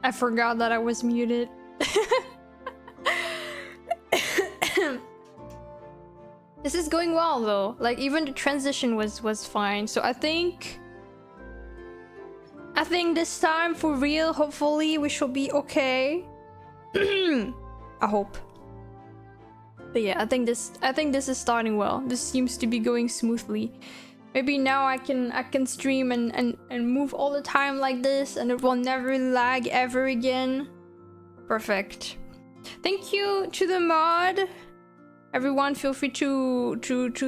I forgot that I was muted. This is going well though. Like even the transition was fine. So I think this time for real, hopefully we shall be okay. I hope. But yeah, I think this is starting well. This seems to be going smoothly. Maybe now I can stream and move all the time like this and it will never lag ever again. Perfect. Thank you to the mod. Everyone feel free to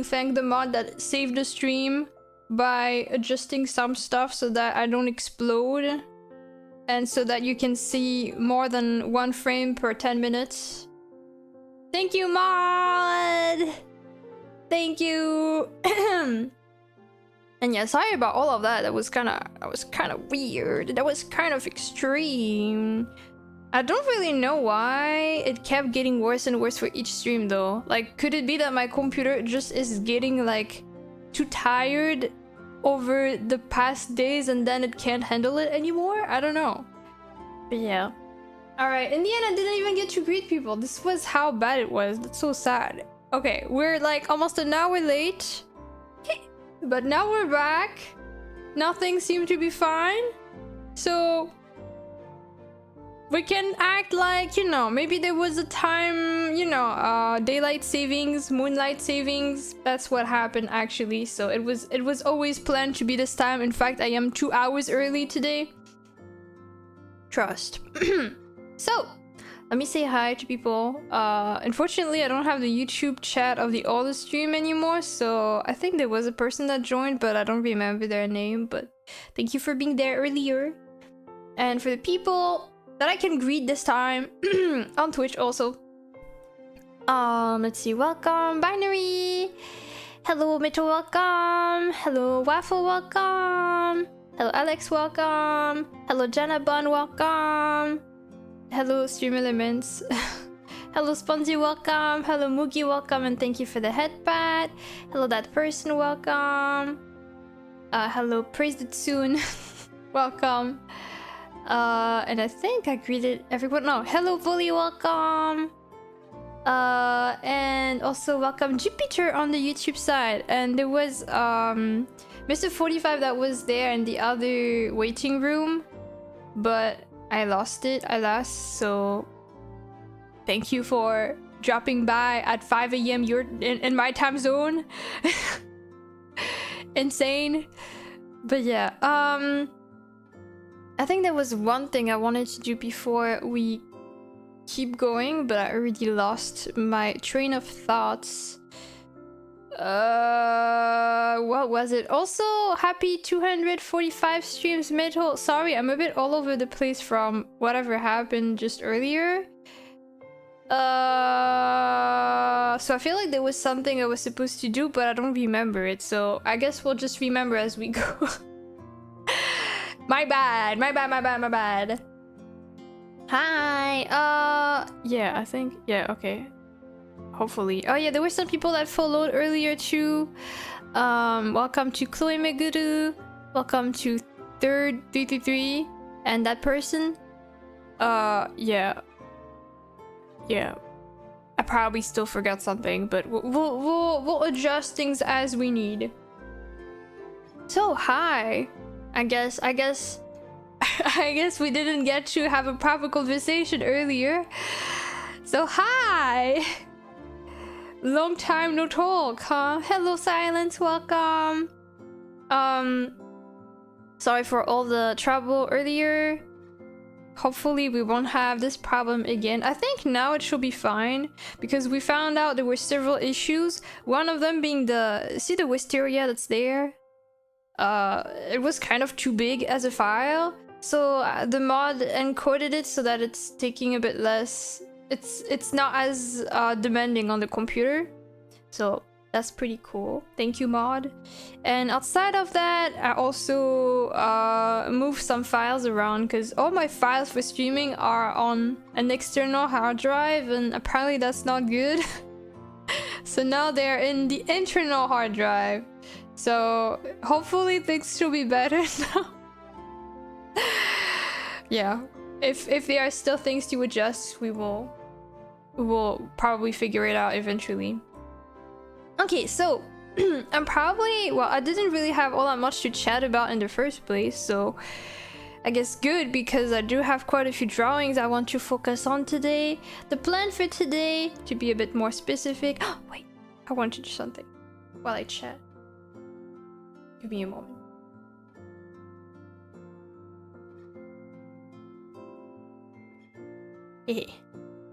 thank the mod that saved the stream by adjusting some stuff so that I don't explode and so that you can see more than 1 frame per 10 minutes. Thank you, mod! Thank you! And yeah, sorry about all of that. That was kind of weird. That was kind of extreme. I don't really know why it kept getting worse and worse for each stream though. Like, could it be that my computer just is getting like too tired over the past days and then it can't handle it anymore? I don't know. But yeah. Alright, in the end I didn't even get to greet people. This was how bad it was. That's so sad. Okay, we're like almost an hour late. But now we're back. Nothing seemed to be fine. So we can act like, you know, maybe there was a time, you know, daylight savings, moonlight savings. That's what happened actually. So it was always planned to be this time. In fact, I am 2 hours early today. Trust. So let me say hi to people. Unfortunately, I don't have the YouTube chat of the other stream anymore. So I think there was a person that joined, but I don't remember their name. But thank you for being there earlier. And for the people that I can greet this time on Twitch also. Let's see. Welcome, Binary. Hello, Mitchell. Welcome. Hello, Waffle. Welcome. Hello, Alex. Welcome. Hello, Jenna Bun. Welcome. Hello, Stream Elements. Hello, Sponzy. Welcome. Hello, Moogie. Welcome, and thank you for the headpad. Hello, that person. Welcome. Hello, Praised It Soon. Welcome. And I think I greeted everyone. No, hello, Bully, welcome. And also welcome Jupiter on the YouTube side. And there was Mr. 45 that was there in the other waiting room, but I lost it, alas. So thank you for dropping by at 5 AM you're in my time zone. Insane. But yeah, I think there was one thing I wanted to do before we keep going, but I already lost my train of thoughts. What was it? Also, happy 245 streams, Metal. Sorry, I'm a bit all over the place from whatever happened just earlier. So I feel like there was something I was supposed to do, but I don't remember it. So I guess we'll just remember as we go. My bad. Hi. Yeah, I think. Yeah, okay. Hopefully. Oh yeah, there were some people that followed earlier too. Welcome to Chloe Meguru. Welcome to Third 333 and that person. Yeah. I probably still forgot something, but we'll adjust things as we need. So hi. I guess we didn't get to have a proper conversation earlier. So hi. Long time no talk, huh? Hello, Silence, welcome. Sorry for all the trouble earlier. Hopefully we won't have this problem again. I think now it should be fine because we found out there were several issues. One of them being see the wisteria that's there? It was kind of too big as a file. So the mod encoded it so that it's taking a bit less. It's not as demanding on the computer. So that's pretty cool. Thank you, mod. And outside of that, I also moved some files around because all my files for streaming are on an external hard drive, and apparently that's not good. So now they're in the internal hard drive. So hopefully things should be better now. Yeah. if there are still things to adjust, we will probably figure it out eventually. Okay, so I'm probably, well, I didn't really have all that much to chat about in the first place, so I guess good, because I do have quite a few drawings I want to focus on today. The plan for today, to be a bit more specific, oh wait, I want to do something while I chat. Give me a moment.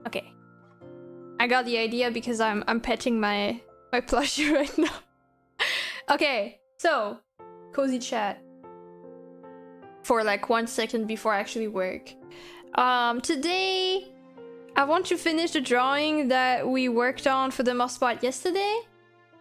Okay, I got the idea because I'm petting my plushie right now. Okay, so cozy chat for like 1 second before I actually work. Today I want to finish the drawing that we worked on for the most part yesterday,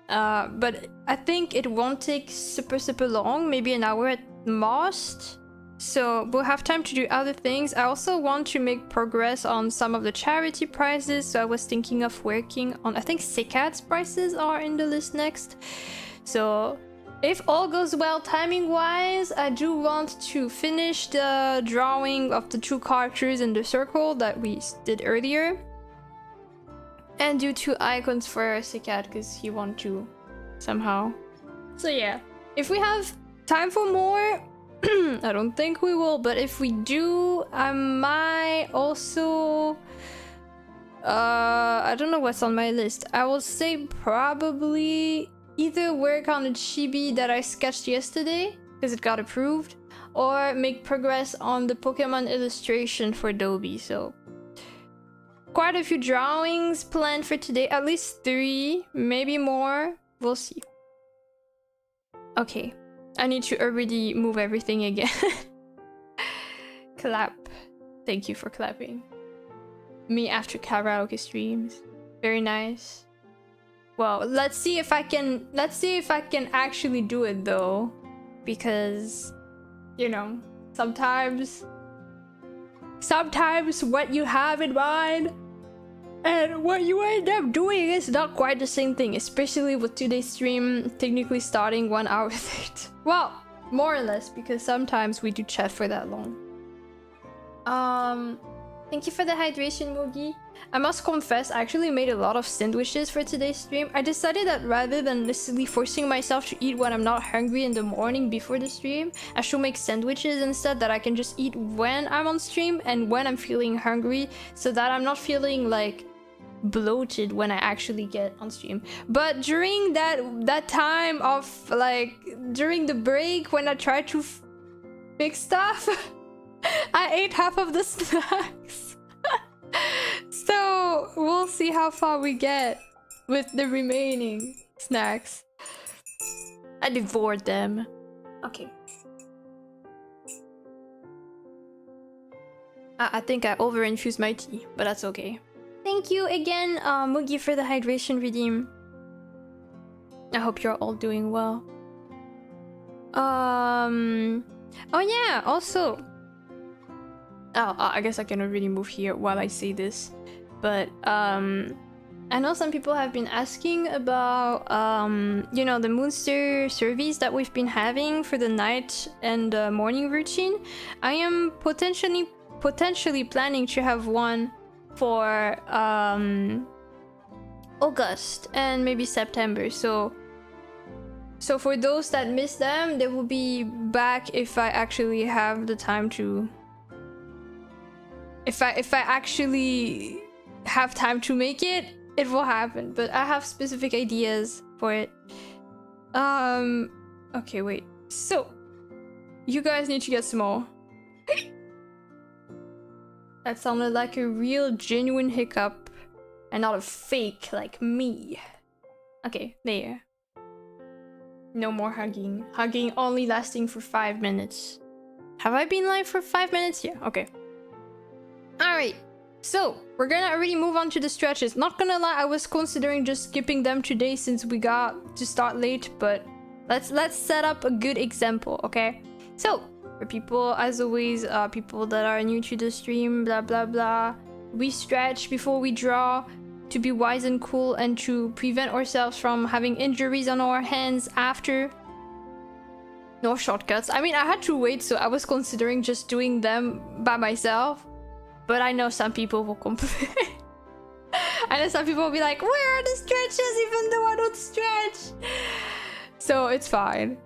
but I think it won't take super long, maybe an hour at most. So we'll have time to do other things. I also want to make progress on some of the charity prizes, so I was thinking of working on, I think SICAD's prizes are in the list next. So if all goes well timing wise, I do want to finish the drawing of the 2 characters in the circle that we did earlier, and do 2 icons for SICAD because he wants to somehow. So yeah, if we have time for more, I don't think we will, but if we do, I might also I don't know what's on my list. I will say probably either work on a chibi that I sketched yesterday because it got approved, or make progress on the Pokemon illustration for Dobby. So quite a few drawings planned for today, at least 3, maybe more, we'll see. Okay, I need to already move everything again. Clap. Thank you for clapping. Me after karaoke streams. Very nice. Well, let's see if I can actually do it though, because you know, sometimes what you have in mind and what you end up doing is not quite the same thing, especially with today's stream technically starting 1 hour late. Well, more or less, because sometimes we do chat for that long. Thank you for the hydration, Mugi. I must confess, I actually made a lot of sandwiches for today's stream. I decided that rather than necessarily forcing myself to eat when I'm not hungry in the morning before the stream, I should make sandwiches instead that I can just eat when I'm on stream and when I'm feeling hungry, so that I'm not feeling like bloated when I actually get on stream. But during that time of like during the break when I tried to fix stuff, I ate half of the snacks. So we'll see how far we get with the remaining snacks. I devoured them. Okay. I think I over-infused my tea, but that's okay. Thank you again, Mugi, for the hydration redeem. I hope you're all doing well. Oh yeah, also... Oh, I guess I can already move here while I say this. But, I know some people have been asking about, you know, the Moonster surveys that we've been having for the night and morning routine. I am potentially planning to have one for August and maybe September. So for those that miss them, they will be back if I actually have the time to. If I actually have time to make it, it will happen. But I have specific ideas for it. Okay, wait. So you guys need to get small. That sounded like a real genuine hiccup and not a fake like me. Okay, there. No more hugging. Hugging only lasting for 5 minutes. Have I been live for 5 minutes? Yeah, okay. Alright, so we're gonna already move on to the stretches. Not gonna lie, I was considering just skipping them today since we got to start late, but let's set up a good example, okay? So, for people, as always, people that are new to the stream, blah blah blah, we stretch before we draw to be wise and cool and to prevent ourselves from having injuries on our hands after. No shortcuts. I mean, I had to wait, so I was considering just doing them by myself. But I know some people will complain. I know some people will be like, where are the stretches even though I don't stretch? So it's fine.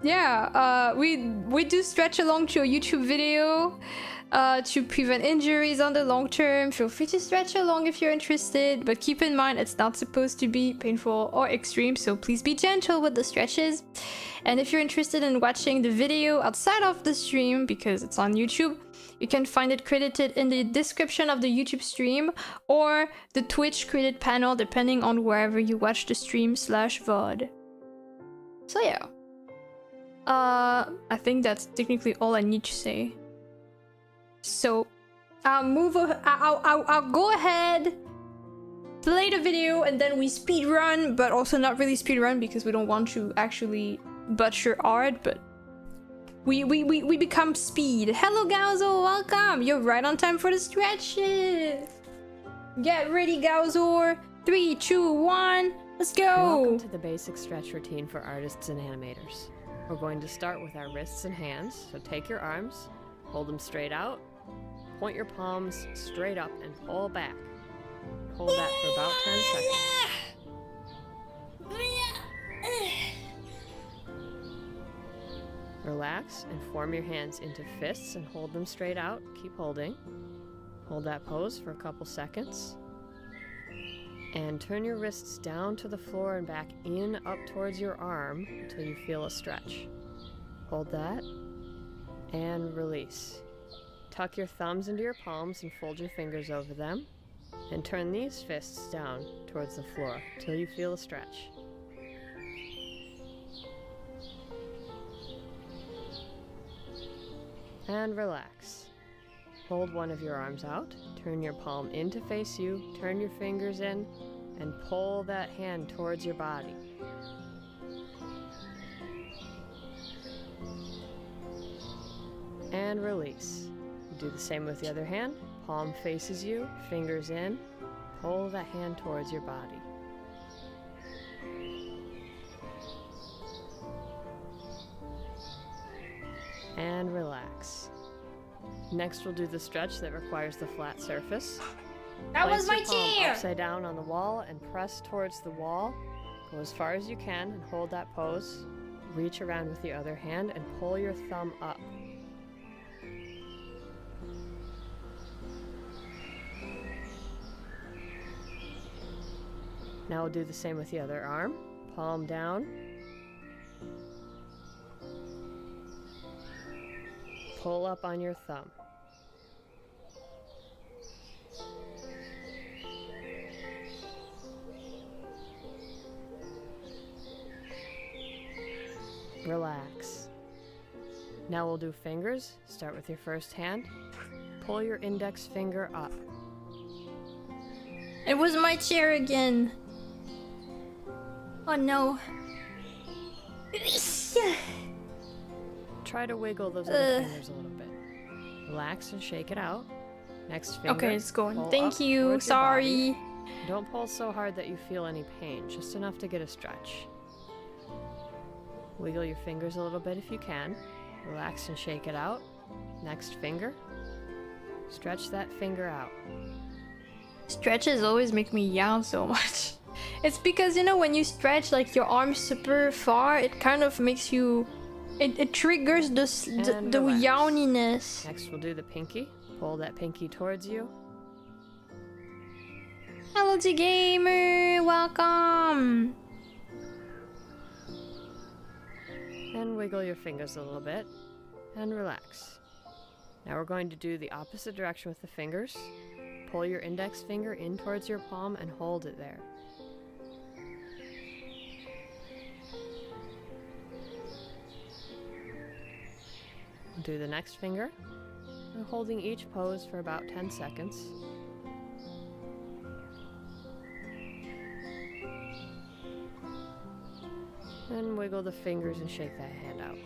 Yeah, we do stretch along to a YouTube video to prevent injuries on the long term. Feel free to stretch along if you're interested, but keep in mind it's not supposed to be painful or extreme, so please be gentle with the stretches. And if you're interested in watching the video outside of the stream, because it's on YouTube, you can find it credited in the description of the YouTube stream or the Twitch credit panel, depending on wherever you watch the stream /VOD. So yeah. I think that's technically all I need to say. So, I'll go ahead, play the video, and then we speed run, but also not really speed run because we don't want to actually butcher art, but we become speed. Hello Gauzor, welcome! You're right on time for the stretches! Get ready, Gauzor! 3, 2, 1, let's go! Welcome to the basic stretch routine for artists and animators. We're going to start with our wrists and hands, so take your arms, hold them straight out, point your palms straight up and pull back. Hold that for about 10 seconds. Relax and form your hands into fists and hold them straight out. Keep holding. Hold that pose for a couple seconds. And turn your wrists down to the floor and back in up towards your arm until you feel a stretch. Hold that and release. Tuck your thumbs into your palms and fold your fingers over them. And turn these fists down towards the floor until you feel a stretch. And relax. Hold one of your arms out, turn your palm in to face you, turn your fingers in, and pull that hand towards your body. And release. Do the same with the other hand. Palm faces you, fingers in, pull that hand towards your body. And relax. Next we'll do the stretch that requires the flat surface. That Place was my your palm chair! upside down on the wall and press towards the wall. Go as far as you can and hold that pose. Reach around with the other hand and pull your thumb up. Now we'll do the same with the other arm. Palm down. Pull up on your thumb. Relax. Now we'll do fingers. Start with your first hand. Pull your index finger up. It was my chair again. Oh no. Try to wiggle those other fingers a little bit. Relax and shake it out. Next finger. Okay, it's going. Pull Thank up you. towards your Sorry. body. Don't pull so hard that you feel any pain, just enough to get a stretch. Wiggle your fingers a little bit if you can. Relax and shake it out. Next finger. Stretch that finger out. Stretches always make me yawn so much. It's because, you know, when you stretch like your arms super far, it kind of makes you... It triggers the yawniness. Next we'll do the pinky. Pull that pinky towards you. Hello to Gamer! Welcome! And wiggle your fingers a little bit. And relax. Now we're going to do the opposite direction with the fingers. Pull your index finger in towards your palm and hold it there. Do the next finger, and holding each pose for about 10 seconds. And wiggle the fingers and shake that hand out.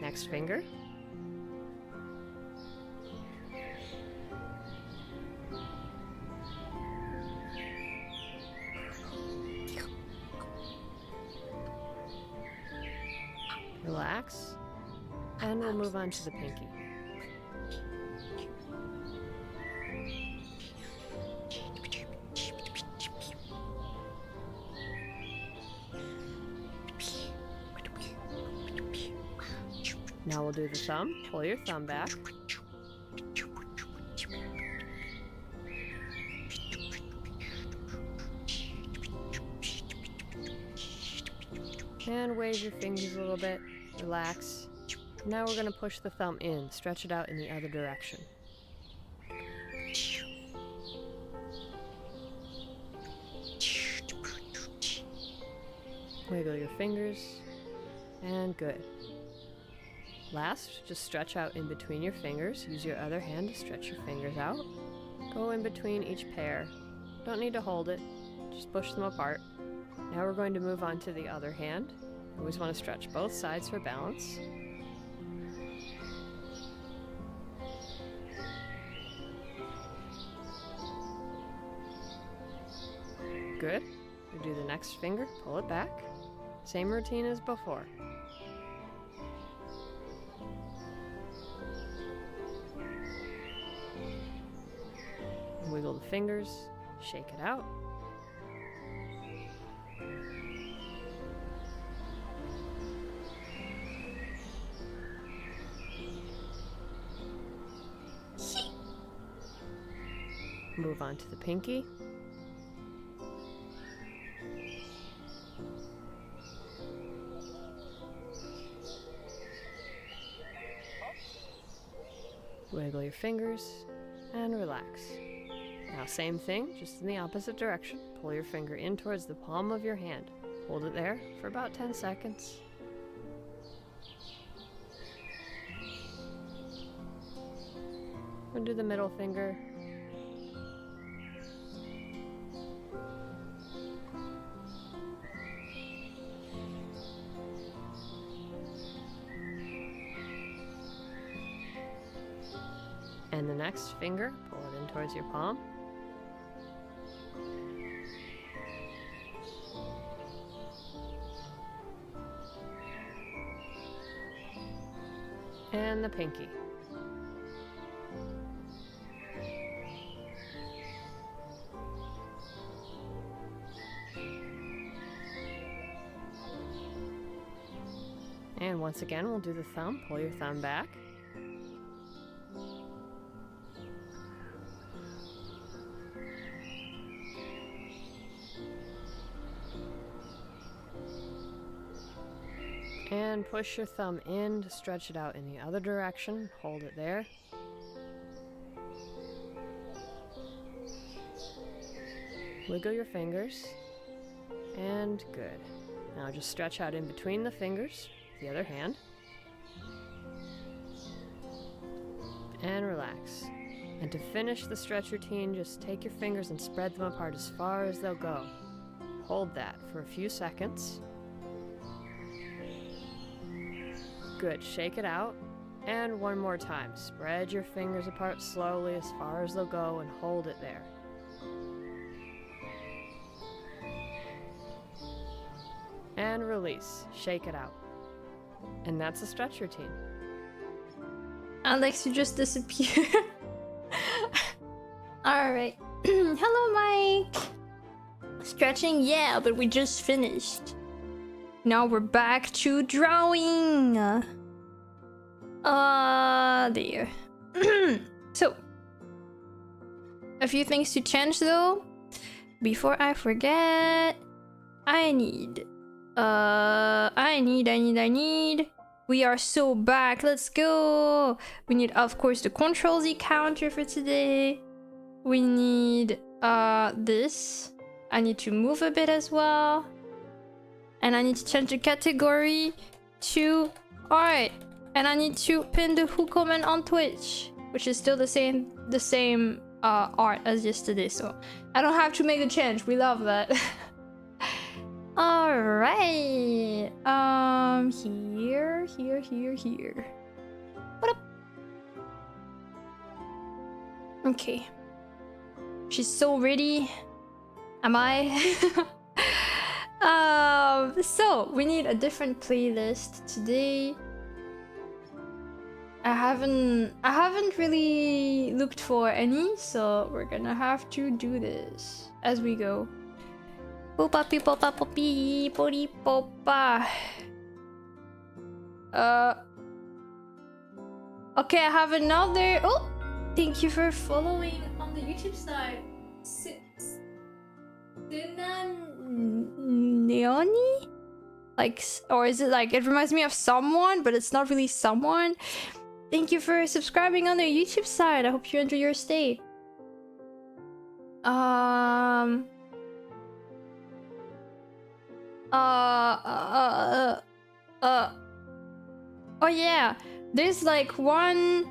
Next finger. Relax. And we'll move on to the pinky. Now we'll do the thumb. Pull your thumb back. And wave your fingers a little bit. Relax. Now we're going to push the thumb in. Stretch it out in the other direction. Wiggle your fingers. And good. Last, just stretch out in between your fingers. Use your other hand to stretch your fingers out. Go in between each pair. Don't need to hold it. Just push them apart. Now we're going to move on to the other hand. Always want to stretch both sides for balance. Good. We do the next finger, pull it back. Same routine as before. Wiggle the fingers, shake it out. Move on to the pinky. Wiggle your fingers and relax. Now same thing, just in the opposite direction. Pull your finger in towards the palm of your hand. Hold it there for about 10 seconds. We'll do the middle finger. And the next finger, pull it in towards your palm. And the pinky. And once again, we'll do the thumb. Pull your thumb back. And push your thumb in to stretch it out in the other direction. Hold it there. Wiggle your fingers. And good. Now just stretch out in between the fingers, the other hand. And relax. And to finish the stretch routine, just take your fingers and spread them apart as far as they'll go. Hold that for a few seconds. Good, shake it out. And one more time. Spread your fingers apart slowly as far as they'll go and hold it there. And release. Shake it out. And that's a stretch routine. Alex, you just disappeared. Alright. Hello, Mike. Stretching, yeah, but we just finished. Now we're back to drawing. There. So, a few things to change though. Before I forget, I need. We are so back. Let's go. We need, of course, the Control Z counter for today. We need this. I need to move a bit as well. And I need to change the category to art. And I need to pin the Who comment on Twitch, which is still the same art as yesterday. So I don't have to make a change. We love that. All right. Here. What up? Okay. She's so ready. Am I? So we need a different playlist today. I haven't really looked for any, so we're gonna have to do this as we go. Popa popa popi pori popa. Okay, I have another. Oh, thank you for following on the YouTube side. Neoni? Like, or is it like, it reminds me of someone, but it's not really someone. Thank you for subscribing on the YouTube side. I hope you enjoy your stay. Oh yeah, there's one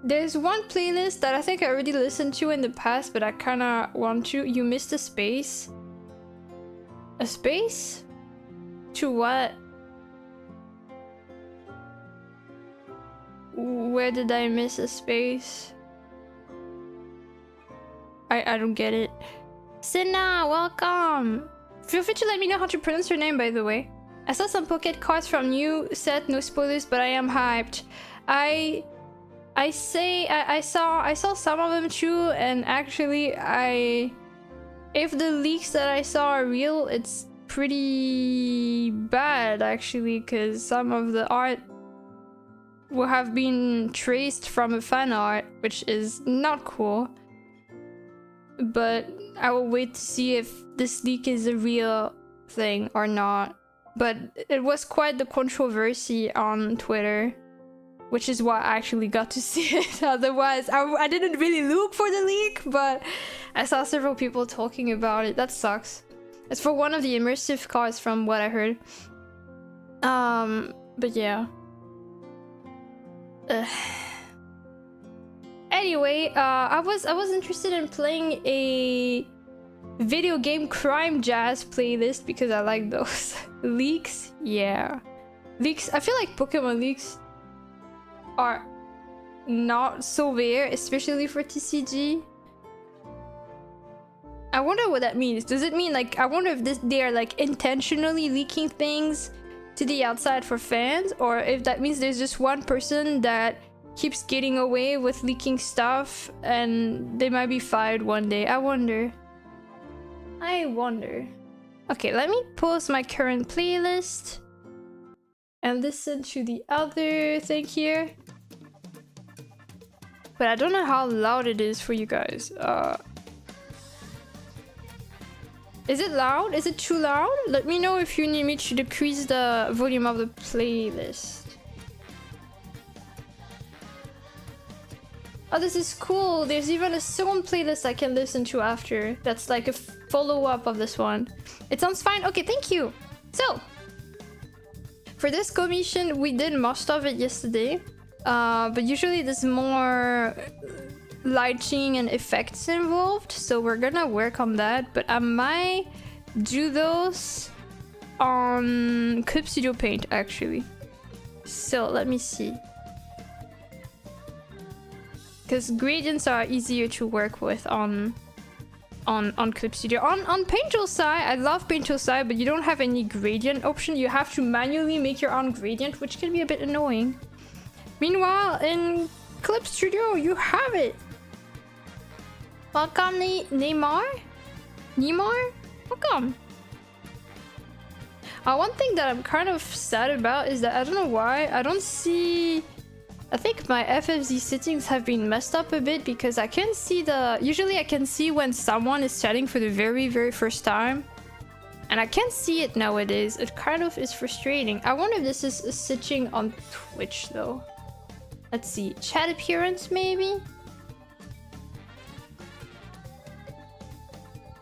playlist that I think I already listened to in the past, but I kind of want to. You missed a space. A space? To what? Where did I miss a space? I don't get it. Sina, welcome! Feel free to let me know how to pronounce your name, by the way. I saw some pocket cards from new set, no spoilers, but I am hyped. I saw some of them too, and actually if the leaks that I saw are real, it's pretty bad actually, because some of the art will have been traced from a fan art, which is not cool. But I will wait to see if this leak is a real thing or not. But it was quite the controversy on Twitter, which is why I actually got to see it. Otherwise, I didn't really look for the leak, but I saw several people talking about it. That sucks. It's for one of the immersive cards from what I heard. But yeah. Anyway, I was interested in playing a video game crime jazz playlist because I like those. Leaks? Yeah. Leaks, I feel like Pokemon leaks are not so rare, especially for TCG. I wonder what that means. Does it mean like, I wonder if they are like intentionally leaking things to the outside for fans, or if that means there's just one person that keeps getting away with leaking stuff and they might be fired one day. I wonder. Okay, let me pause my current playlist and listen to the other thing here. But I don't know how loud it is for you guys. Is it loud? Is it too loud? Let me know if you need me to decrease the volume of the playlist. Oh, this is cool. There's even a second playlist I can listen to after. That's like a follow-up of this one. It sounds fine? Okay, thank you. So, for this commission, we did most of it yesterday. But usually there's more lighting and effects involved. So we're gonna work on that. But I might do those on Clip Studio Paint, actually. So, let me see. Because gradients are easier to work with on Clip Studio. On Paint Tool side, I love Paint Tool side, but you don't have any gradient option. You have to manually make your own gradient, which can be a bit annoying. Meanwhile, in Clip Studio, you have it. Welcome, Neymar? Welcome. One thing that I'm kind of sad about is that I don't know why I don't see. I think my FFZ settings have been messed up a bit because I can't see the... Usually I can see when someone is chatting for the very first time. And I can't see it nowadays. It kind of is frustrating. I wonder if this is a setting on Twitch though. Let's see. Chat appearance maybe?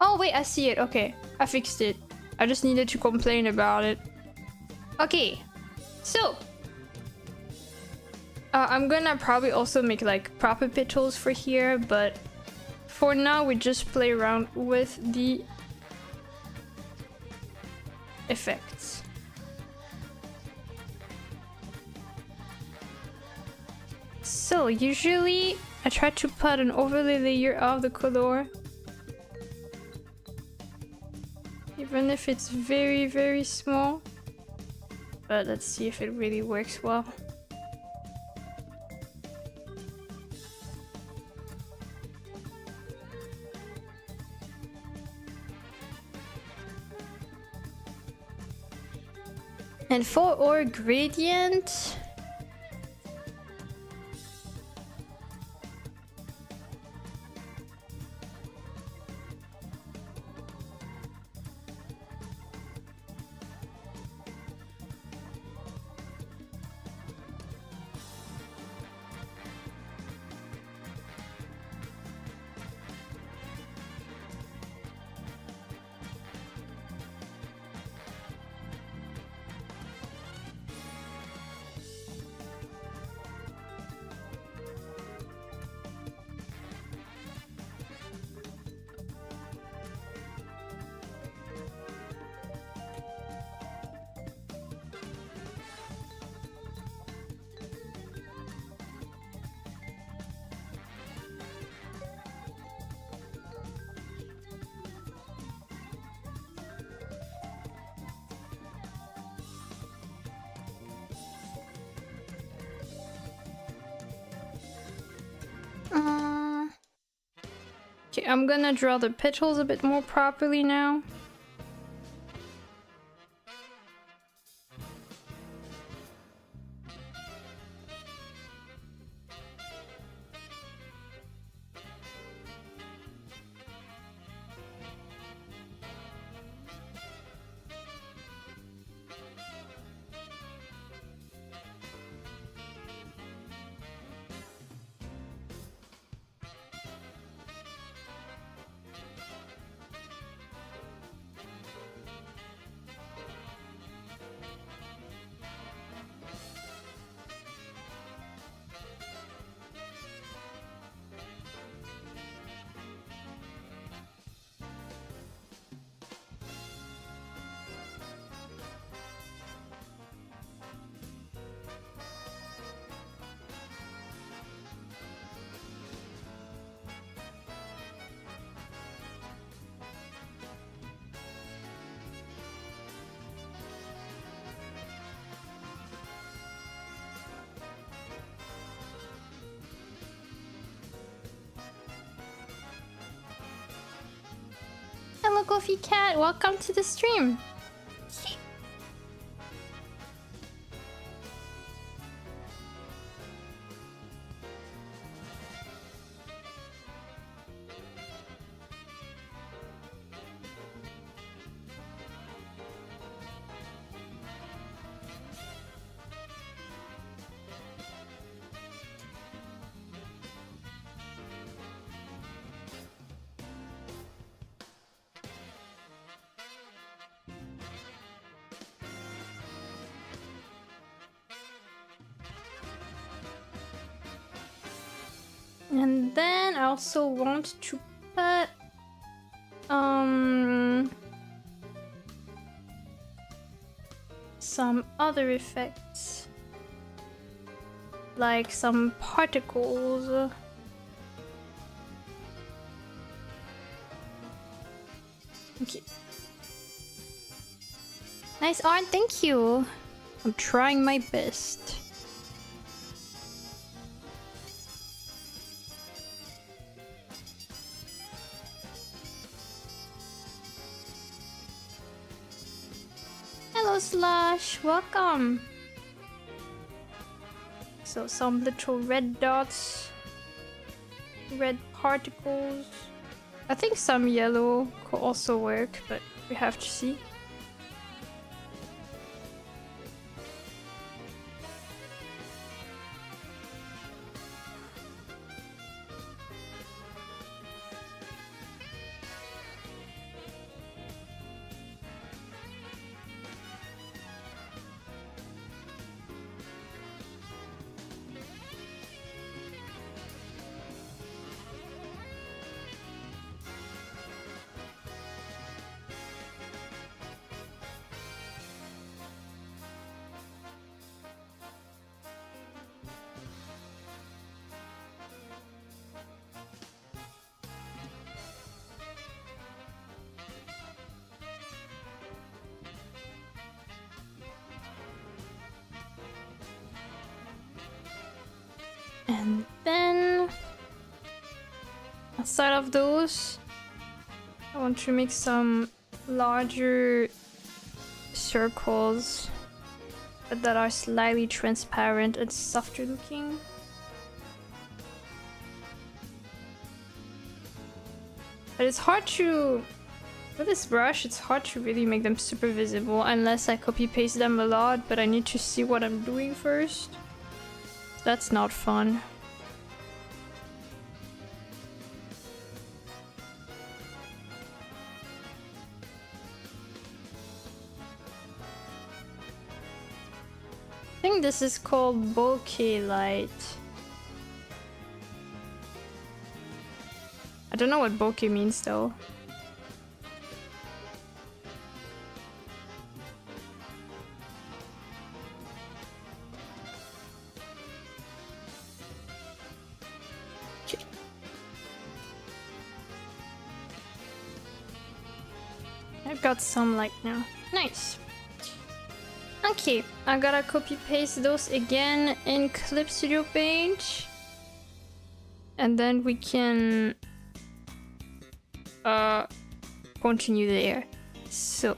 Oh wait, I see it. Okay, I fixed it. I just needed to complain about it. Okay, so... I'm gonna probably also make like proper petals for here, but for now we just play around with the effects. So usually I try to put an overlay layer of the color, even if it's very small, but let's see if it really works well. And for our gradient, Okay, I'm gonna draw the petals a bit more properly now. Hello, Goofy Cat. Welcome to the stream. And then I also want to put some other effects, like some particles. Okay. Nice art, thank you. I'm trying my best. Hello Slash, welcome. So some little red dots, red particles. I think some yellow could also work, but we have to see. And then outside of those, I want to make some larger circles but that are slightly transparent and softer looking. But it's hard to, with this brush, it's hard to really make them super visible unless I copy paste them a lot, but I need to see what I'm doing first. That's not fun. I think this is called bokeh light. I don't know what bokeh means though. I've got some light now. Nice. Okay, I gotta copy paste those again in Clip Studio Paint. And then we can continue there. So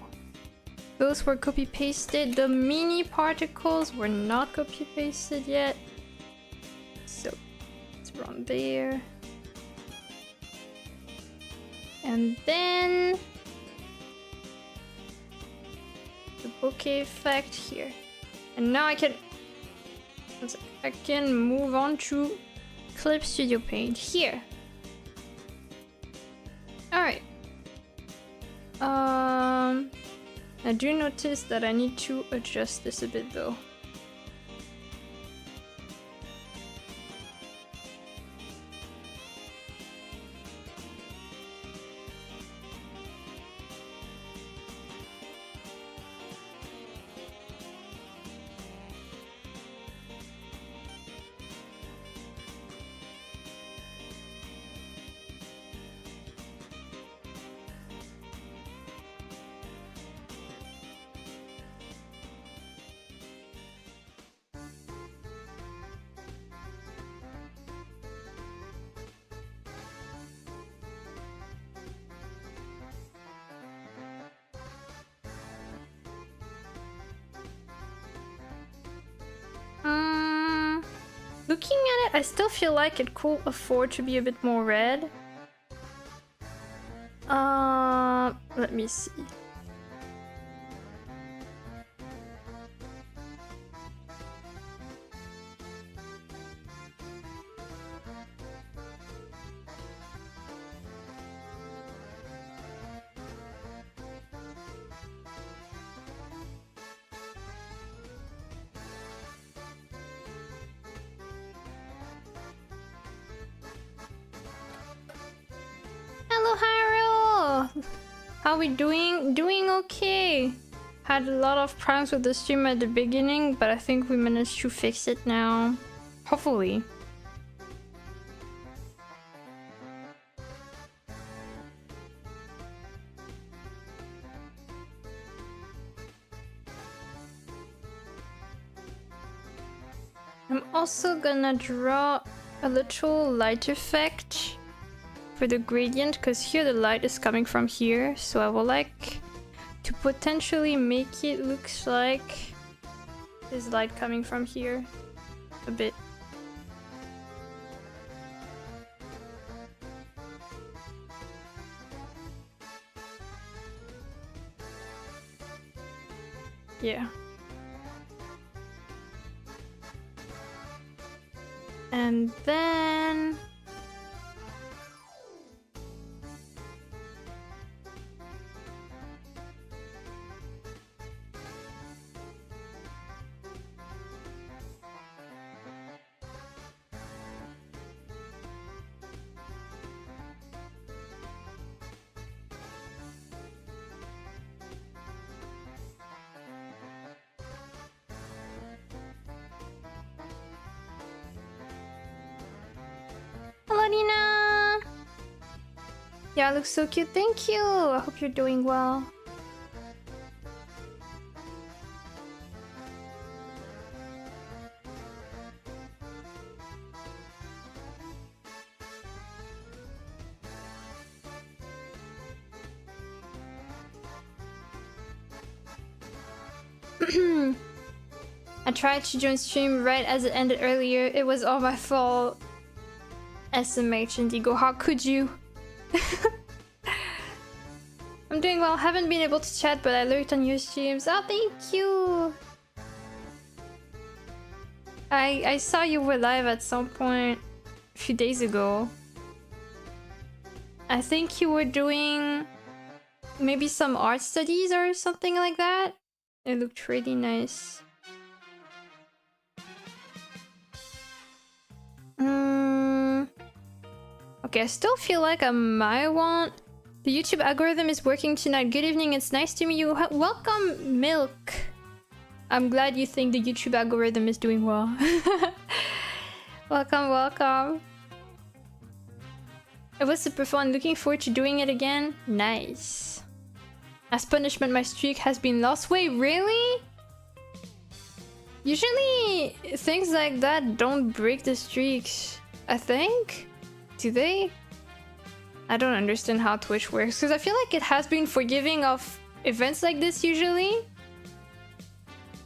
those were copy pasted. The mini particles were not copy pasted yet. So let's run there. And then the bokeh effect here. And now I can move on to Clip Studio Paint here. Alright. I do notice that I need to adjust this a bit though. Looking at it, I still feel like it could afford to be a bit more red. Let me see. How we doing? Doing okay. Had a lot of problems with the stream at the beginning, but I think we managed to fix it now. Hopefully. I'm also gonna draw a little light effect for the gradient, because here the light is coming from here, so I would like to potentially make it looks like there's light coming from here a bit. Yeah. And then yeah, it looks so cute. Thank you. I hope you're doing well. I tried to join stream right as it ended earlier. It was all my fault. SMH Indigo, how could you? I'm doing well. Haven't been able to chat, but I lurked on your streams. Oh, thank you. I saw you were live at some point a few days ago. I think you were doing maybe some art studies or something like that. It looked really nice. Okay, I still feel like I might want... The YouTube algorithm is working tonight. Good evening, it's nice to meet you. Welcome, Milk. I'm glad you think the YouTube algorithm is doing well. Welcome, welcome. It was super fun. Looking forward to doing it again. Nice. As punishment, my streak has been lost. Wait, really? Usually, things like that don't break the streaks, I think. Do they? I don't understand how Twitch works, because I feel like it has been forgiving of events like this usually.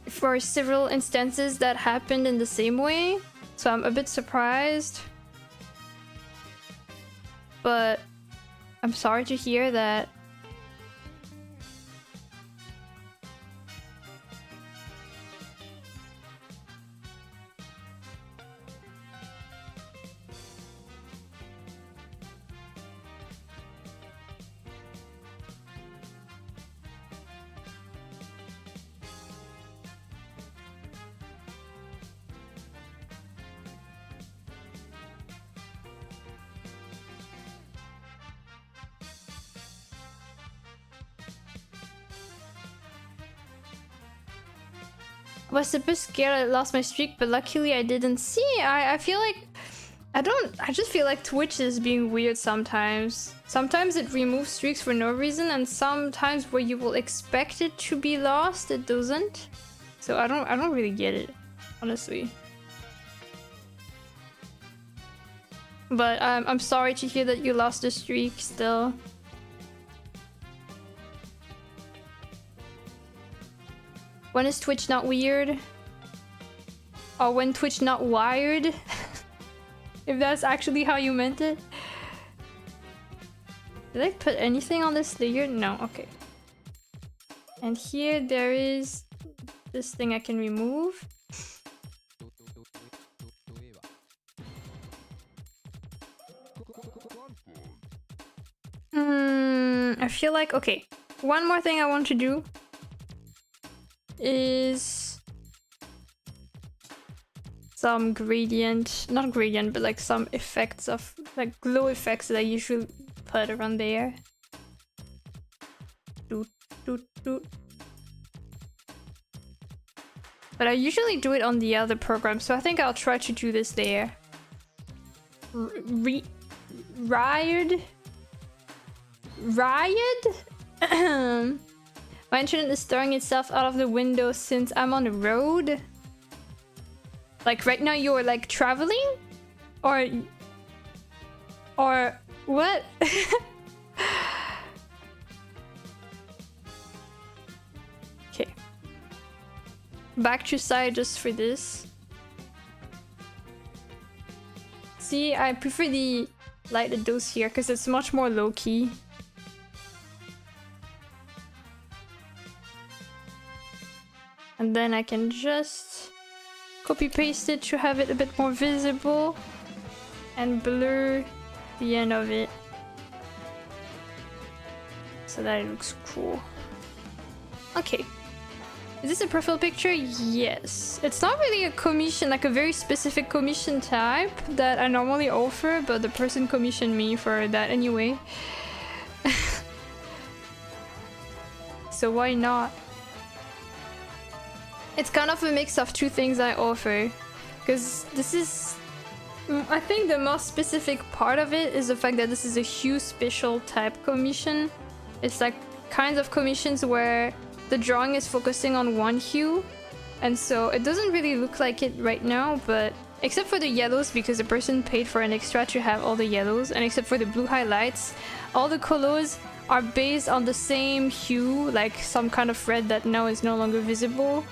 For several instances that happened in the same way. So I'm a bit surprised. But I'm sorry to hear that. I was a bit scared I lost my streak, but luckily I didn't. See, I feel like I just feel like Twitch is being weird sometimes. Sometimes it removes streaks for no reason, and sometimes where you will expect it to be lost, it doesn't. So I don't really get it, honestly. But I'm sorry to hear that you lost the streak still. When is Twitch not weird? Or when Twitch not wired? If that's actually how you meant it. Did I put anything on this layer? No, okay. And here there is this thing I can remove. I feel like, okay. One more thing I want to do is some gradient, not gradient, but like some effects of like glow effects that I usually put around there. Doot, doot, doot. But I usually do it on the other program, so I think I'll try to do this there. Riot? My internet is throwing itself out of the window since I'm on the road. Like right now you're like traveling? Or what? Okay. Back to side just for this. See, I prefer the lighted dose here because it's much more low-key. And then I can just copy paste it to have it a bit more visible and blur the end of it so that it looks cool. Okay. Is this a profile picture? Yes. It's not really a commission, like a very specific commission type that I normally offer, but the person commissioned me for that anyway. So why not? It's kind of a mix of two things I offer, because this is, I think the most specific part of it is the fact that this is a hue special type commission. It's like kinds of commissions where the drawing is focusing on one hue, and so it doesn't really look like it right now, but except for the yellows, because the person paid for an extra to have all the yellows, and except for the blue highlights, all the colors are based on the same hue, like some kind of red that now is no longer visible.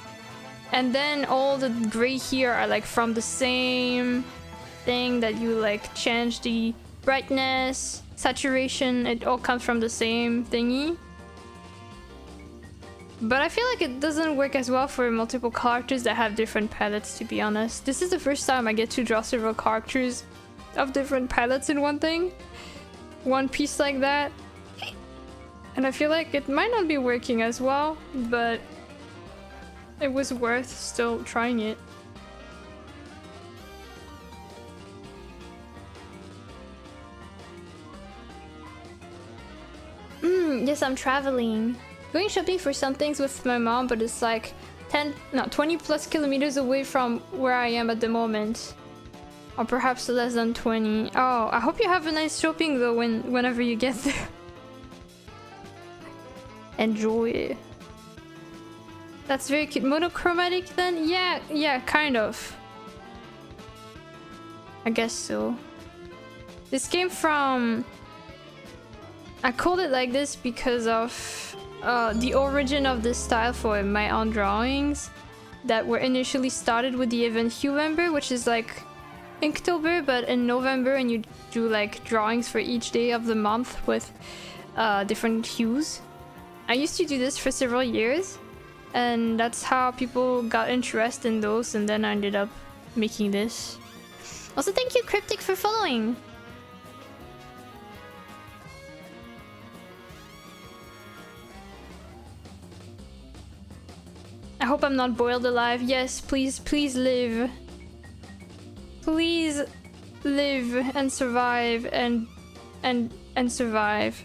And then all the gray here are like from the same thing that you like change the brightness, saturation, it all comes from the same thingy. But I feel like it doesn't work as well for multiple characters that have different palettes, to be honest. This is the first time I get to draw several characters of different palettes in one thing. One piece like that. And I feel like it might not be working as well, but it was worth still trying it. Yes, I'm traveling. Going shopping for some things with my mom, but it's like 20 plus kilometers away from where I am at the moment. Or perhaps less than 20. Oh, I hope you have a nice shopping though whenever you get there. Enjoy. That's very cute. Monochromatic then? Yeah, kind of. I guess so. This came from I called it like this because of the origin of this style for my own drawings that were initially started with the event Huember, which is like Inktober, but in November, and you do like drawings for each day of the month with different hues. I used to do this for several years, and that's how people got interested in those, and then I ended up making this. Also, thank you, Cryptic, for following. I hope I'm not boiled alive. Yes, please, please live. Please live and survive and survive.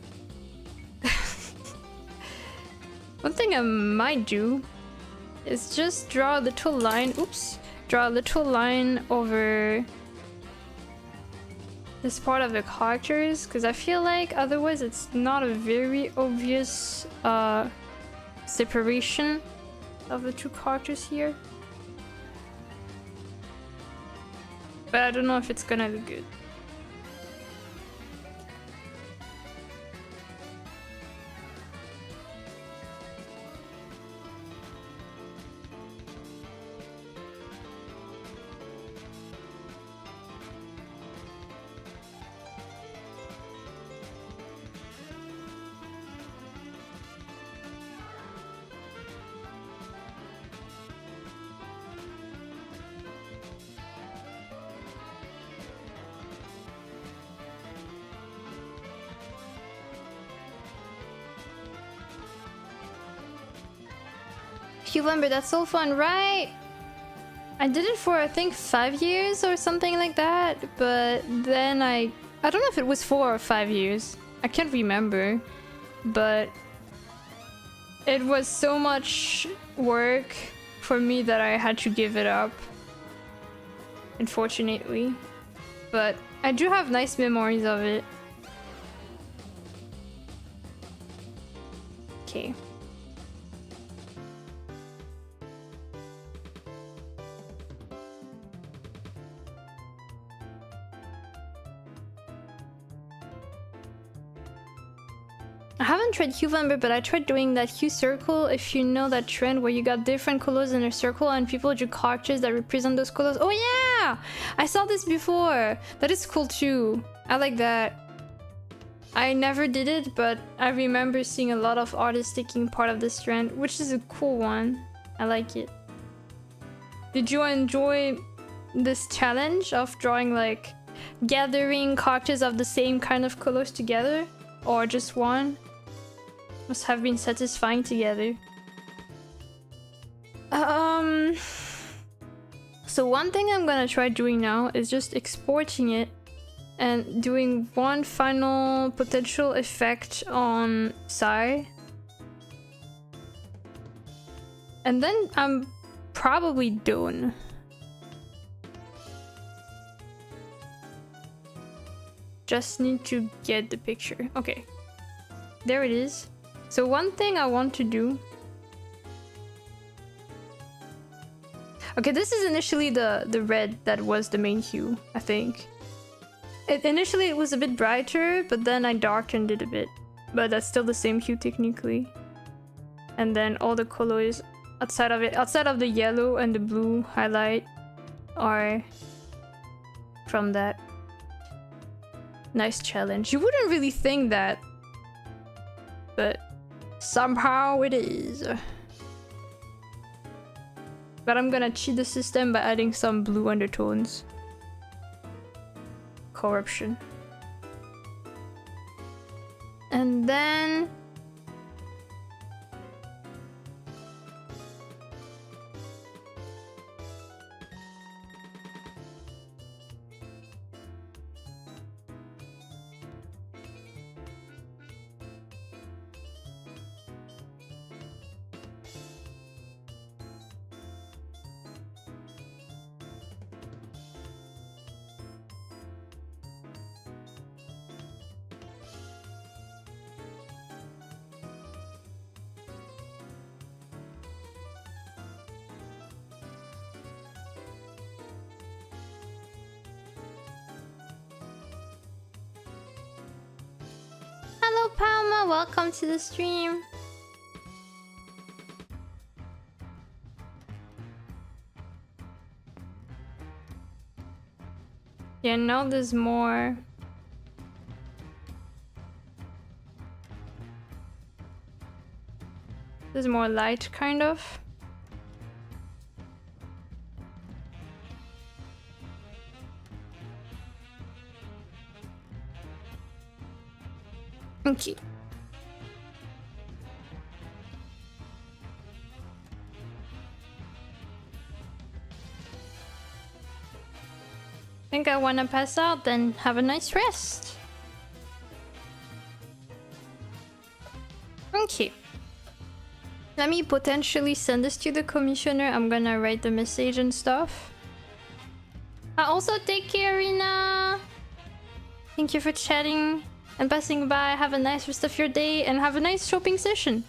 One thing I might do is just draw a little line. Oops. Draw a little line over this part of the characters, because I feel like otherwise it's not a very obvious separation of the two characters here. But I don't know if it's gonna look good. November, that's so fun, right? I did it for I think 5 years or something like that, but then I don't know if it was 4 or 5 years. I can't remember, but it was so much work for me that I had to give it up, unfortunately. But I do have nice memories of it. Okay. I haven't tried Huember, but I tried doing that hue circle, if you know that trend where you got different colors in a circle and people drew characters that represent those colors. Oh yeah! I saw this before! That is cool too. I like that. I never did it, but I remember seeing a lot of artists taking part of this trend, which is a cool one. I like it. Did you enjoy this challenge of drawing like gathering characters of the same kind of colors together? Or just one? Must have been satisfying together. So one thing I'm gonna try doing now is just exporting it and doing one final potential effect on Psy. And then I'm probably done. Just need to get the picture. Okay. There it is. So one thing I want to do... Okay, this is initially the red that was the main hue, I think. Initially it was a bit brighter, but then I darkened it a bit. But that's still the same hue technically. And then all the colors outside of it, outside of the yellow and the blue highlight, are from that. Nice challenge. You wouldn't really think that, but somehow it is. But I'm gonna cheat the system by adding some blue undertones. Corruption. And then... Palma, welcome to the stream. Yeah, now there's more. There's more light, kind of. Okay. Think I wanna pass out, then have a nice rest. Okay. Let me potentially send this to the commissioner. I'm gonna write the message and stuff. Also, take care, Rina. Thank you for chatting and passing by. Have a nice rest of your day and have a nice shopping session.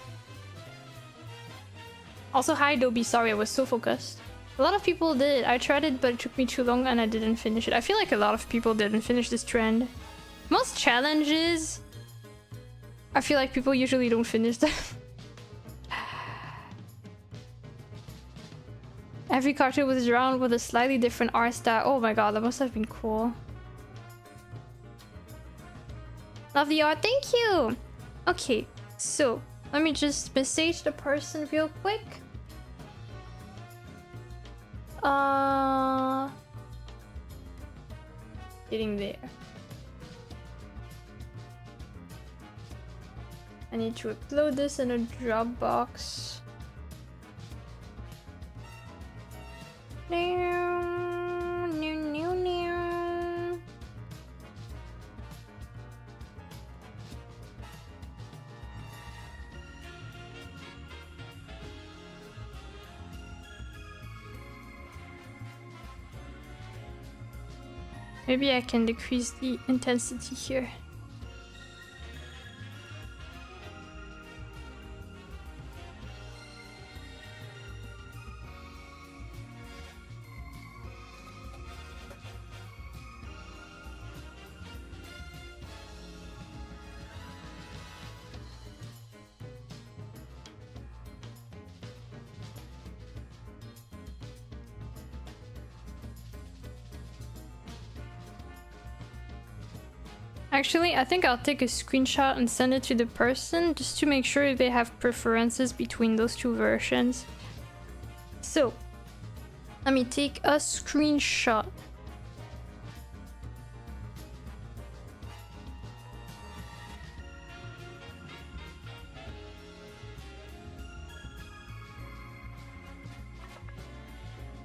Also, hi, Dobby. Sorry, I was so focused. A lot of people did. I tried it, but it took me too long and I didn't finish it. I feel like a lot of people didn't finish this trend. Most challenges, I feel like people usually don't finish them. Every cartoon was drawn with a slightly different art style. Oh my god, that must have been cool. Love the art, thank you! Okay, so let me just message the person real quick. Getting there. I need to upload this in a Dropbox. Maybe I can decrease the intensity here. Actually, I think I'll take a screenshot and send it to the person just to make sure they have preferences between those two versions. So, let me take a screenshot.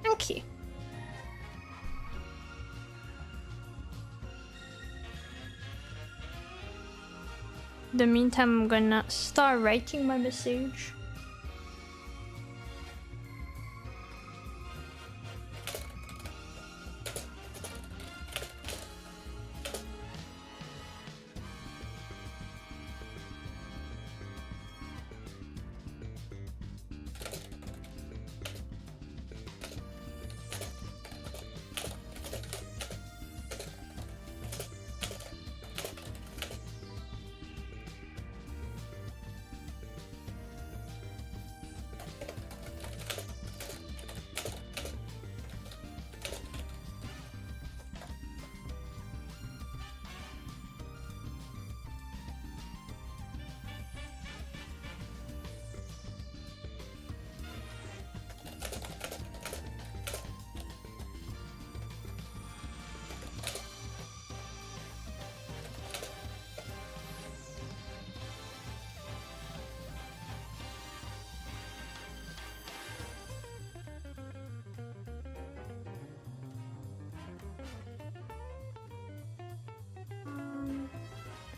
Okay. In the meantime, I'm gonna start writing my message.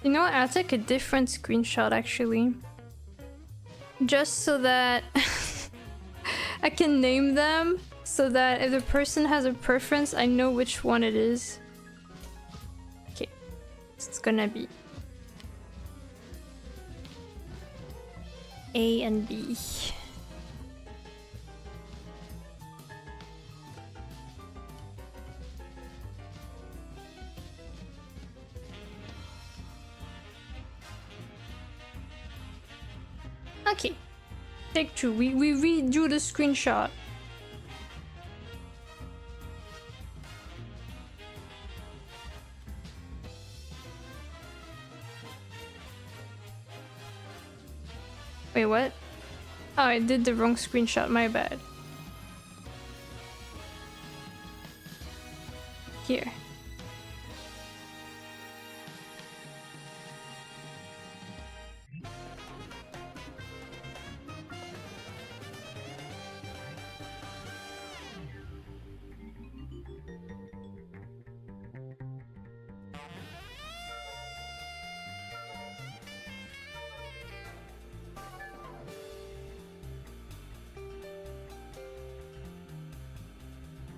You know what? I'll take a different screenshot actually. Just so that I can name them, so that if the person has a preference, I know which one it is. Okay, it's gonna be A and B. Okay. Take two. We redo the screenshot. Wait, what? Oh, I did the wrong screenshot, my bad. Here.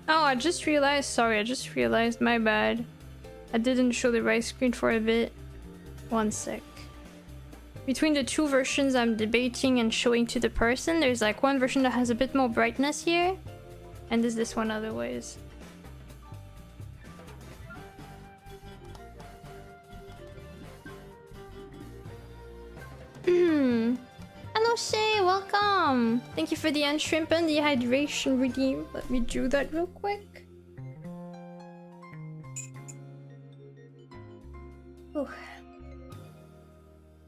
Oh, I just realized, sorry, I just realized, my bad. I didn't show the right screen for a bit. One sec. Between the two versions I'm debating and showing to the person, there's like one version that has a bit more brightness here, and there's this one otherwise. Hello Shay, welcome! Thank you for the unshrimp and the hydration redeem. Let me do that real quick. Ooh.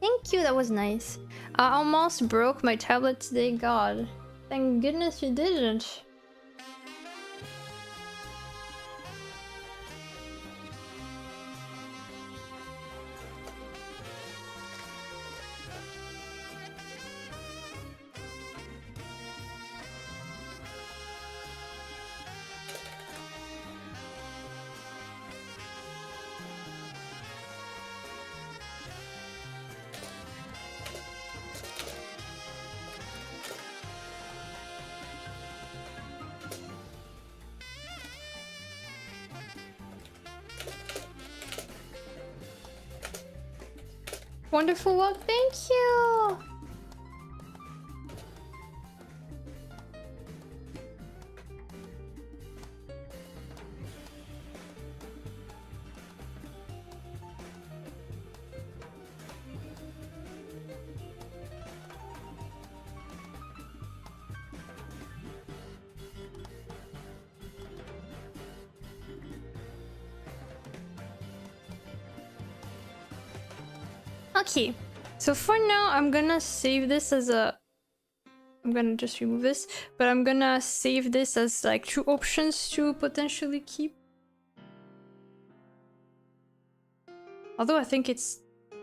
Thank you, that was nice. I almost broke my tablet today, god. Thank goodness you didn't. Wonderful work, thank you! Okay, so for now I'm gonna save this as a... I'm gonna just remove this, but I'm gonna save this as like two options to potentially keep. Although I think it's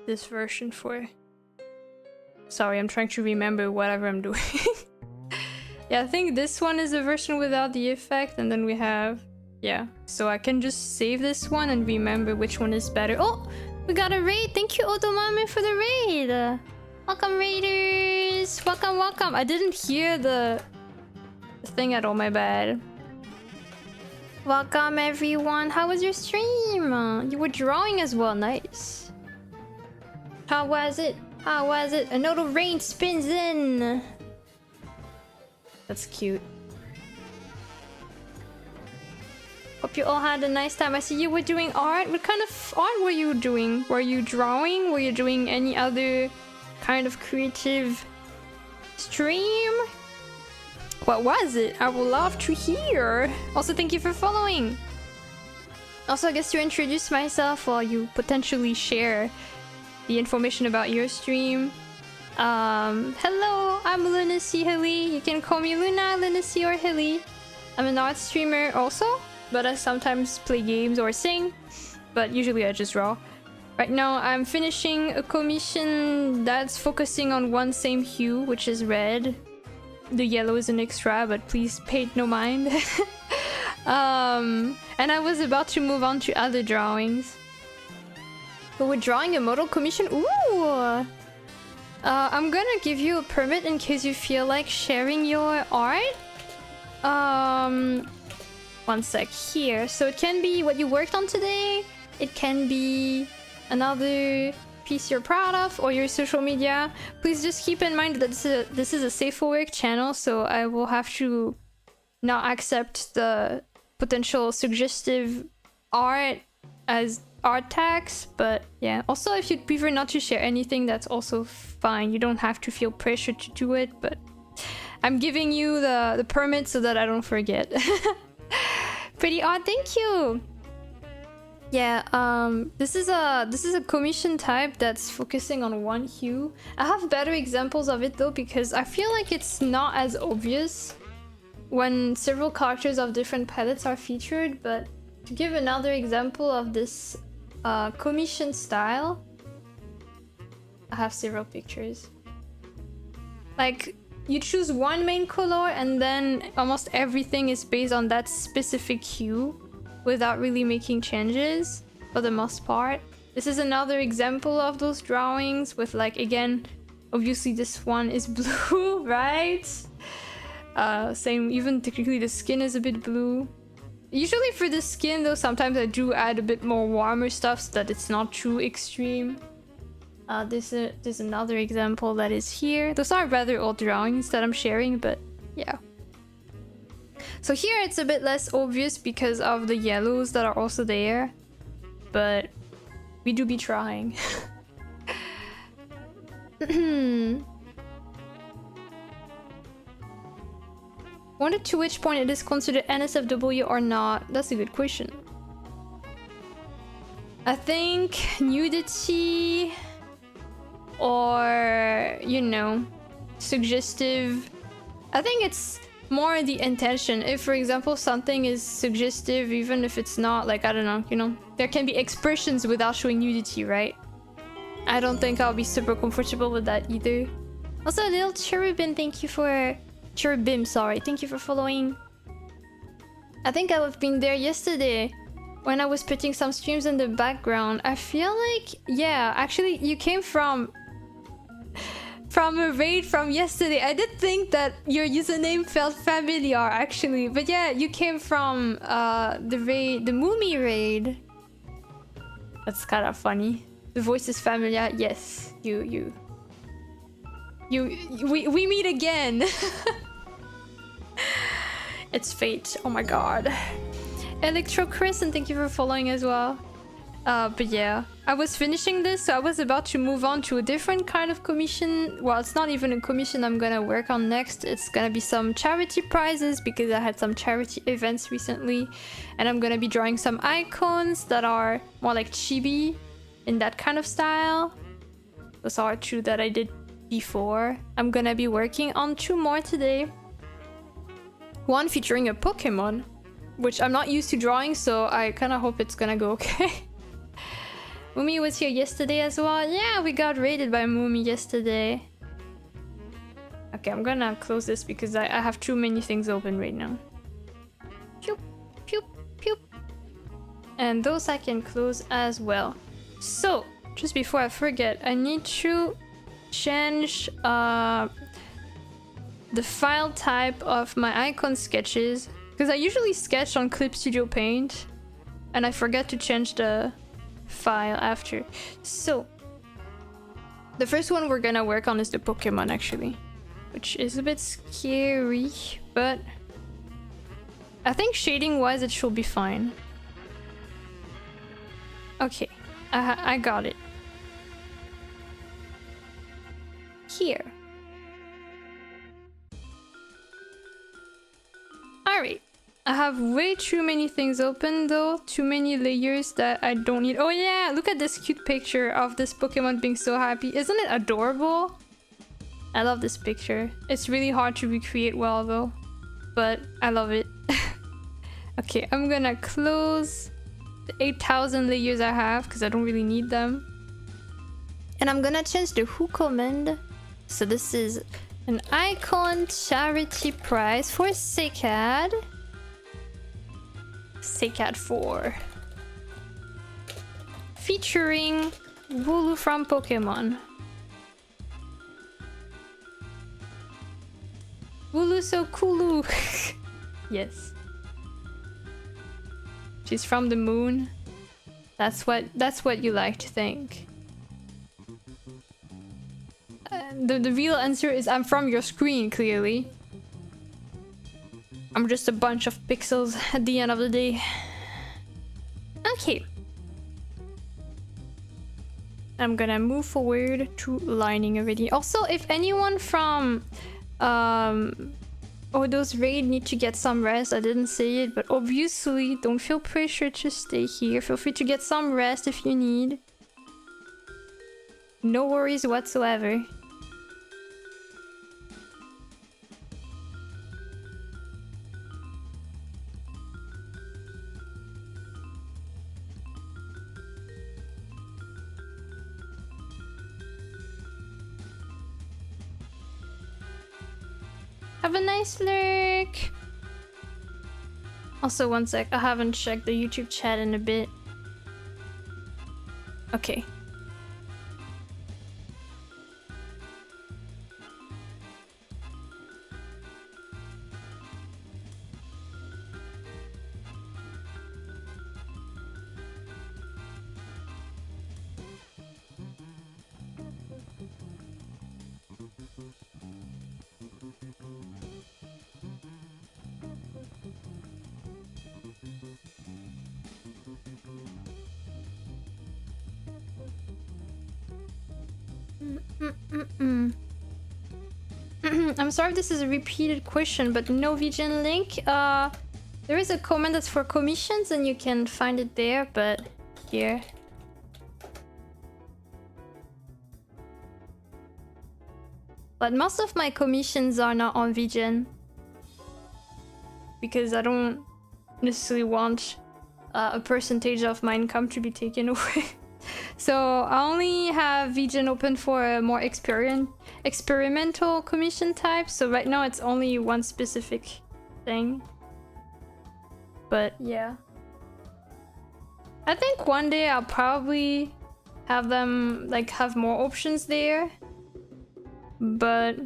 this version for... Sorry, I'm trying to remember whatever I'm doing. Yeah, I think this one is the version without the effect, and then we have... Yeah, so I can just save this one and remember which one is better. Oh! We got a raid! Thank you, Otomame, for the raid! Welcome, raiders! Welcome, welcome! I didn't hear the thing at all, my bad. Welcome, everyone! How was your stream? You were drawing as well, nice. How was it? How was it? Another rain spins in! That's cute. Hope you all had a nice time. I see you were doing art. What kind of art were you doing? Were you drawing? Were you doing any other kind of creative stream? What was it? I would love to hear. Also, thank you for following. Also, I guess to introduce myself while you potentially share the information about your stream. Hello, I'm lunacyhilly. You can call me Luna, Lunacy, or Hilly. I'm an art streamer also, but I sometimes play games or sing, but usually I just draw. Right now I'm finishing a commission that's focusing on one same hue, which is red. The yellow is an extra, but please pay no mind. And I was about to move on to other drawings. But we're drawing a model commission. Ooh! I'm gonna give you a permit in case you feel like sharing your art. One sec here. So it can be what you worked on today. It can be another piece you're proud of or your social media. Please just keep in mind that this is a safe for work channel, so I will have to not accept the potential suggestive art as art tags, but yeah. Also, if you'd prefer not to share anything, that's also fine. You don't have to feel pressure to do it, but I'm giving you the permit so that I don't forget. Pretty odd, thank you. Yeah, this is a commission type that's focusing on one hue. I have better examples of it though, because I feel like it's not as obvious when several characters of different palettes are featured. But to give another example of this commission style, I have several pictures. Like, you choose one main color and then almost everything is based on that specific hue without really making changes for the most part. This is another example of those drawings with, like, again, obviously this one is blue, right? Same, even technically the skin is a bit blue. Usually for the skin though, sometimes I do add a bit more warmer stuff so that it's not too extreme. There's another example that is here. Those are rather old drawings that I'm sharing, but yeah. So here it's a bit less obvious because of the yellows that are also there, but we do be trying. Wonder to which point it is considered NSFW or not. That's a good question. I think nudity or, you know, suggestive. I think it's more the intention. If, for example, something is suggestive, even if it's not, like, I don't know, you know, there can be expressions without showing nudity, right? I don't think I'll be super comfortable with that either. Also, little cherubim, thank you for... Cherubim, sorry. Thank you for following. I think I've been there yesterday when I was putting some streams in the background. I feel like, yeah, actually, you came from a raid from yesterday. I did think that your username felt familiar, actually. But yeah, you came from the raid, the Moomy raid. That's kind of funny. The voice is familiar. Yes, we meet again. It's fate. Oh my god. Electro Chris, and thank you for following as well. But yeah, I was finishing this, so I was about to move on to a different kind of commission. Well, it's not even a commission I'm gonna work on next. It's gonna be some charity prizes because I had some charity events recently, and I'm gonna be drawing some icons that are more like chibi in that kind of style. Those are two that I did before. I'm gonna be working on two more today. One featuring a Pokemon, which I'm not used to drawing, so I kind of hope it's gonna go okay. Moomy was here yesterday as well. Yeah, we got raided by Moomy yesterday. Okay, I'm gonna close this because I have too many things open right now. Pew, pew, pew. And those I can close as well. So, just before I forget, I need to change the file type of my icon sketches, because I usually sketch on Clip Studio Paint and I forget to change the file after. So the first one we're gonna work on is the Pokemon, actually, which is a bit scary, but I think shading wise it should be fine. Okay, I got it. Here. Alright. I have way too many things open though. Too many layers that I don't need. Oh yeah, look at this cute picture of this Pokemon being so happy. Isn't it adorable? I love this picture. It's really hard to recreate well though, but I love it. Okay, I'm gonna close the 8,000 layers I have because I don't really need them. And I'm gonna change the who command. So this is an icon charity prize for Sekad. Sekad 4. Featuring Wooloo from Pokemon. Wooloo so cooloo. Yes. She's from the moon. That's what you like to think. The real answer is I'm from your screen, clearly. I'm just a bunch of pixels at the end of the day. Okay. I'm gonna move forward to lining already. Also, if anyone from those raid need to get some rest, I didn't say it, but obviously don't feel pressure to stay here. Feel free to get some rest if you need. No worries whatsoever. Have a nice lurk! Also, one sec, I haven't checked the YouTube chat in a bit. Okay. I'm sorry if this is a repeated question, but no VGen link. There is a comment that's for commissions and you can find it there, but here. But most of my commissions are not on VGen. Because I don't necessarily want a percentage of my income to be taken away. So I only have VGen open for a more experimental commission type. So right now it's only one specific thing. But yeah. I think one day I'll probably have them like have more options there. But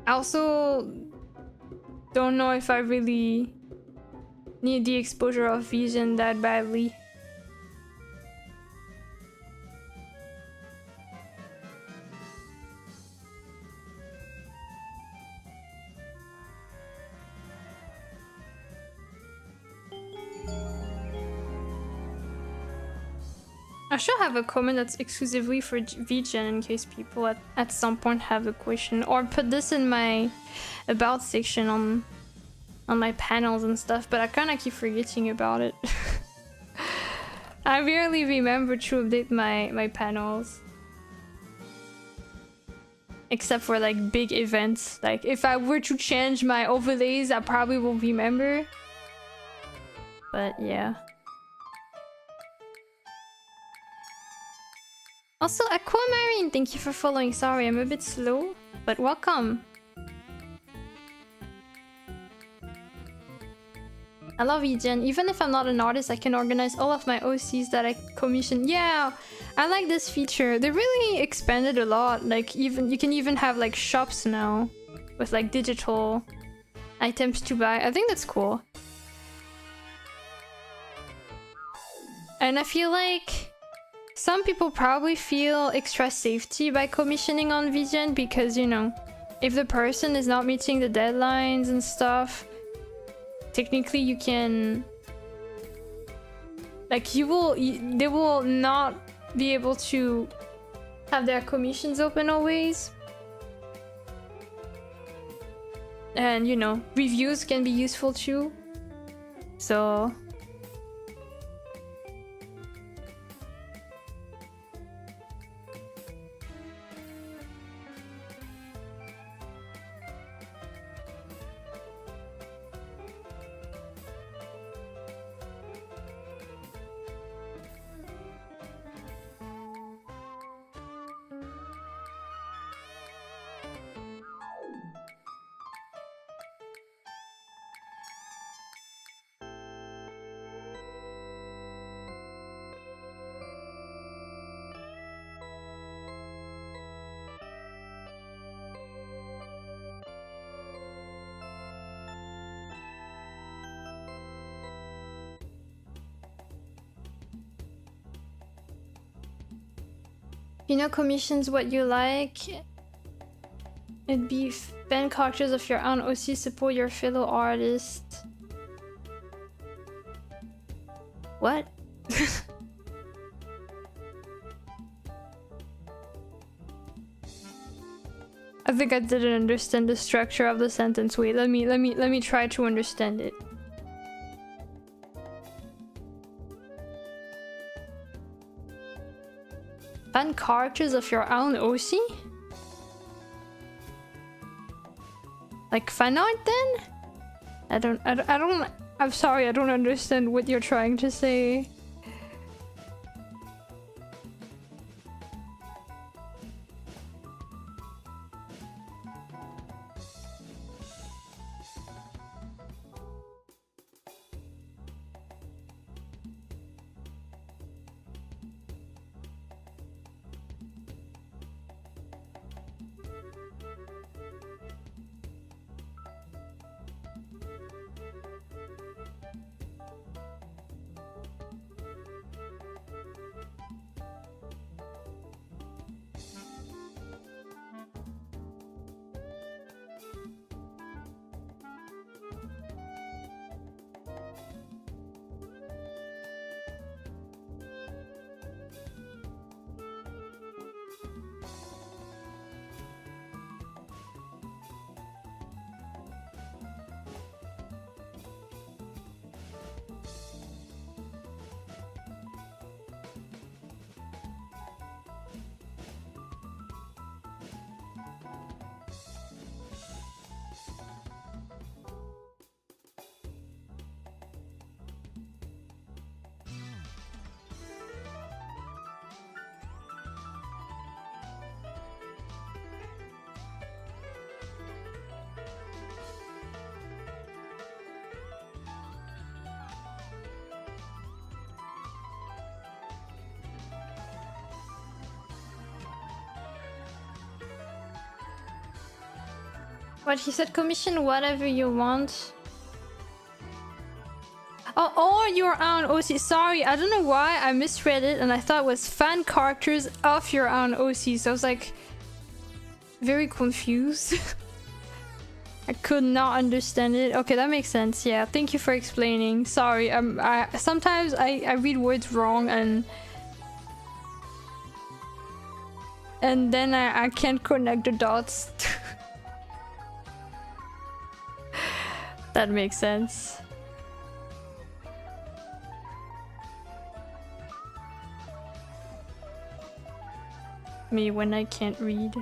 I also don't know if I really need the exposure of vision that badly. I should have a comment that's exclusively for VGen in case people at some point have a question, or put this in my about section on my panels and stuff, but I kind of keep forgetting about it. I rarely remember to update my panels. Except for like big events. Like if I were to change my overlays, I probably will remember. But yeah. Also, Aquamarine, thank you for following. Sorry, I'm a bit slow, but welcome. I love VGen. Even if I'm not an artist, I can organize all of my OCs that I commission. Yeah, I like this feature. They really expanded a lot. Like even you can even have like shops now with like digital items to buy. I think that's cool. And I feel like some people probably feel extra safety by commissioning on VGen because, you know, if the person is not meeting the deadlines and stuff, technically you can... Like, they will not be able to have their commissions open always. And, you know, reviews can be useful too. So... You know, commissions what you like. It'd be fan characters of your own OC, support your fellow artists. What? I think I didn't understand the structure of the sentence. Wait, let me try to understand it. Fan characters of your own OC? Like fan art then? I'm sorry, I don't understand what you're trying to say. What he said, commission whatever you want. Oh, or your own OC. Sorry, I don't know why I misread it and I thought it was fan characters of your own OC. So I was like very confused. I could not understand it. Okay, that makes sense. Yeah, thank you for explaining. Sorry, sometimes I read words wrong and then I can't connect the dots. That makes sense. Me when I can't read.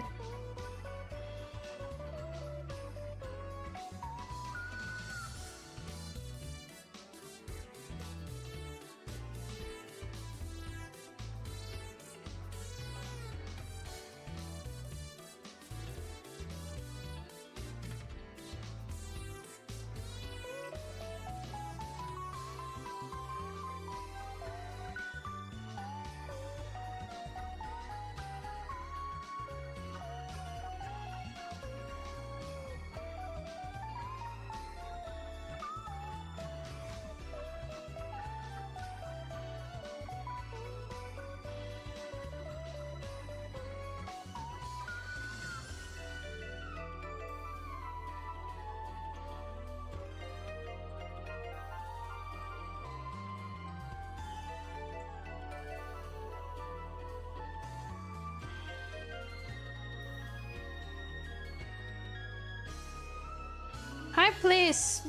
Hi, please.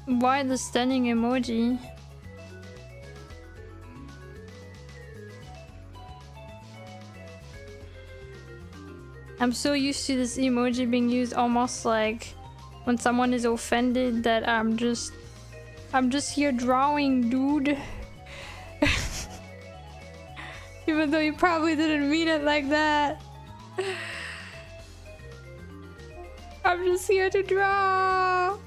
Why the standing emoji? I'm so used to this emoji being used almost like when someone is offended that I'm just here drawing, dude. Even though you probably didn't mean it like that. I'm just here to draw.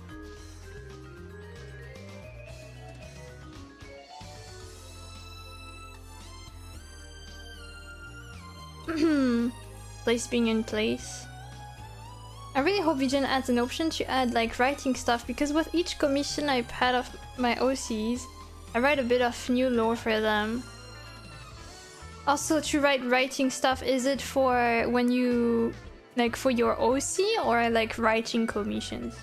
Place being in place. I really hope Vision adds an option to add like writing stuff, because with each commission I've had of my OCs, I write a bit of new lore for them. Also, to write writing stuff, is it for when you like for your OC or like writing commissions?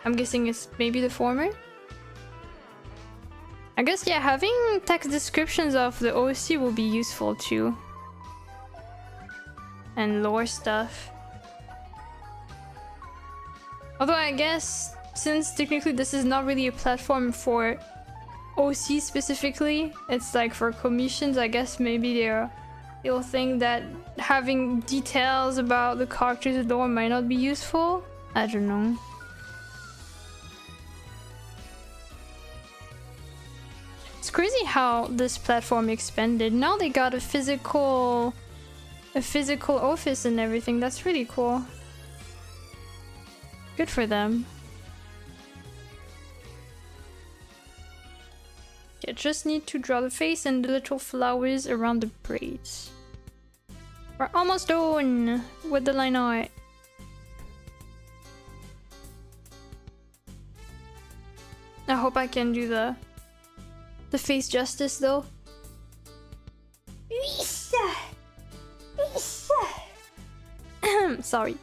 I'm guessing it's maybe the former. I guess, yeah, having text descriptions of the OC will be useful too. and lore stuff. Although I guess since technically this is not really a platform for OC specifically, it's like for commissions, I guess maybe they'll think that having details about the character's lore might not be useful. I don't know. It's crazy how this platform expanded. Now they got a physical office and everything. That's really cool. Good for them. Yeah, just need to draw the face and the little flowers around the braids. We're almost done with the line art. I hope I can do the face justice though. Sorry.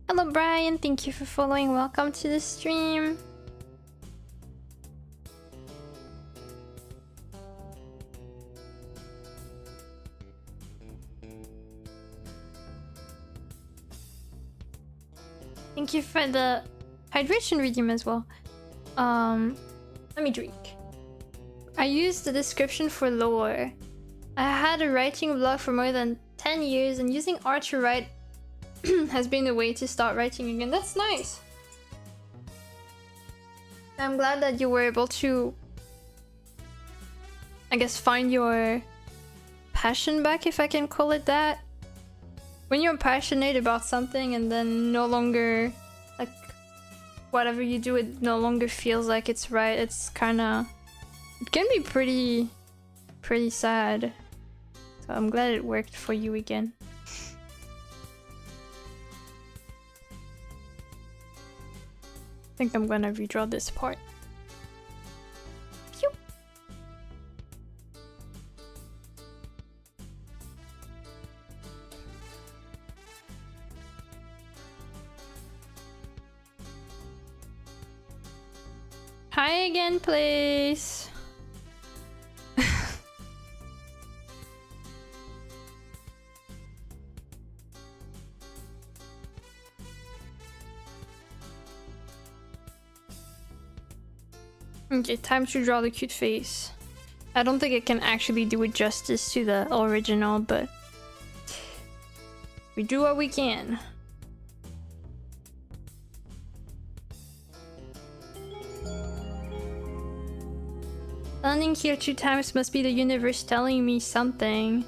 Hello Brian, thank you for following. Welcome to the stream. Thank you for the hydration redeem as well. Let me drink. I used the description for lore. I had a writing blog for more than 10 years and using art to write has been a way to start writing again. That's nice. I'm glad that you were able to, I guess, find your passion back, if I can call it that. When you're passionate about something and then no longer, like, whatever you do, it no longer feels like it's right, it's kinda, it can be pretty sad. So I'm glad it worked for you again. I think I'm gonna redraw this part. Pew. Hi again, please. Okay, time to draw the cute face. I don't think I can actually do it justice to the original, but we do what we can. Landing here 2 times must be the universe telling me something.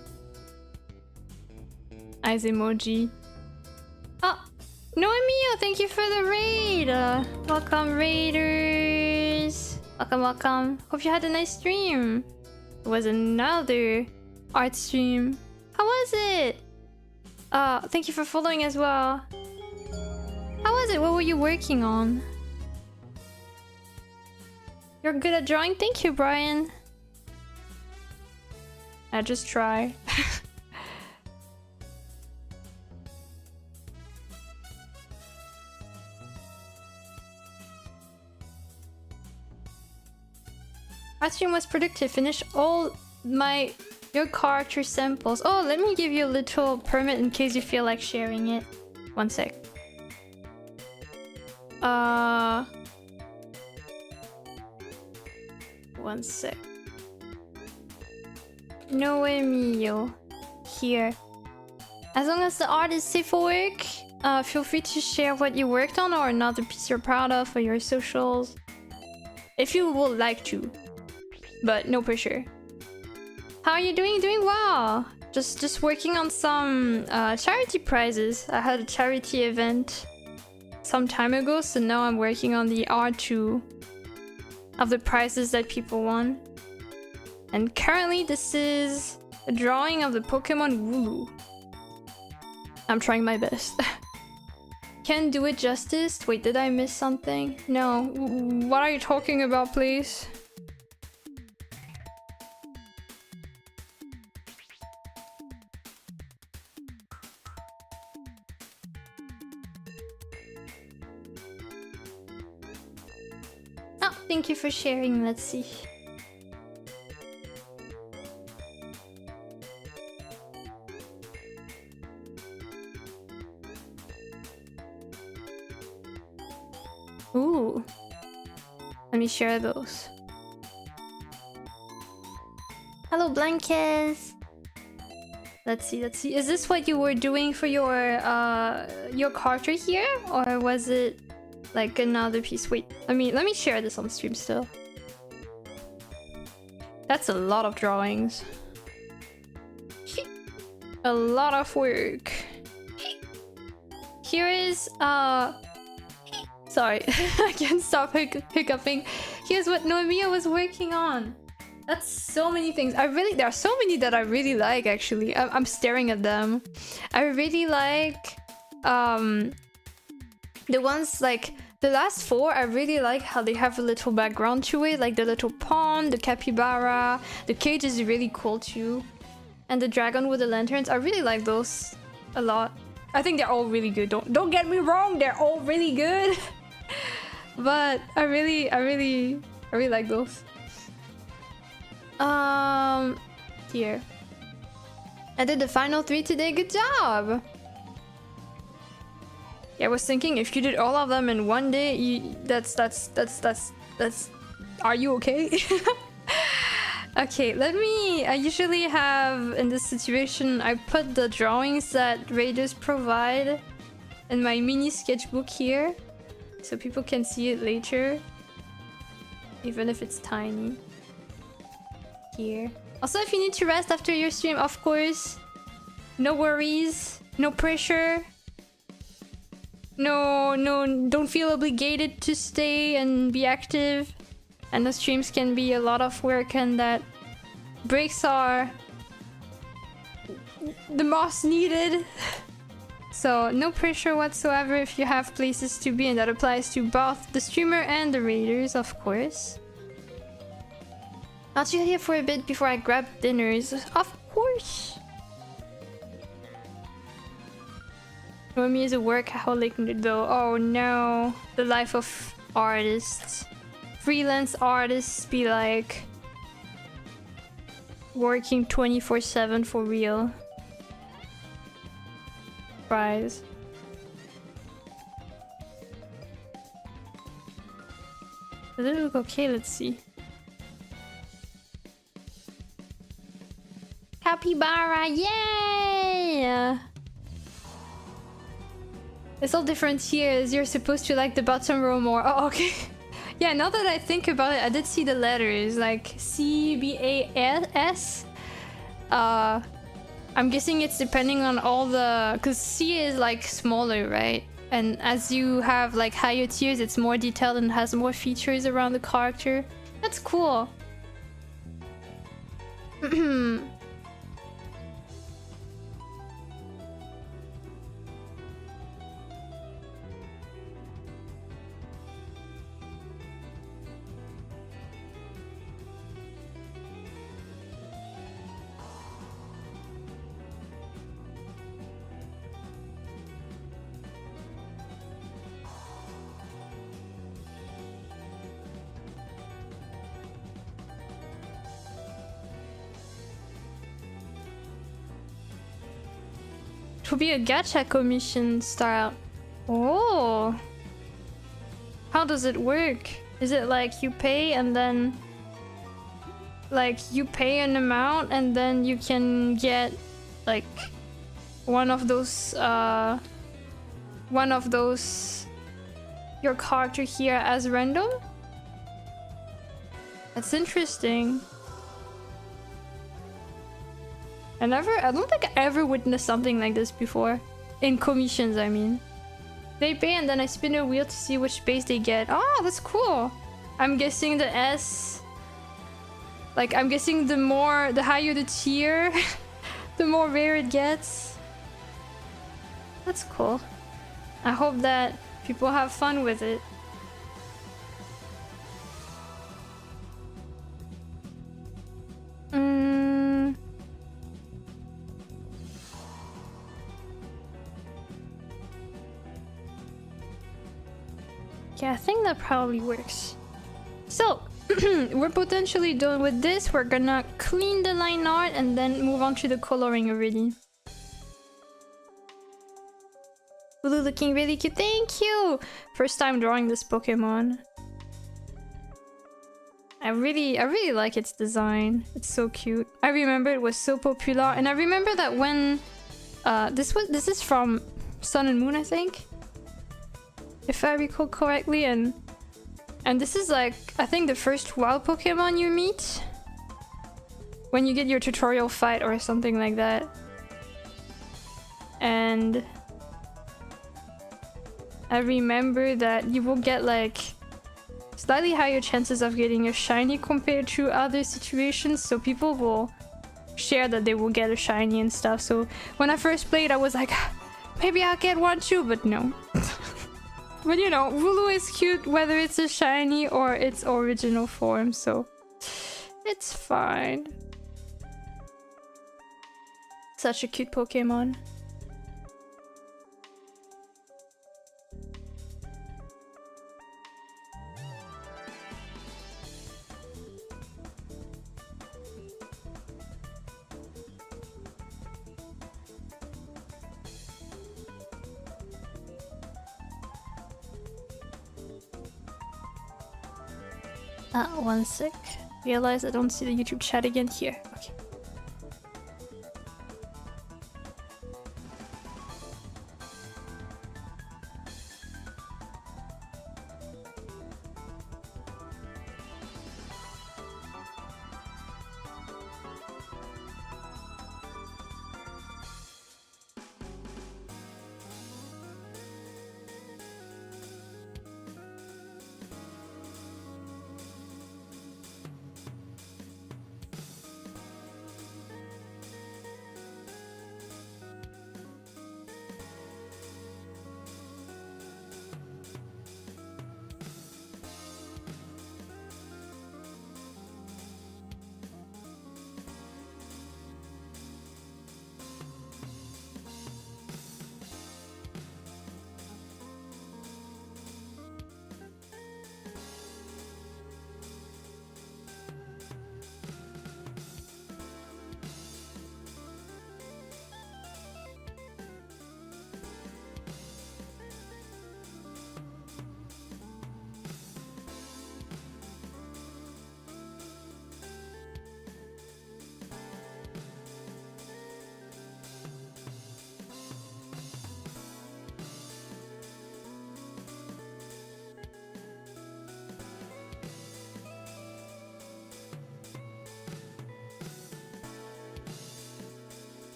Eyes emoji. Oh, Noemio, thank you for the raid. Welcome, raiders. Welcome, welcome. Hope you had a nice stream. It was another art stream. How was it? Thank you for following as well. How was it? What were you working on? You're good at drawing? Thank you, Brian. I just try. Art stream was productive. Finish all your character samples. Oh, let me give you a little permit in case you feel like sharing it. One sec. One sec. Noemio. Here. As long as the art is safe for work, feel free to share what you worked on or another piece you're proud of for your socials. If you would like to. But no pressure. How are you doing? Doing well. Just working on some charity prizes. I had a charity event some time ago, so now I'm working on the R2 of the prizes that people won. And currently this is a drawing of the Pokemon Wooloo. I'm trying my best. Can't do it justice. Wait, did I miss something? No. What are you talking about, please? Oh, thank you for sharing. Let's see. Ooh. Let me share those. Hello, Blankets. Let's see, let's see. Is this what you were doing for your character here? Or was it like another piece? Wait, let me share this on stream still. That's a lot of drawings. A lot of work. Here is sorry, I can't stop hiccuping. Here's what Noemiya was working on. That's so many things. There are so many that I really like, actually. I'm staring at them. I really like the ones like the last four. I really like how they have a little background to it, like the little pond, the capybara. The cage is really cool too, and the dragon with the lanterns. I really like those a lot. I think they're all really good. Don't get me wrong, they're all really good. But I really like those. Here. I did the final 3 today. Good job. Yeah, I was thinking if you did all of them in one day, that's. Are you okay? Okay, I usually have in this situation, I put the drawings that Raiders provide in my mini sketchbook here, so people can see it later, even if it's tiny. Here. Also, if you need to rest after your stream, of course, no worries, no pressure. No, don't feel obligated to stay and be active. And the streams can be a lot of work, and that breaks are the most needed. So no pressure whatsoever if you have places to be, and that applies to both the streamer and the raiders, of course. I'll chill here for a bit before I grab dinners. Of course. Noemi is a workaholic though. Oh no. The life of artists. Freelance artists be like working 24/7 for real. Surprise. Does it look okay? Let's see. Capybara, yay! It's all different here, as you're supposed to like the bottom row more. Oh, okay. Yeah, now that I think about it, I did see the letters, like C-B-A-S. I'm guessing it's depending on all the... Because C is like smaller, right? And as you have like higher tiers, it's more detailed and has more features around the character. That's cool. It will be a gacha commission style. Oh. How does it work? Is it like you pay and then... Like you pay an amount and then you can get like one of those your character here as random? That's interesting. I don't think I ever witnessed something like this before. In commissions, I mean. They pay and then I spin a wheel to see which base they get. Oh, that's cool. I'm guessing the S... Like, I'm guessing the higher the tier, the more rare it gets. That's cool. I hope that people have fun with it. Yeah, I think that probably works. So, we're potentially done with this. We're gonna clean the line art and then move on to the coloring already. Blue looking really cute. Thank you! First time drawing this Pokemon. I really like its design. It's so cute. I remember it was so popular, and I remember that when this is from Sun and Moon, I think, if I recall correctly, and this is like, I think, the first wild Pokemon you meet when you get your tutorial fight or something like that. And I remember that you will get like slightly higher chances of getting a shiny compared to other situations, so people will share that they will get a shiny and stuff. So when I first played, I was like, maybe I'll get one too, but no. But you know, Wooloo is cute whether it's a shiny or its original form, so it's fine. Such a cute Pokemon. One sec. Realize I don't see the YouTube chat again here. Okay.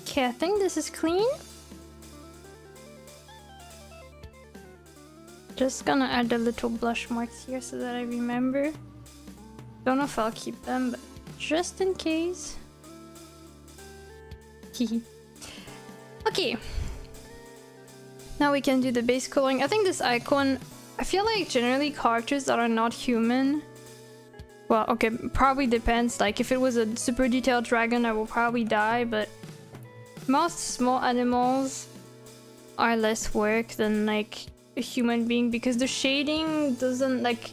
Okay, I think this is clean. Just gonna add the little blush marks here so that I remember. Don't know if I'll keep them, but just in case. Okay. Now we can do the base coloring. I think this icon, I feel like generally characters that are not human, well, okay, probably depends. Like if it was a super detailed dragon, I will probably die, but most small animals are less work than like a human being, because the shading doesn't, like,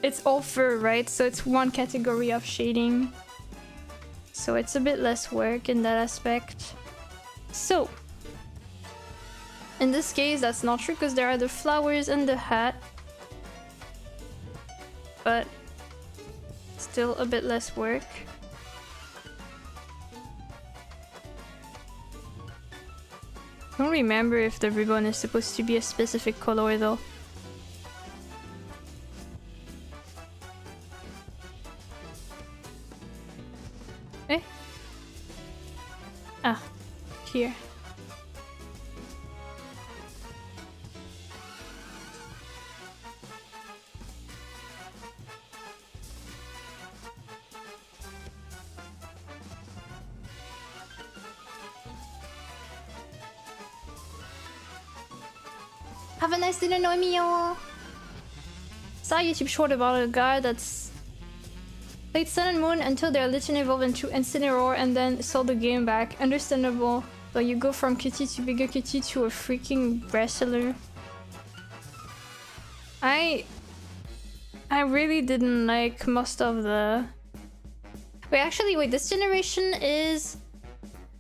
it's all fur, right? So it's one category of shading, so it's a bit less work in that aspect. So, in this case, that's not true because there are the flowers and the hat. But still a bit less work. I don't remember if the ribbon is supposed to be a specific color though. Eh? Ah, here. Have a nice dinner, Noemio! Saw a YouTube short about a guy that's played Sun and Moon until their Lichen evolved into Incineroar and then sold the game back. Understandable, but you go from kitty to bigger kitty to a freaking wrestler. I really didn't like most of the... Wait, actually, wait, this generation is...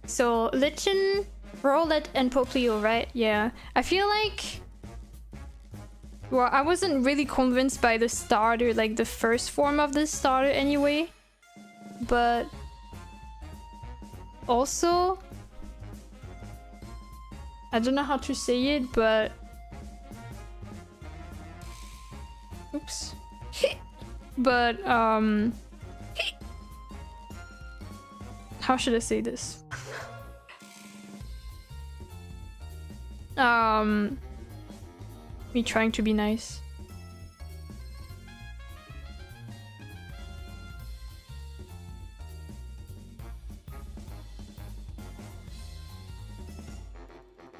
So, Lichen, Rowlet, and Poplio, right? Yeah. I feel like... Well, I wasn't really convinced by the starter, like the first form of the starter anyway. But... Also... I don't know how to say it, but... Oops. But, how should I say this? Me trying to be nice.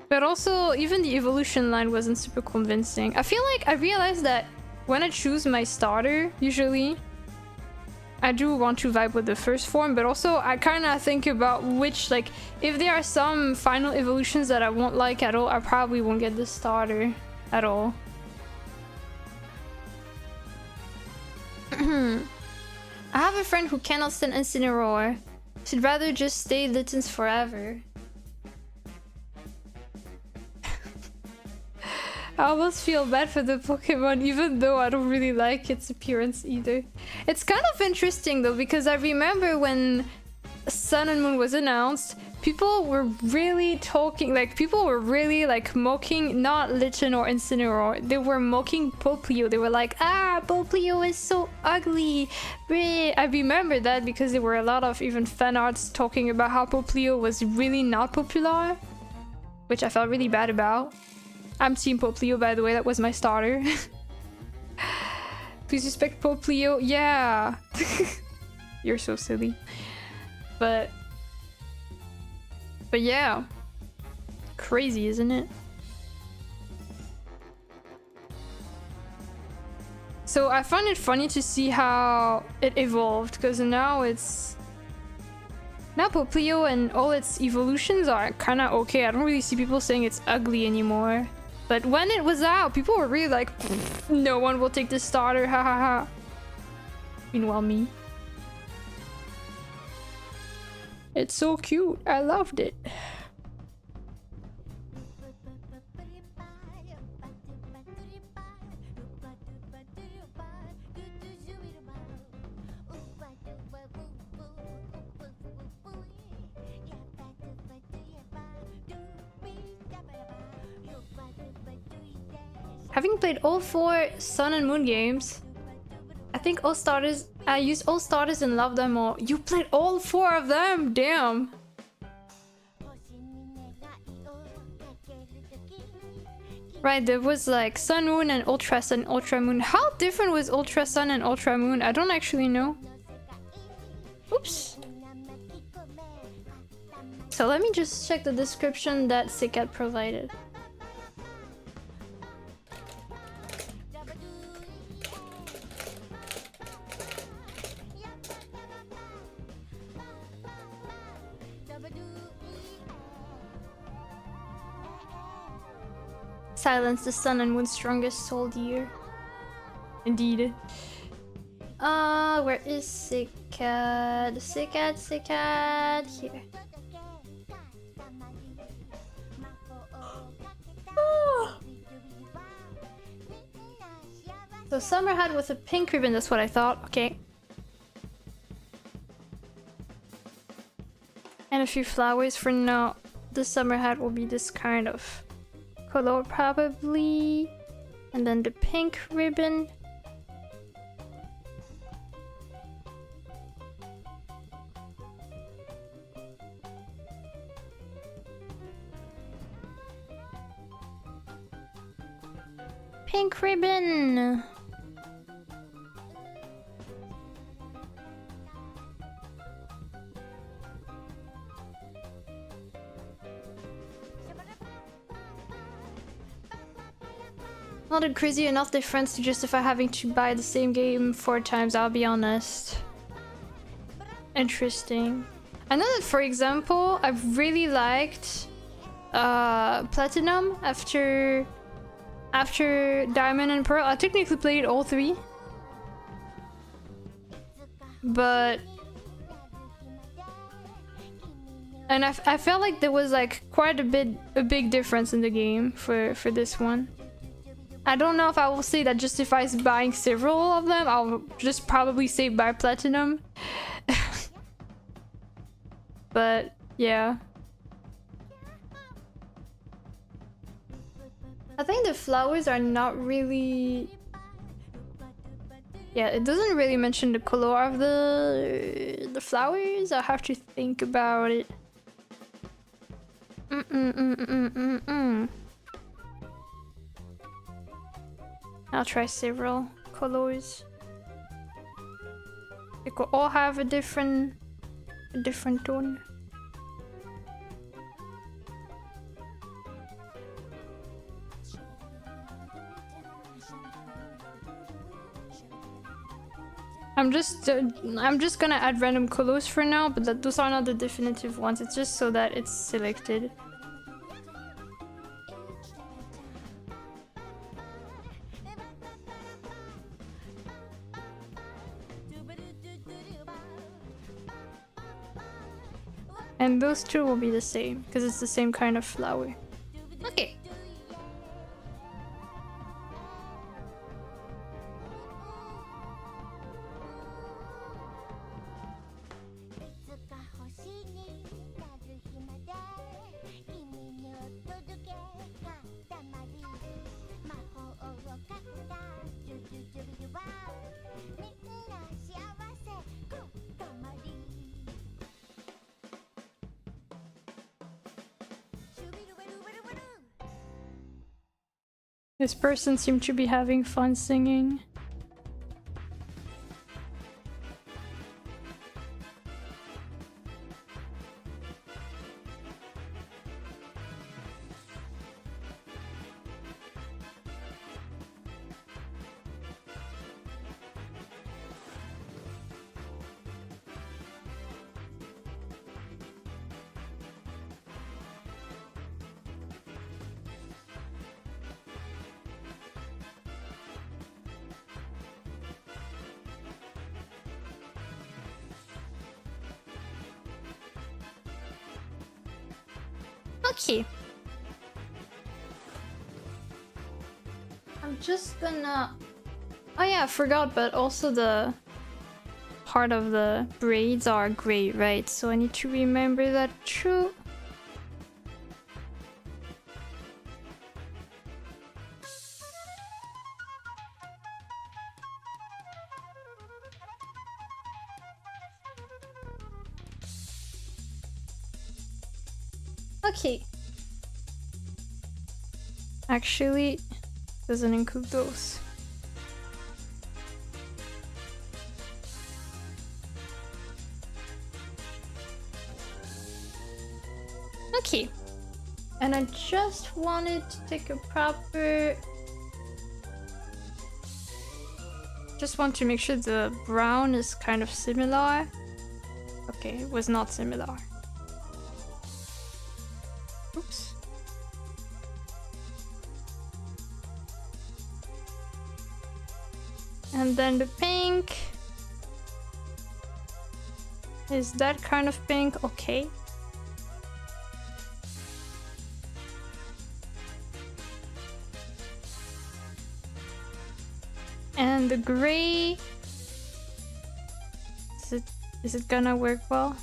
But also, even the evolution line wasn't super convincing. I feel like I realized that when I choose my starter, usually, I do want to vibe with the first form, but also I kind of think about which, like, if there are some final evolutions that I won't like at all, I probably won't get the starter at all. I have a friend who cannot stand Incineroar. She'd rather just stay Littens forever. I almost feel bad for the Pokemon, even though I don't really like its appearance either. It's kind of interesting though, because I remember when Sun and Moon was announced, people were really talking, like people were really like mocking not Lichen or Incineroar, they were mocking Poplio. They were like, ah, Poplio is so ugly. I remember that because there were a lot of even fan arts talking about how Poplio was really not popular, which I felt really bad about. I'm Team Poplio, by the way, that was my starter. Please respect Poplio. Yeah. You're so silly. But yeah. Crazy, isn't it? So I find it funny to see how it evolved, because now it's... Now Poplio and all its evolutions are kind of okay. I don't really see people saying it's ugly anymore. But when it was out, people were really like, no one will take this starter, ha ha ha. Meanwhile, me. It's so cute. I loved it. Having played all 4 Sun and Moon games, I think all starters, I used all starters and loved them all. You played all 4 of them? Damn. Right, there was like Sun Moon and Ultra Sun, Ultra Moon. How different was Ultra Sun and Ultra Moon? I don't actually know. Oops. So let me just check the description that Sikat provided. Silence, the Sun and Moon's strongest soldier. Indeed. Where is Sikat? Sikat. Here. So summer hat with a pink ribbon, that's what I thought. Okay. And a few flowers for now. The summer hat will be this kind of color probably. And then the pink ribbon. Pink ribbon! Not a crazy enough difference to justify having to buy the same game 4 times, I'll be honest. Interesting. I know that, for example, I've really liked Platinum after Diamond and Pearl. I technically played all 3. But... And I felt like there was like quite a big difference in the game for this one. I don't know if I will say that justifies buying several of them. I'll just probably say buy Platinum. But yeah. I think the flowers are not really... Yeah, it doesn't really mention the color of the flowers. I'll have to think about it. I'll try several colors. They could all have a different tone. I'm just gonna add random colors for now, but those are not the definitive ones. It's just so that it's selected. And those two will be the same, because it's the same kind of flower. Okay. This person seemed to be having fun singing. Okay. I'm just gonna... Oh yeah, I forgot, but also the part of the braids are gray, right? So I need to remember that too. Okay. Actually, doesn't include those. Okay. And I just wanted to take a proper... Just want to make sure the brown is kind of similar. Okay, it was not similar. Oops. And then the pink is that kind of pink. Okay. the gray. Is it gonna work well?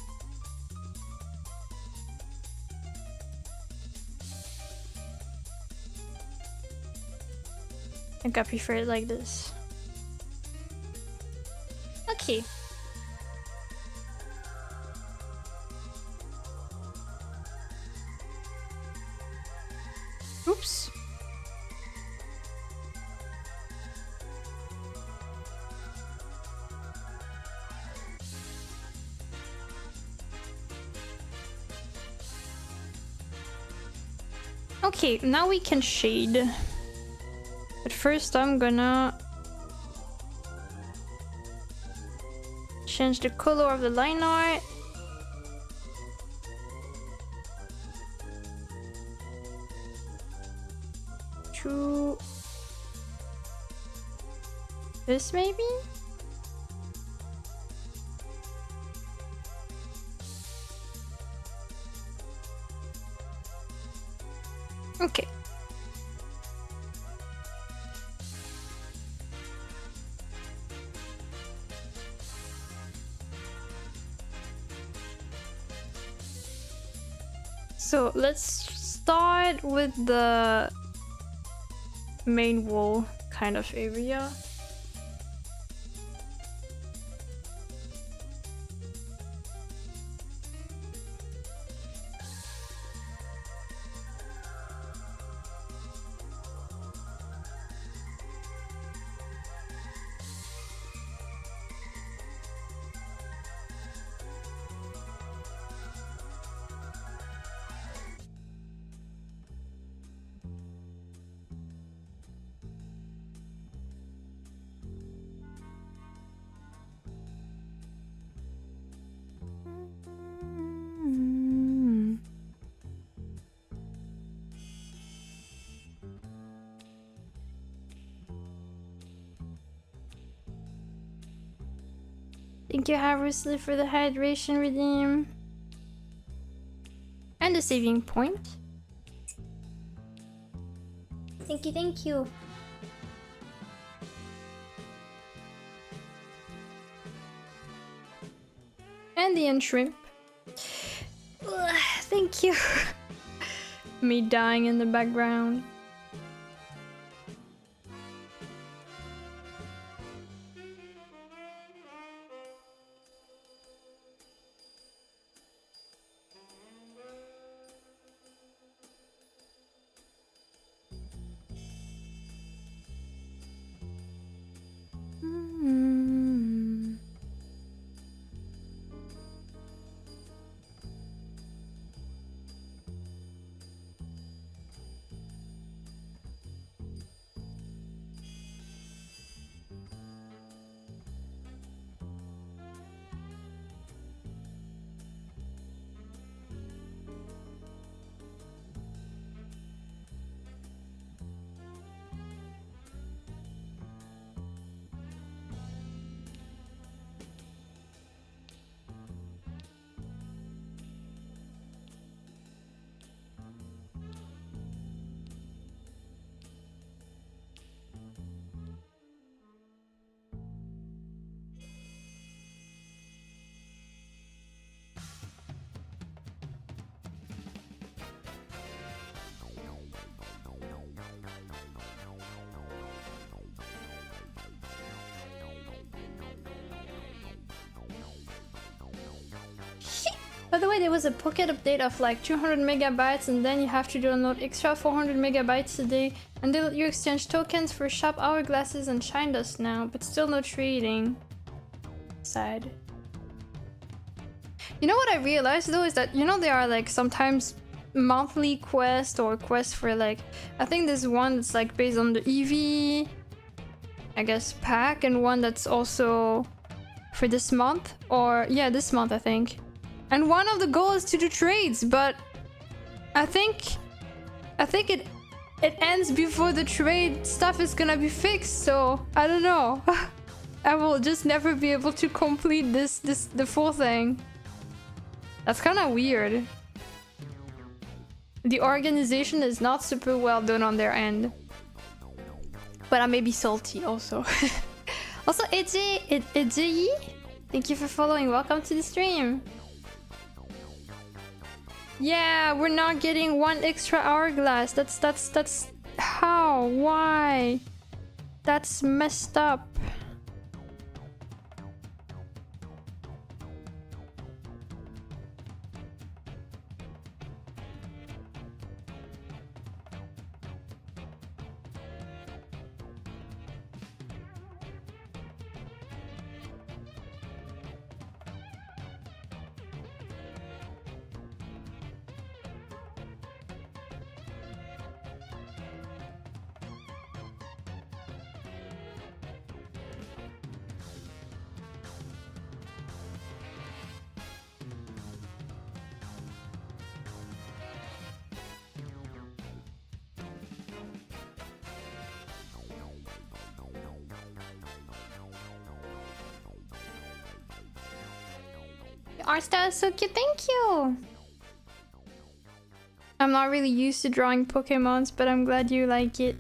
I think I prefer it like this. Okay. Oops. Okay, now we can shade. But first I'm gonna change the color of the line art. To this maybe? Okay. So let's start with the main wall kind of area. Thank you, Harvesley, for the hydration redeem. And the saving point. Thank you, thank you. And the end shrimp. Ugh, thank you. Me dying in the background. By the way, there was a Pocket update of like 200 megabytes, and then you have to download extra 400 megabytes a day, and they let you exchange tokens for sharp hourglasses and shine dust now, but still no trading. Sad. You know what I realized though is that, you know, there are like sometimes monthly quests or quests for like, I think there's one that's like based on the EV, I guess, pack, and one that's also for this month, or yeah, this month I think. And one of the goals is to do trades, but I think it ends before the trade stuff is gonna be fixed, so I don't know. I will just never be able to complete the full thing. That's kind of weird. The organization is not super well done on their end. But I may be salty also. Also, Eji, thank you for following. Welcome to the stream. Yeah, we're not getting 1 extra hourglass. That's how? Why? That's messed up. Art style is so cute, thank you! I'm not really used to drawing Pokemons, but I'm glad you like it.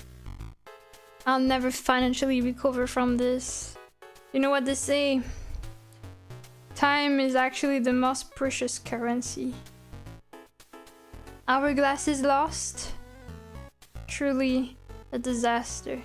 I'll never financially recover from this. You know what they say? Time is actually the most precious currency. Hourglass is lost. Truly a disaster.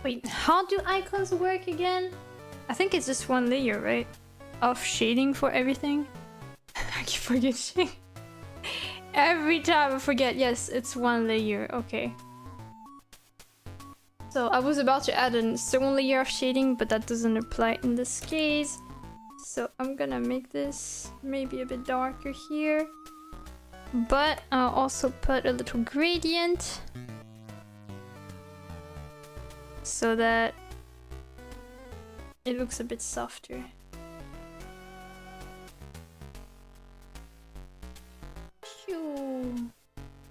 Wait, how do icons work again? I think it's just one layer, right? Of shading for everything. I keep forgetting. Every time I forget. Yes, it's one layer. Okay. So I was about to add a second layer of shading, but that doesn't apply in this case. So I'm gonna make this maybe a bit darker here. But I'll also put a little gradient. So that it looks a bit softer. Pew,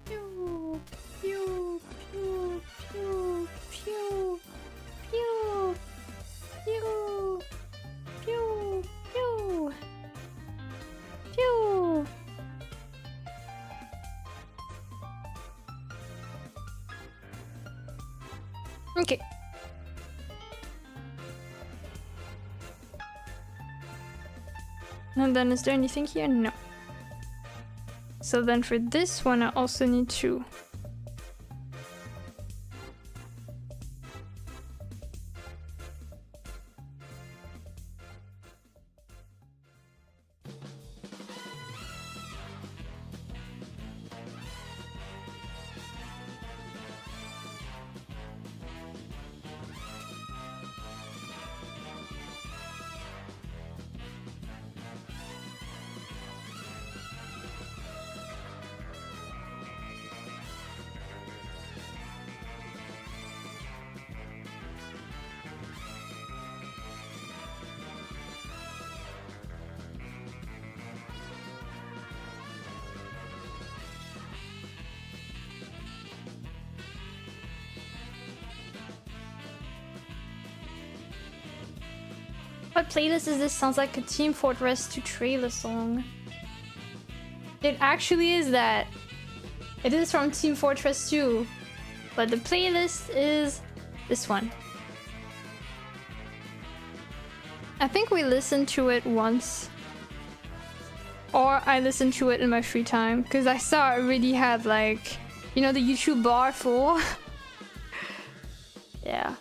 pew, pew, pew, pew, pew, pew, pew, pew, pew, pew. Okay. And then is there anything here? No. So then for this one I also need to What playlist is this? Sounds like a Team Fortress 2 trailer song. It actually is that. It is from Team Fortress 2. But the playlist is this one. I think we listened to it once. Or I listened to it in my free time. Because I saw it already had like, you know, the YouTube bar full. Yeah.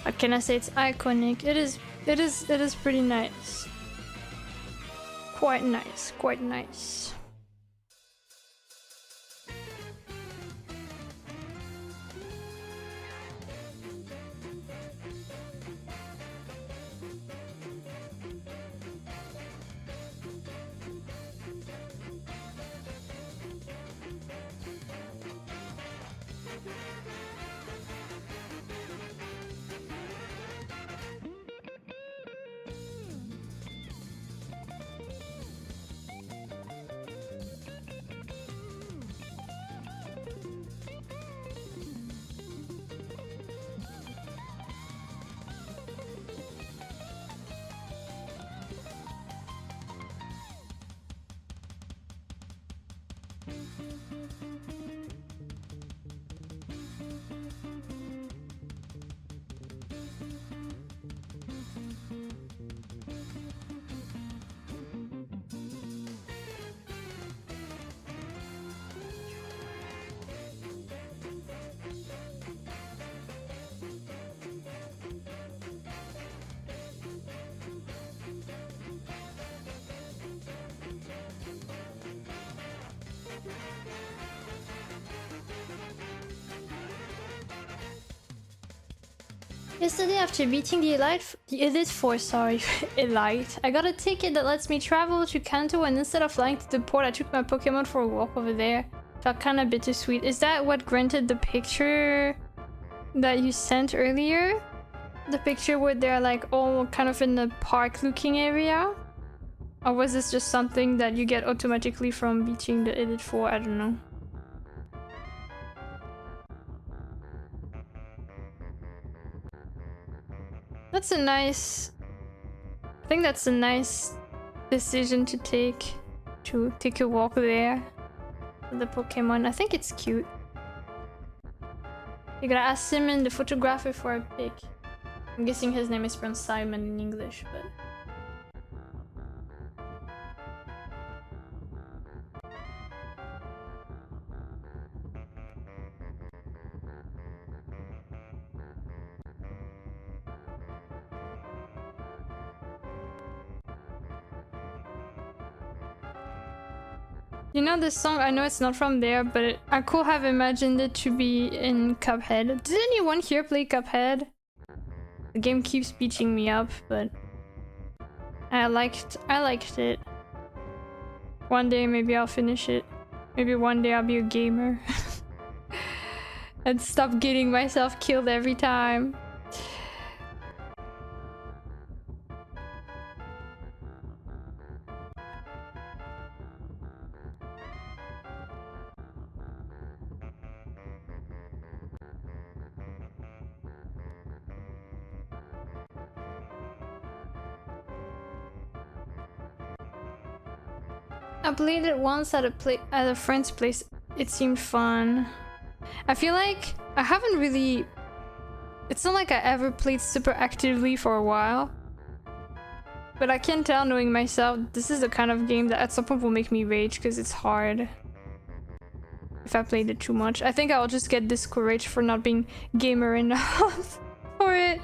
What can I say? It's iconic. It is pretty nice. Quite nice, quite nice. Yesterday, after beating the Elite Four, Elite, I got a ticket that lets me travel to Kanto, and instead of flying to the port, I took my Pokemon for a walk over there. Felt kinda bittersweet. Is that what granted the picture that you sent earlier? The picture where they're like all kind of in the park looking area? Or was this just something that you get automatically from beating the Elite Four? I don't know. That's a nice... I think that's a nice decision to take a walk there with the Pokemon. I think it's cute. You gotta ask Simon, the photographer, for a pic. I'm guessing his name is pronounced Simon in English, but... You know this song, I know it's not from there, but I could have imagined it to be in Cuphead. Did anyone here play Cuphead? The game keeps beating me up, but I liked it. One day maybe I'll finish it. Maybe one day I'll be a gamer. And stop getting myself killed every time. I played it once at a friend's place. It seemed fun. I feel like I haven't really... It's not like I ever played super actively for a while. But I can tell, knowing myself, this is the kind of game that at some point will make me rage because it's hard. If I played it too much. I think I'll just get discouraged for not being gamer enough for it.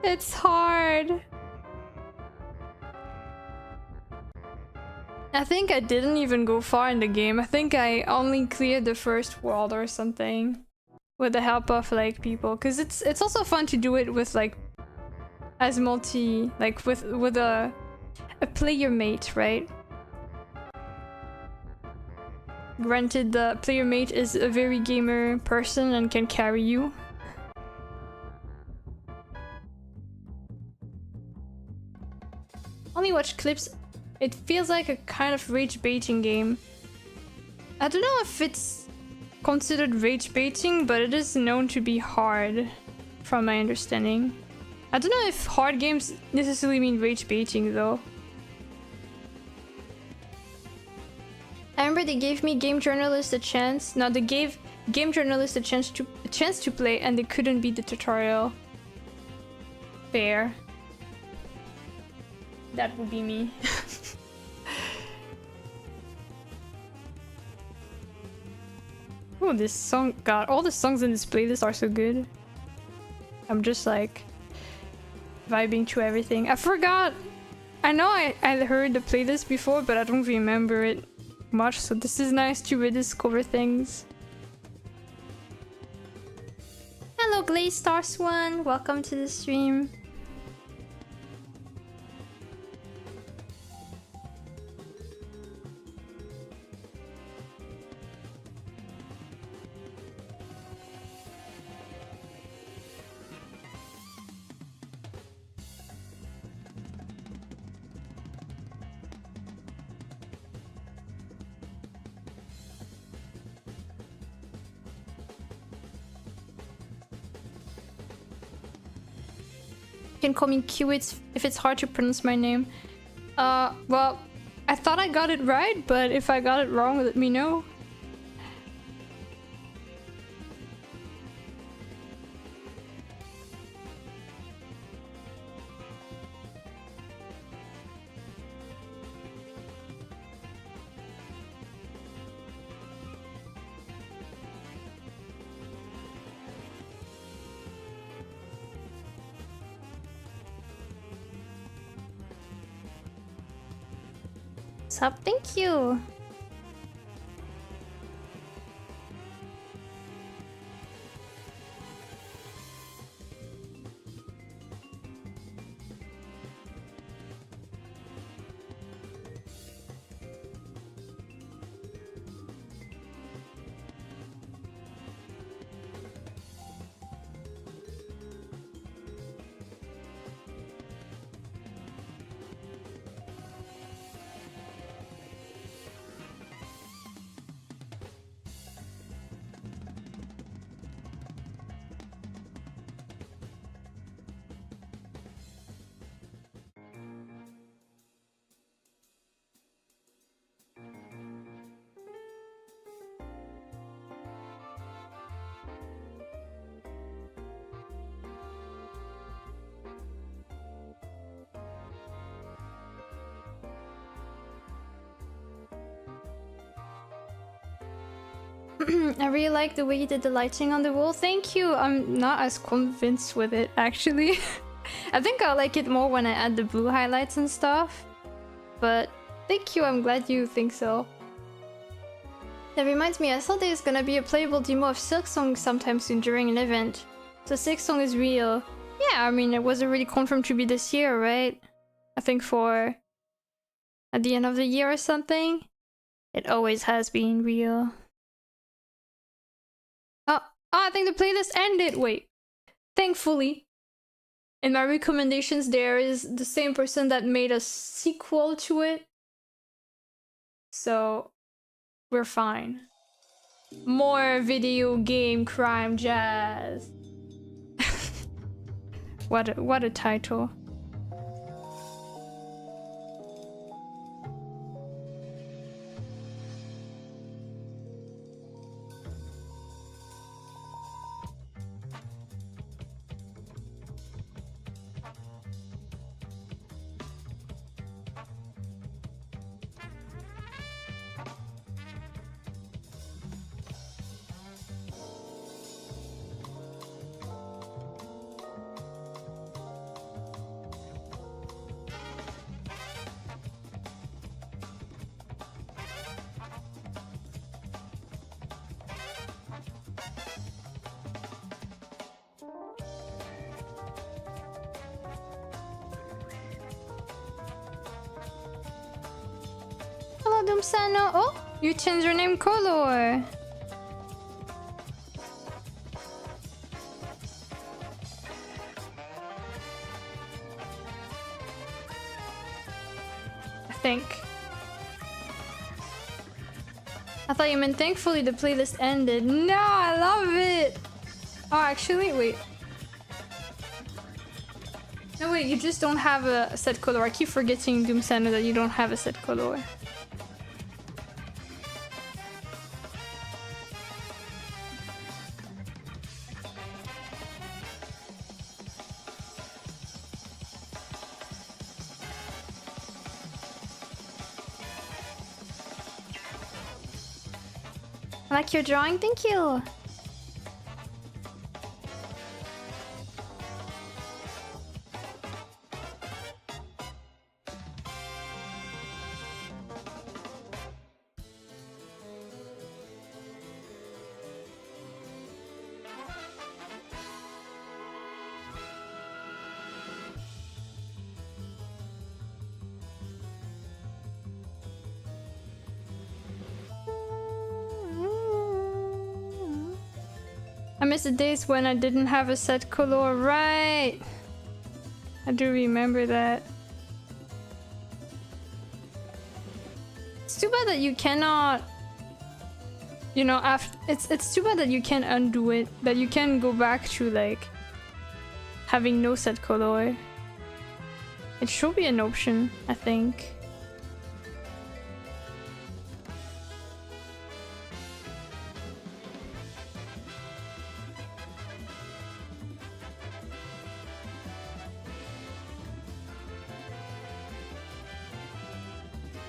It's hard. I think I didn't even go far in the game. I think I only cleared the first world or something with the help of like people, because it's also fun to do it with like as multi, like with a player mate, right? Granted, the player mate is a very gamer person and can carry you. watch clips, it feels like a kind of rage baiting game. I don't know if it's considered rage baiting, but it is known to be hard, from my understanding. I don't know if hard games necessarily mean rage baiting though. I remember they gave me game journalists a chance. No, they gave game journalists a chance to play, and they couldn't beat the tutorial. Fair. That would be me. Oh, this song, god, all the songs in this playlist are so good. I'm just like vibing to everything. I forgot. I know I heard the playlist before, but I don't remember it much, so this is nice to rediscover things. Hello, Glaze Star Swan. Welcome to the stream. You can call me Q if it's hard to pronounce my name. Well, I thought I got it right, but if I got it wrong, let me know. Sup, thank you. I really like the way you did the lighting on the wall. Thank you. I'm not as convinced with it, actually. I think I'll like it more when I add the blue highlights and stuff. But thank you. I'm glad you think so. That reminds me, I saw there's gonna be a playable demo of Silksong sometime soon during an event. So Silksong is real. Yeah, I mean, it was already confirmed to be this year, right? I think for at the end of the year or something. It always has been real. Oh, I think the playlist ended. Wait. Thankfully, in my recommendations, there is the same person that made a sequel to it. So, we're fine. More video game crime jazz. What a title. Hello, Dumsano. Oh, you changed your name color. think. I thought you meant thankfully the playlist ended. No, I love it! Oh, actually, wait. No, wait, you just don't have a set color. I keep forgetting, Doom Center, that you don't have a set color. I like your drawing, thank you! I miss the days when I didn't have a set color, right? I do remember that. It's too bad that you cannot, you know, it's too bad that you can't undo it, that you can go back to like having no set color. It should be an option, I think.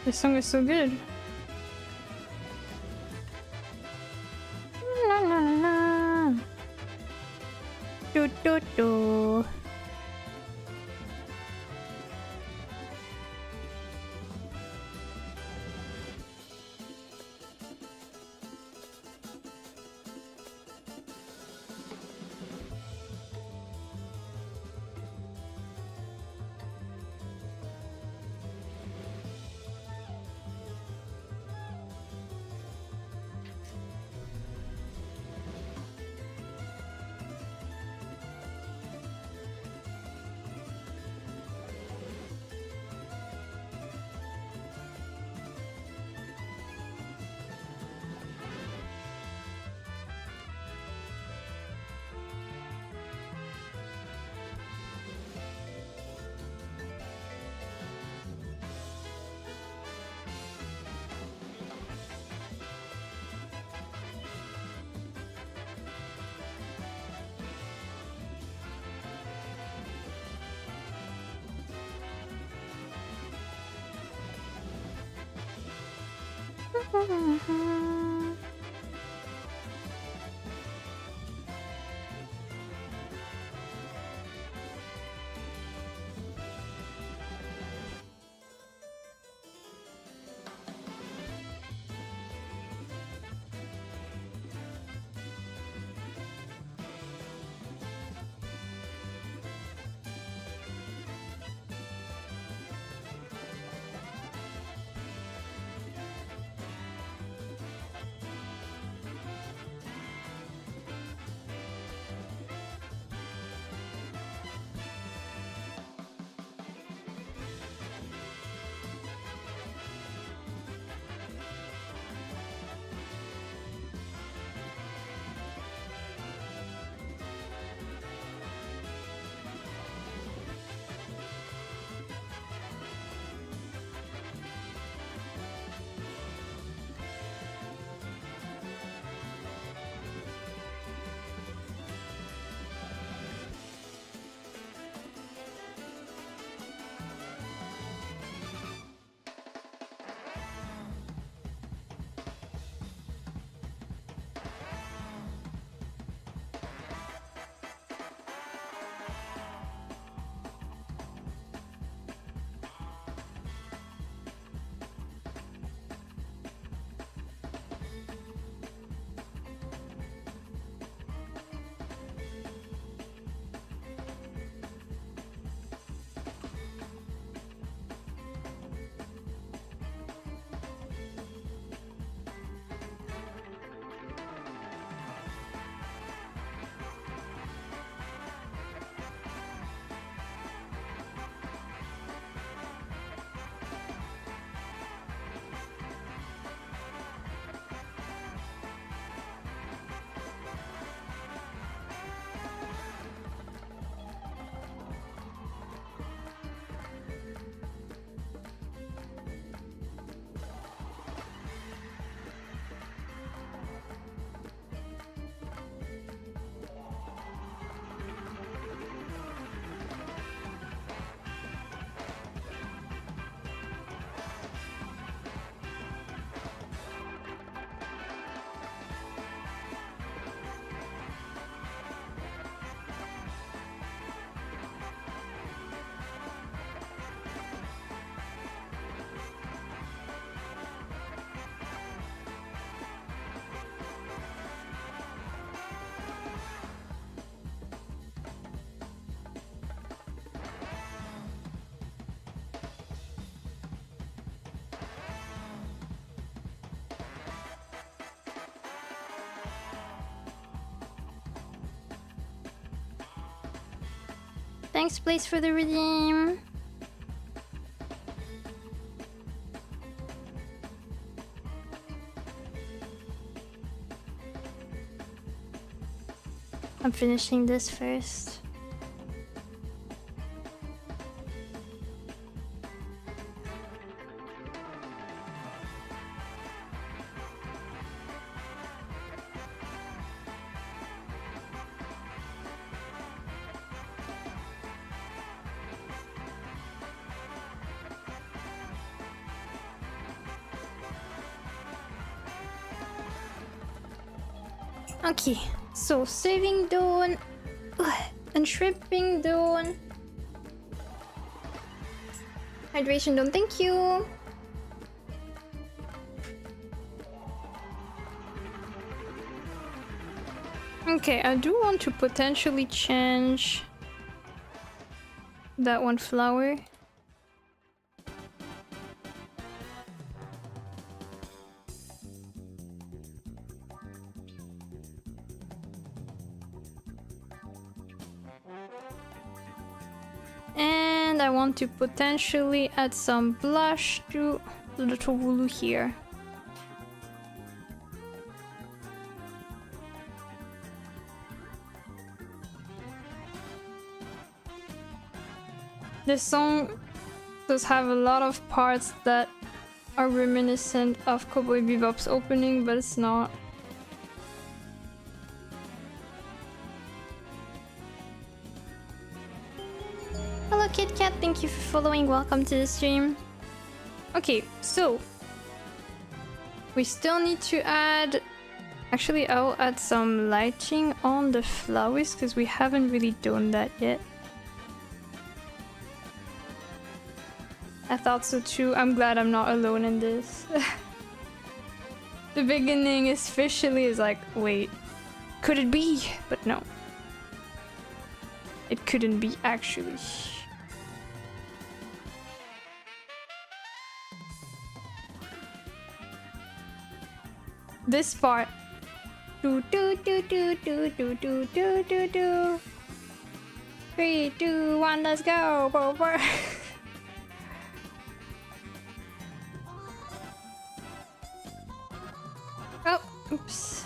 This song is so good. La la la. Do do do. Thanks, Blaze, for the redeem. I'm finishing this first. Okay, so saving done. And shrimping done. Hydration done, thank you. Okay, I do want to potentially change that one flower. And I want to potentially add some blush to the little Wooloo here. This song does have a lot of parts that are reminiscent of Cowboy Bebop's opening, but it's not. Hello Kit Kat, thank you for following, welcome to the stream. Okay, so we still need to add, actually I'll add some lighting on the flowers because we haven't really done that yet. I thought so too. I'm glad I'm not alone in this. The beginning especially is like, wait, could it be? But no. It couldn't be actually. This part. Do do do do do do do do do do. 3, 2, 1, let's go! Over. Oh, oops.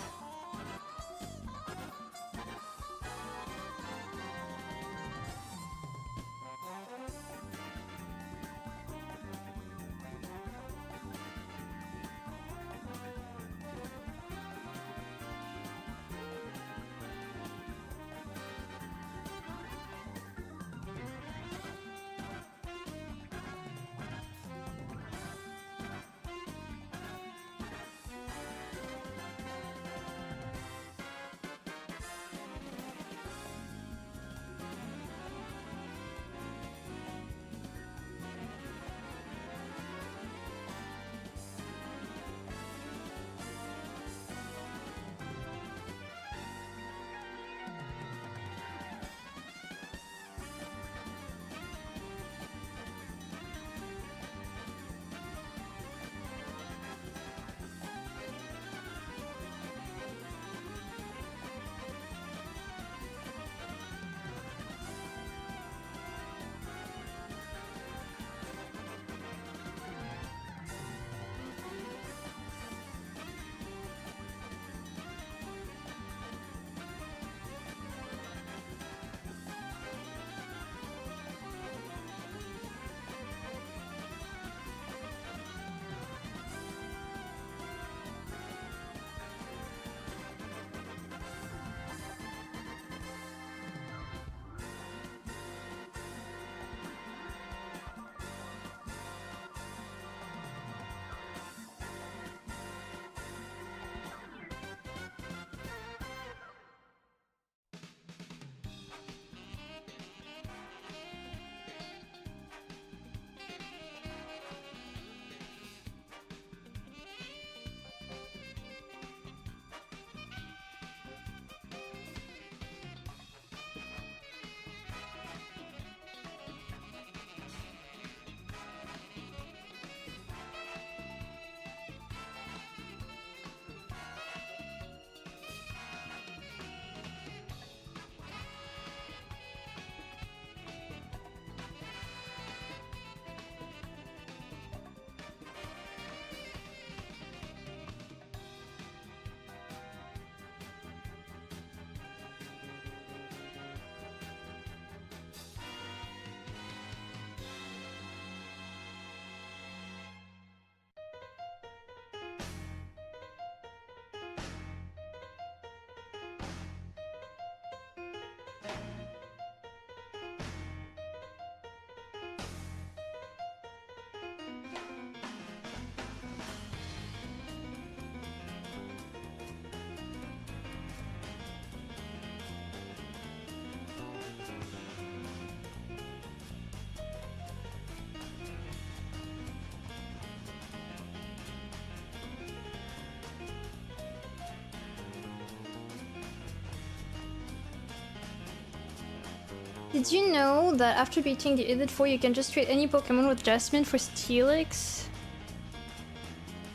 Did you know that after beating the Elite Four, you can just trade any Pokemon with Jasmine for Steelix?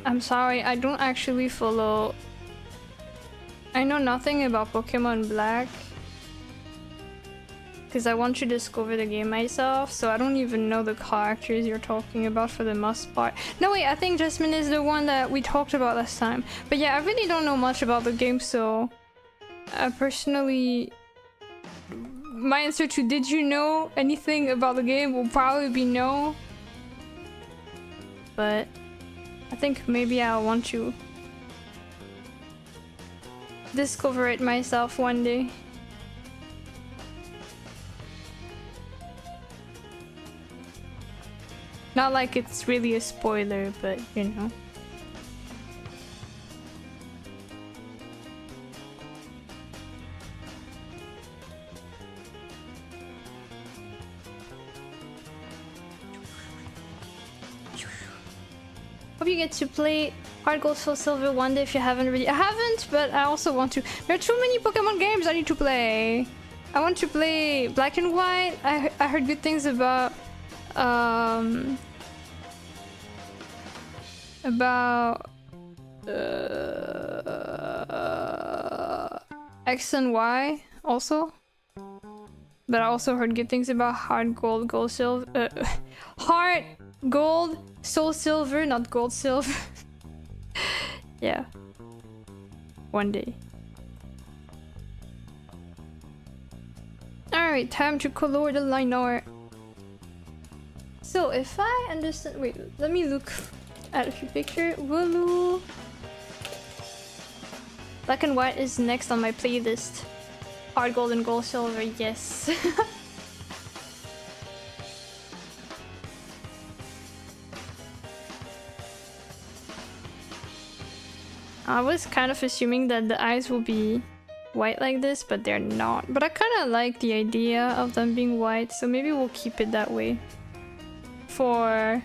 I'm sorry, I don't actually follow... I know nothing about Pokemon Black. Because I want to discover the game myself, so I don't even know the characters you're talking about for the most part. No wait, I think Jasmine is the one that we talked about last time. But yeah, I really don't know much about the game, so... I personally... My answer to did you know anything about the game will probably be no. But... I think maybe I'll want to... discover it myself one day. Not like it's really a spoiler, but you know. Hope you get to play Heart Gold Soul Silver one day if you haven't already. I haven't, but I also want to. There are too many Pokemon games I need to play. I want to play Black and White. I heard good things about X and Y also. But I also heard good things about Heart Gold, Gold Silver, Heart Gold, Soul Silver, not Gold Silver. Yeah. One day. Alright, time to color the line art. So if I understand, wait, let me look at a few pictures. Wooloo. Black and White is next on my playlist. Heart Gold and Gold Silver, yes. I was kind of assuming that the eyes will be white like this, but they're not. But I kind of like the idea of them being white, so maybe we'll keep it that way. For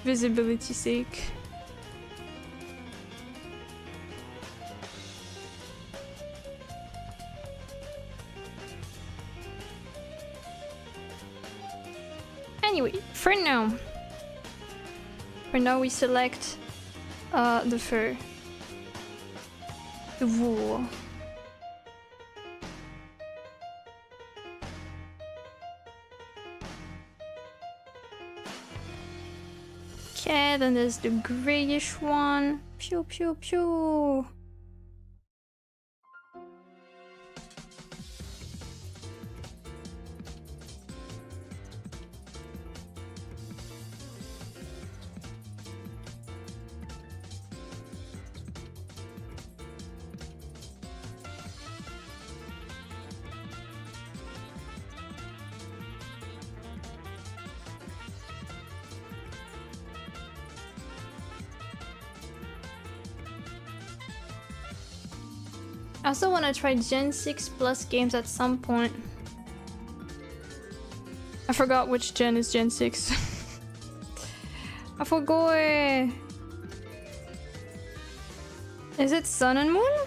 visibility's sake. Anyway, for now we select the fur. The wool. Okay, then there's the grayish one. Pew pew pew. I also want to try Gen 6 Plus games at some point. I forgot which gen is Gen 6. I forgot. Is it Sun and Moon?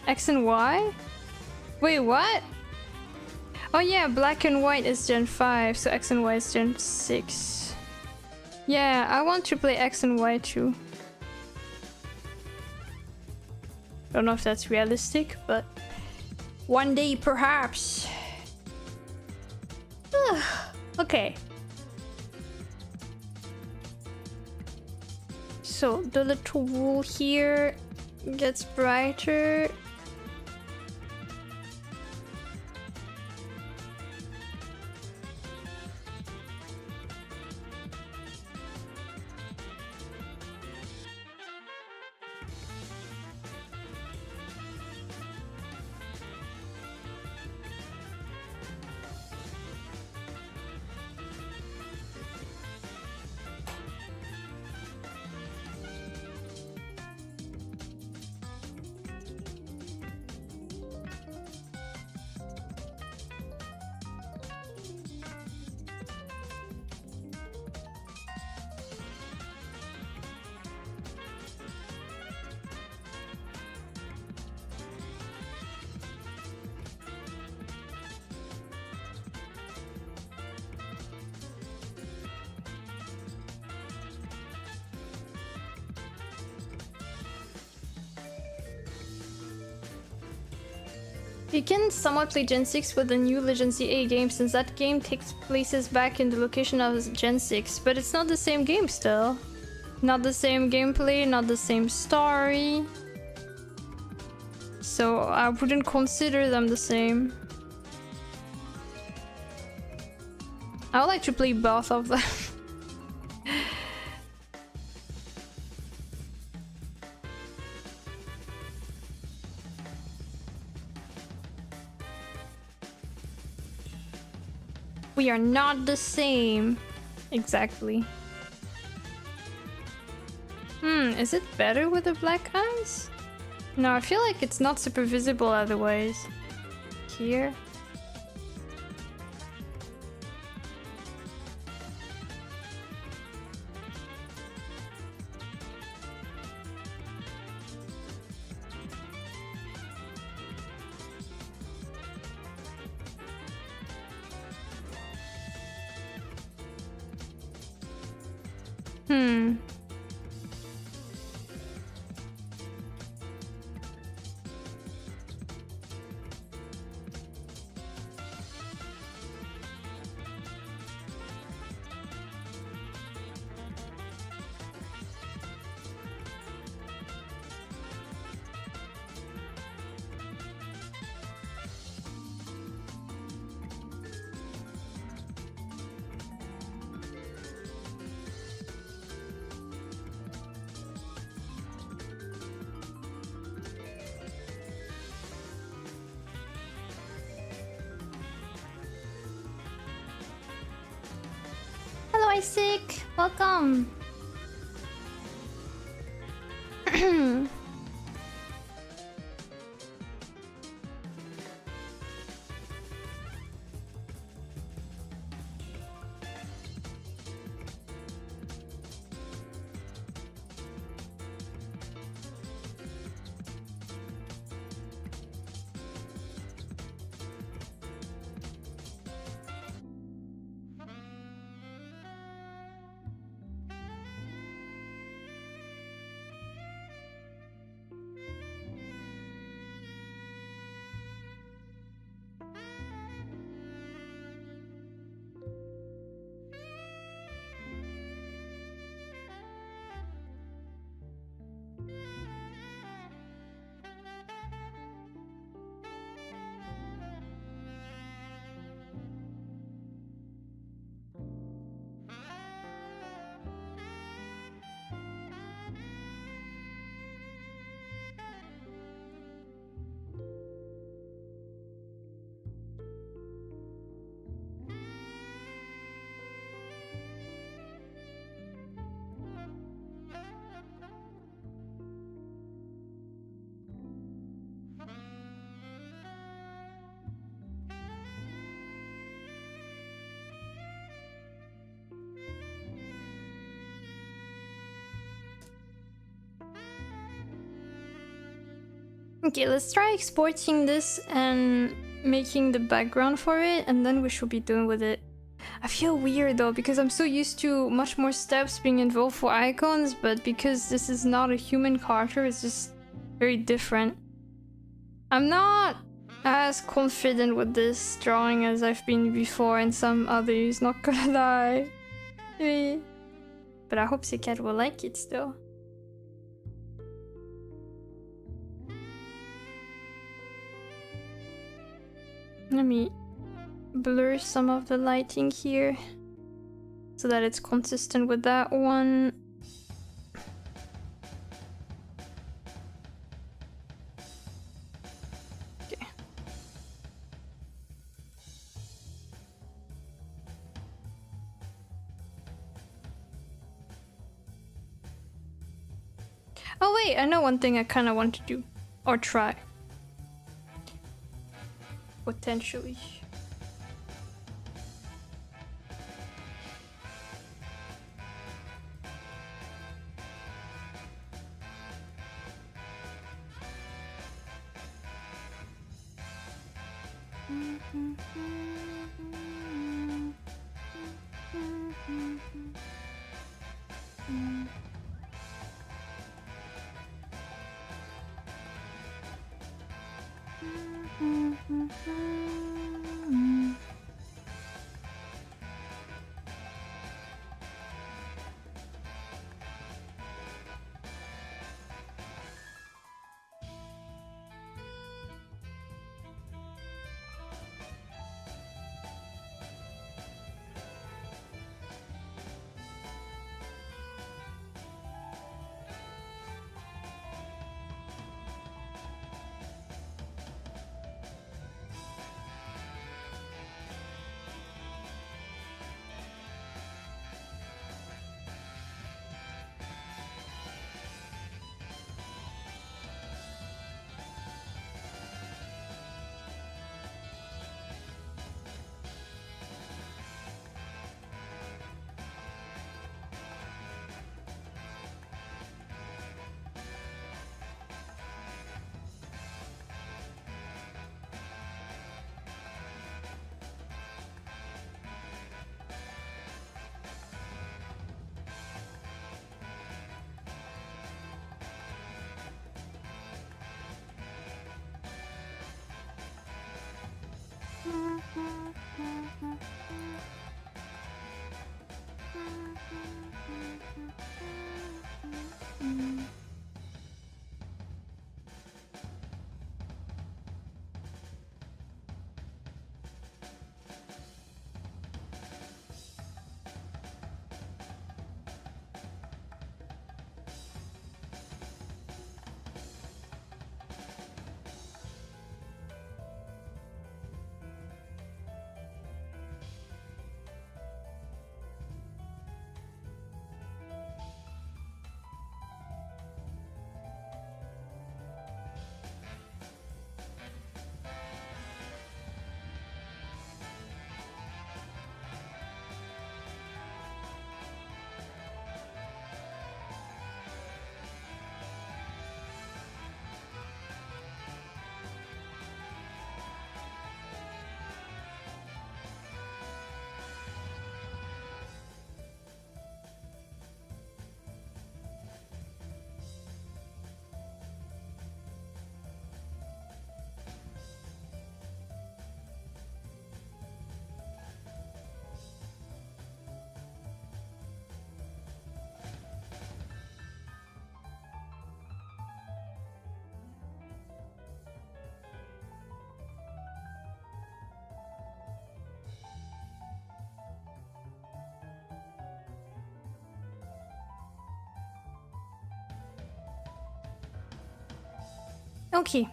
X and Y? Wait, what? Oh yeah, Black and White is Gen 5, so X and Y is Gen 6. Yeah, I want to play X and Y too. Don't know if that's realistic, but one day perhaps. Okay. So the little wool here gets brighter. You can somewhat play Gen 6 with the new Legend CA game since that game takes places back in the location of Gen 6, but it's not the same game still. Not the same gameplay, not the same story. So I wouldn't consider them the same. I would like to play both of them. We are not the same. Exactly. Is it better with the black eyes? No, I feel like it's not super visible otherwise. Here. Hello, Isaac. Welcome. Okay, let's try exporting this and making the background for it, and then we should be done with it. I feel weird though, because I'm so used to much more steps being involved for icons, but because this is not a human character, it's just very different. I'm not as confident with this drawing as I've been before and some others, not gonna lie. But I hope Sekat will like it still. Let me blur some of the lighting here so that it's consistent with that one. Okay. Oh wait, I know one thing I kind of want to do or try. Potentially. Okay.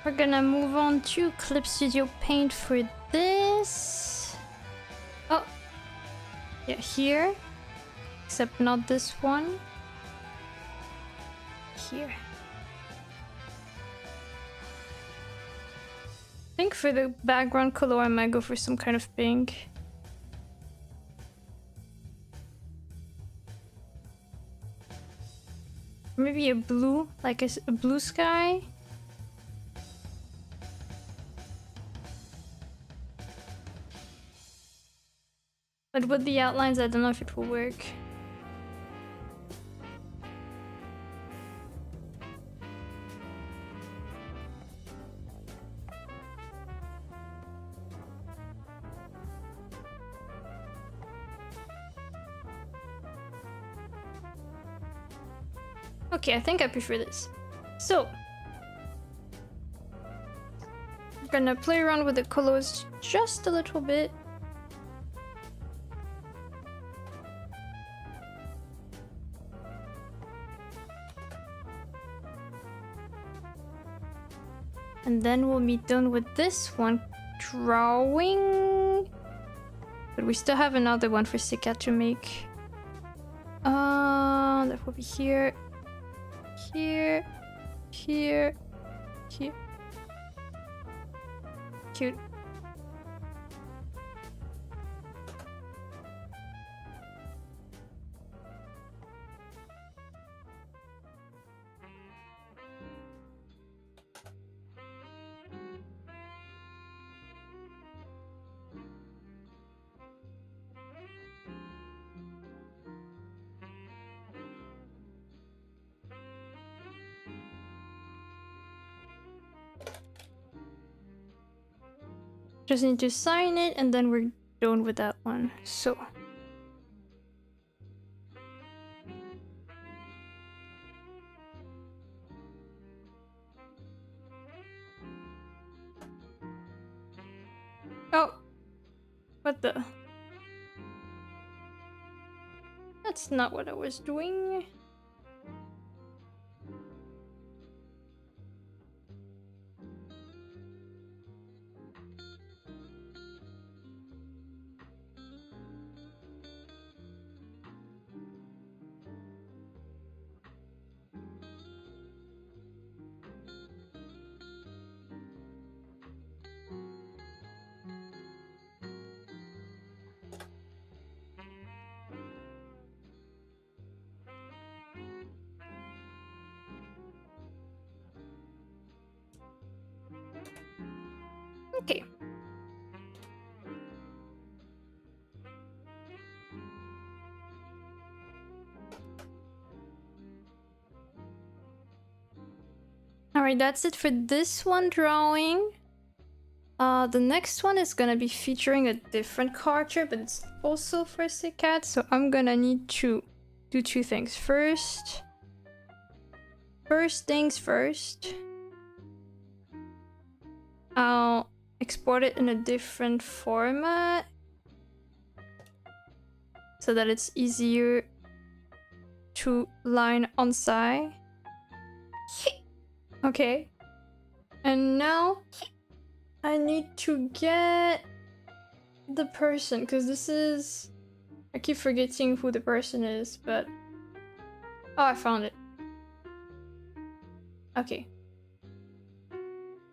We're gonna move on to Clip Studio Paint for this. Oh, yeah, here. Except not this one. Here. I think for the background color I might go for some kind of pink. Maybe a blue, like a blue sky. But with the outlines, I don't know if it will work. Okay, I think I prefer this. So, I'm gonna play around with the colors just a little bit. And then we'll be done with this one drawing. But we still have another one for Sika to make. That will be here. Here. Here. Here. Cute. Just need to sign it and then we're done with that one. So. Oh. What the? That's not what I was doing. Okay. Alright, that's it for this one drawing. The next one is gonna be featuring a different character, but it's also for Sikat, so I'm gonna need to do two things. First things first. I'll export it in a different format so that it's easier to line on side. Okay. And now I need to get the person, because this is... I keep forgetting who the person is, but... Oh, I found it. Okay.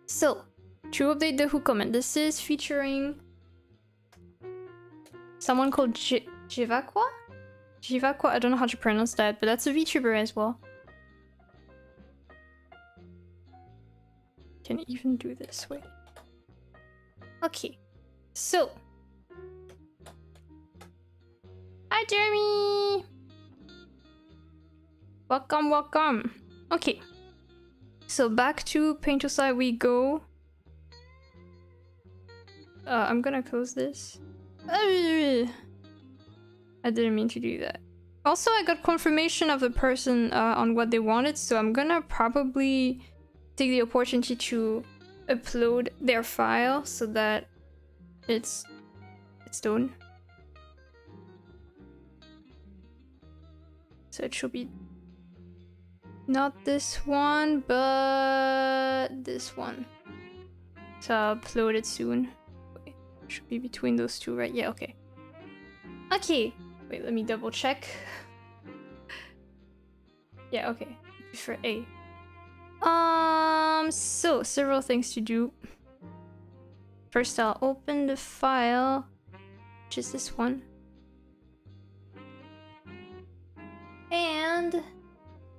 So, to update the Who comment, this is featuring someone called Jivakwa? Jivakwa, I don't know how to pronounce that, but that's a VTuber as well. Can even do this, wait. Okay, so. Hi Jeremy! Welcome, welcome. Okay, so back to Paint Side we go. I'm gonna close this. I didn't mean to do that. Also, I got confirmation of the person on what they wanted, so I'm gonna probably take the opportunity to upload their file so that it's done. So it should be not this one, but this one. So I'll upload it soon. Wait, should be between those two, right? Yeah, okay. Okay. Wait, let me double check. Yeah, okay. For A. So several things to do. First, I'll open the file, which is this one. And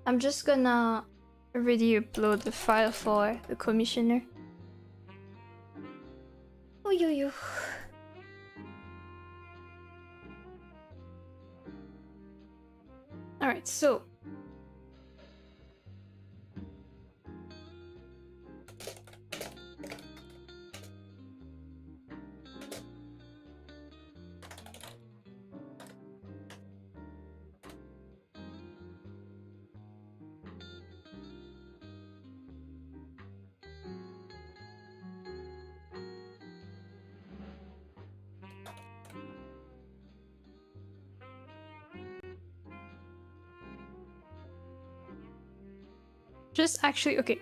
I'm just gonna already upload the file for the commissioner. Oh, yo. Alright, so just actually, okay,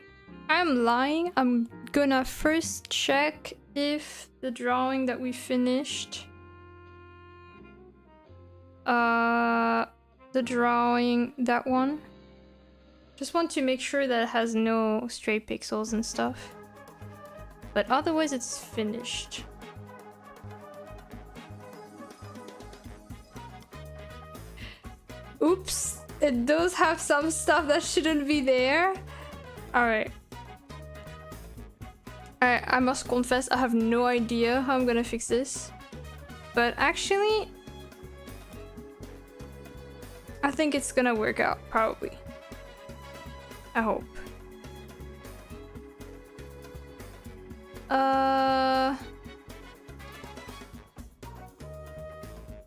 I'm lying. I'm gonna first check if the drawing that we finished, the drawing, that one, just want to make sure that it has no stray pixels and stuff, but otherwise it's finished. Oops, it does have some stuff that shouldn't be there. Alright. I must confess, I have no idea how I'm gonna fix this. But actually, I think it's gonna work out, probably. I hope.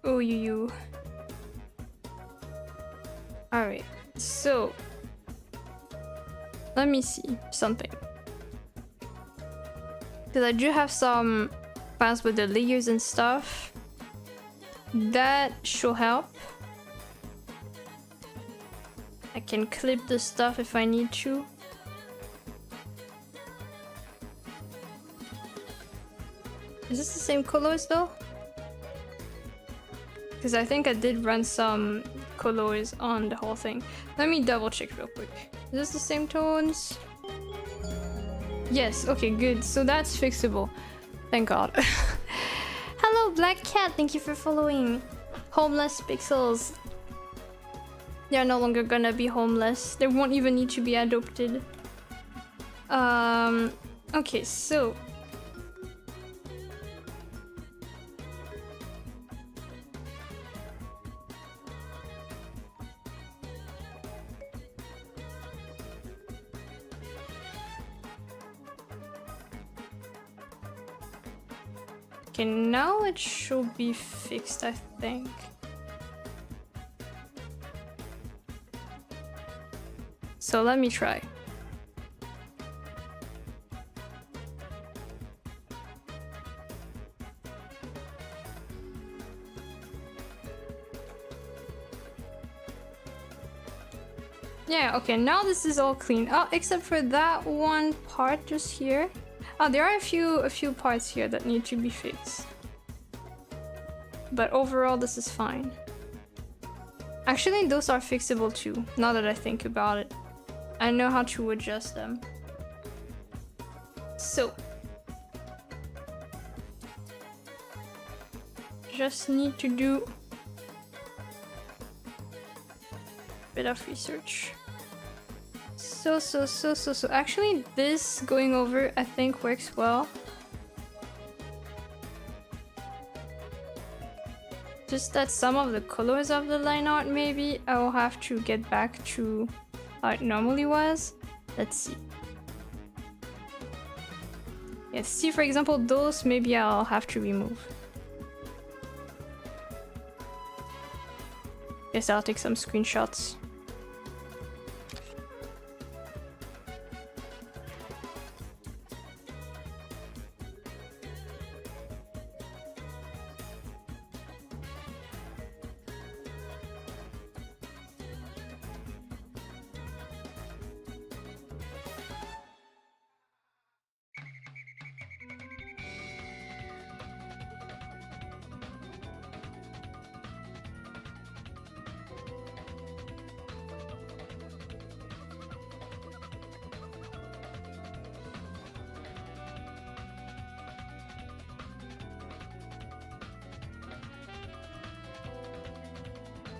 Oh, you. Alright, so let me see something. Because I do have some files with the layers and stuff. That should help. I can clip the stuff if I need to. Is this the same colors though? Because I think I did run some colors on the whole thing. Let me double check real quick. Is this the same tones? Yes, okay, good. So that's fixable. Thank God. Hello, Black Cat. Thank you for following. Homeless pixels. They're no longer gonna be homeless. They won't even need to be adopted. Okay, so okay, now it should be fixed, I think. So let me try. Yeah, okay, now this is all clean. Oh, except for that one part just here. Oh, there are a few parts here that need to be fixed. But overall, this is fine. Actually, those are fixable too, now that I think about it. I know how to adjust them. So, just need to do a bit of research. So actually this going over I think works well. Just that some of the colors of the line art maybe I will have to get back to how it normally was. Let's see. Yeah, see, for example, those maybe I'll have to remove. Guess I'll take some screenshots.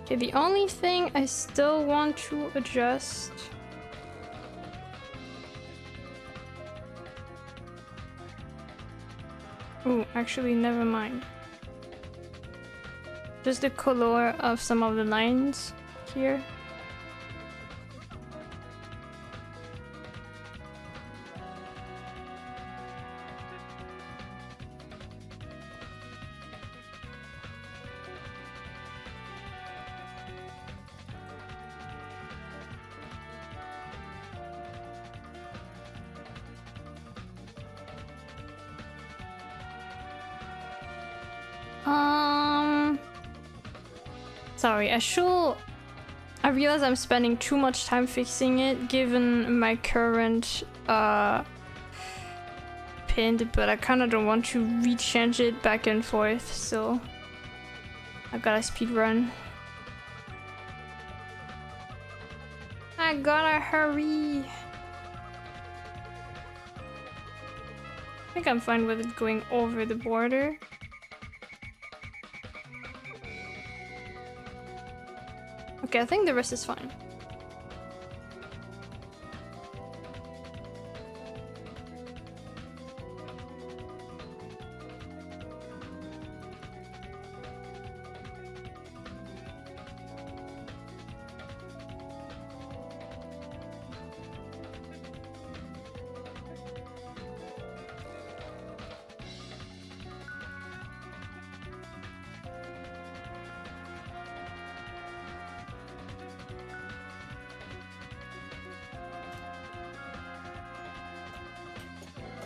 Okay, the only thing I still want to adjust. Oh, actually, never mind. Just the color of some of the lines here. Sorry, I realize I'm spending too much time fixing it given my current pinned, but I kinda don't want to rechange it back and forth, so I gotta speed run. I gotta hurry. I think I'm fine with it going over the border. Okay, I think the rest is fine.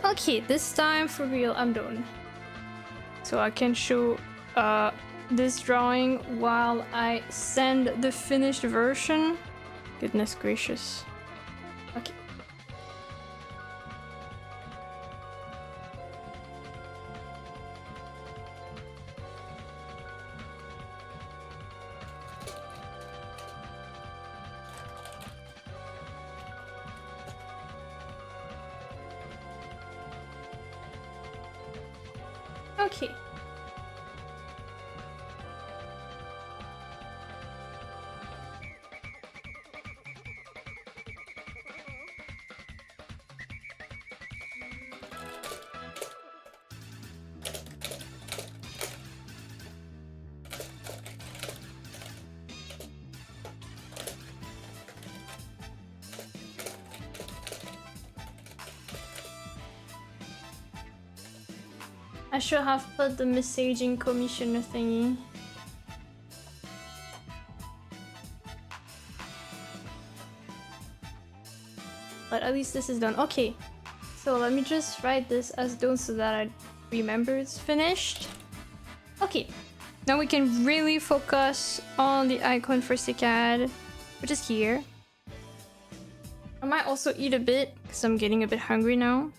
Okay, this time for real, I'm done. So I can show this drawing while I send the finished version. Goodness gracious. Okay. Okay. I should have put the messaging commissioner thingy. But at least this is done. Okay, so let me just write this as done so that I remember it's finished. Okay, now we can really focus on the icon for Cicad, which is here. I might also eat a bit because I'm getting a bit hungry now.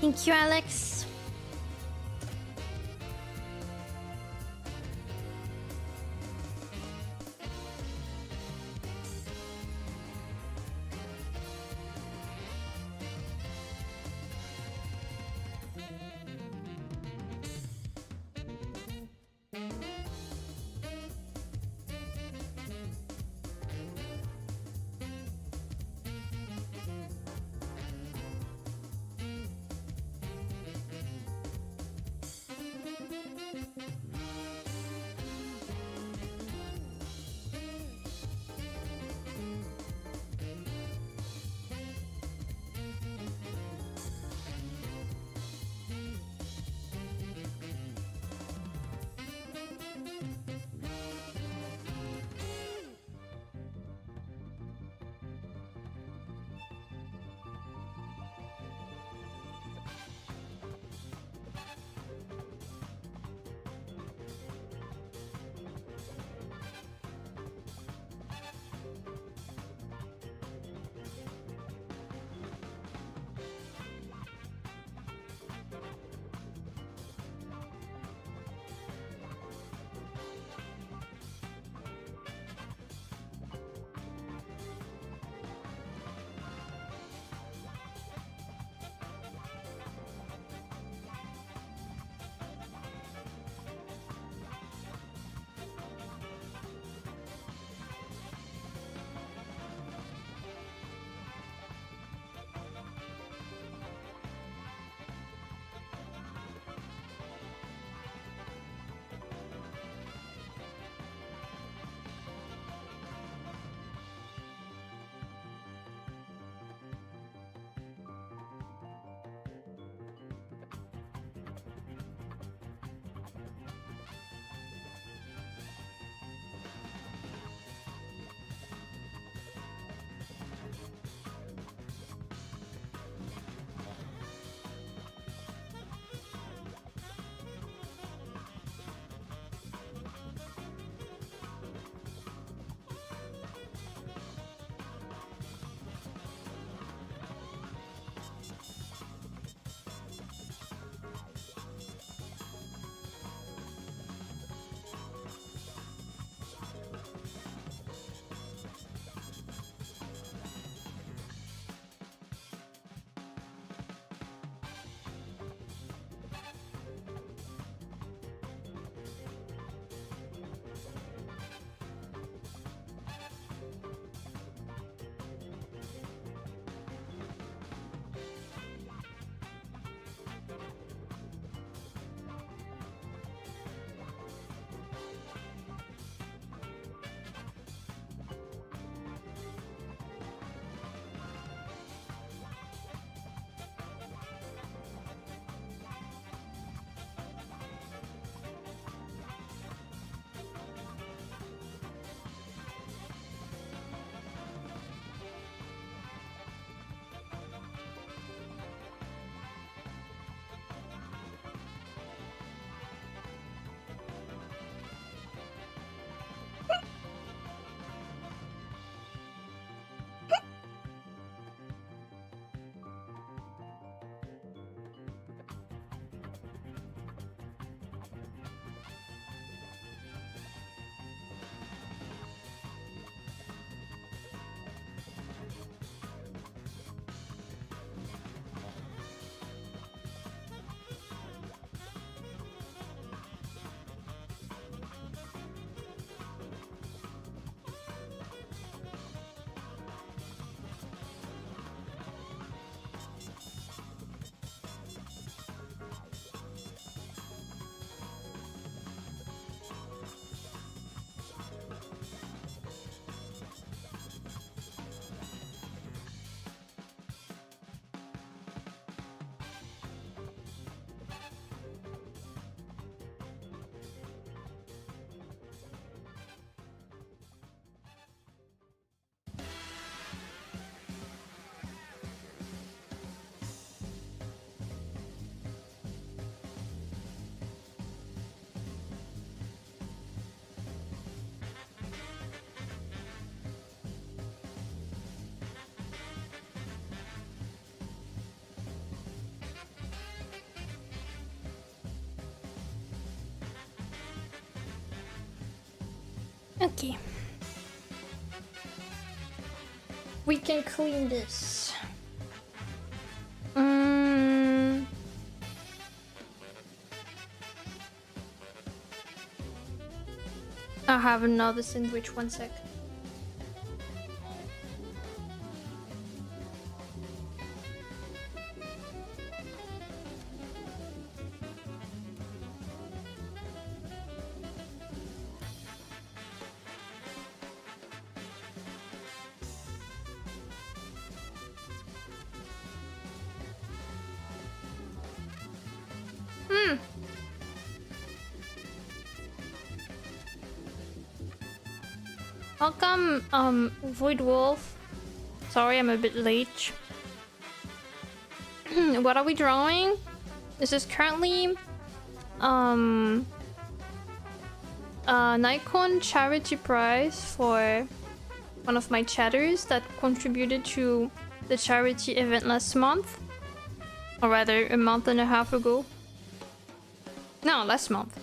Thank you, Alex. Okay. We can clean this. I have another sandwich, 1 sec. Welcome, Void Wolf. Sorry, I'm a bit late. What are we drawing? This is currently a Nikon charity prize for one of my chatters that contributed to the charity event last month, or rather a month and a half ago. No, last month.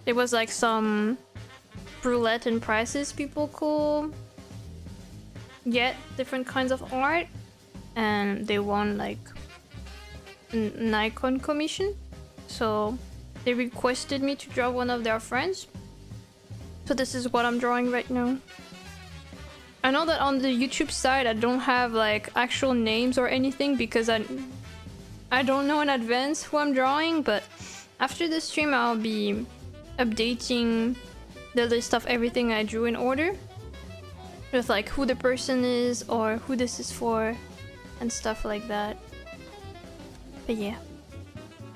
There was like some roulette and prizes people could get different kinds of art, and they won like a Nikon commission. So they requested me to draw one of their friends. So this is what I'm drawing right now. I know that on the YouTube side I don't have like actual names or anything because I don't know in advance who I'm drawing, but after the stream I'll be updating the list of everything I drew in order with like who the person is or who this is for and stuff like that. But yeah,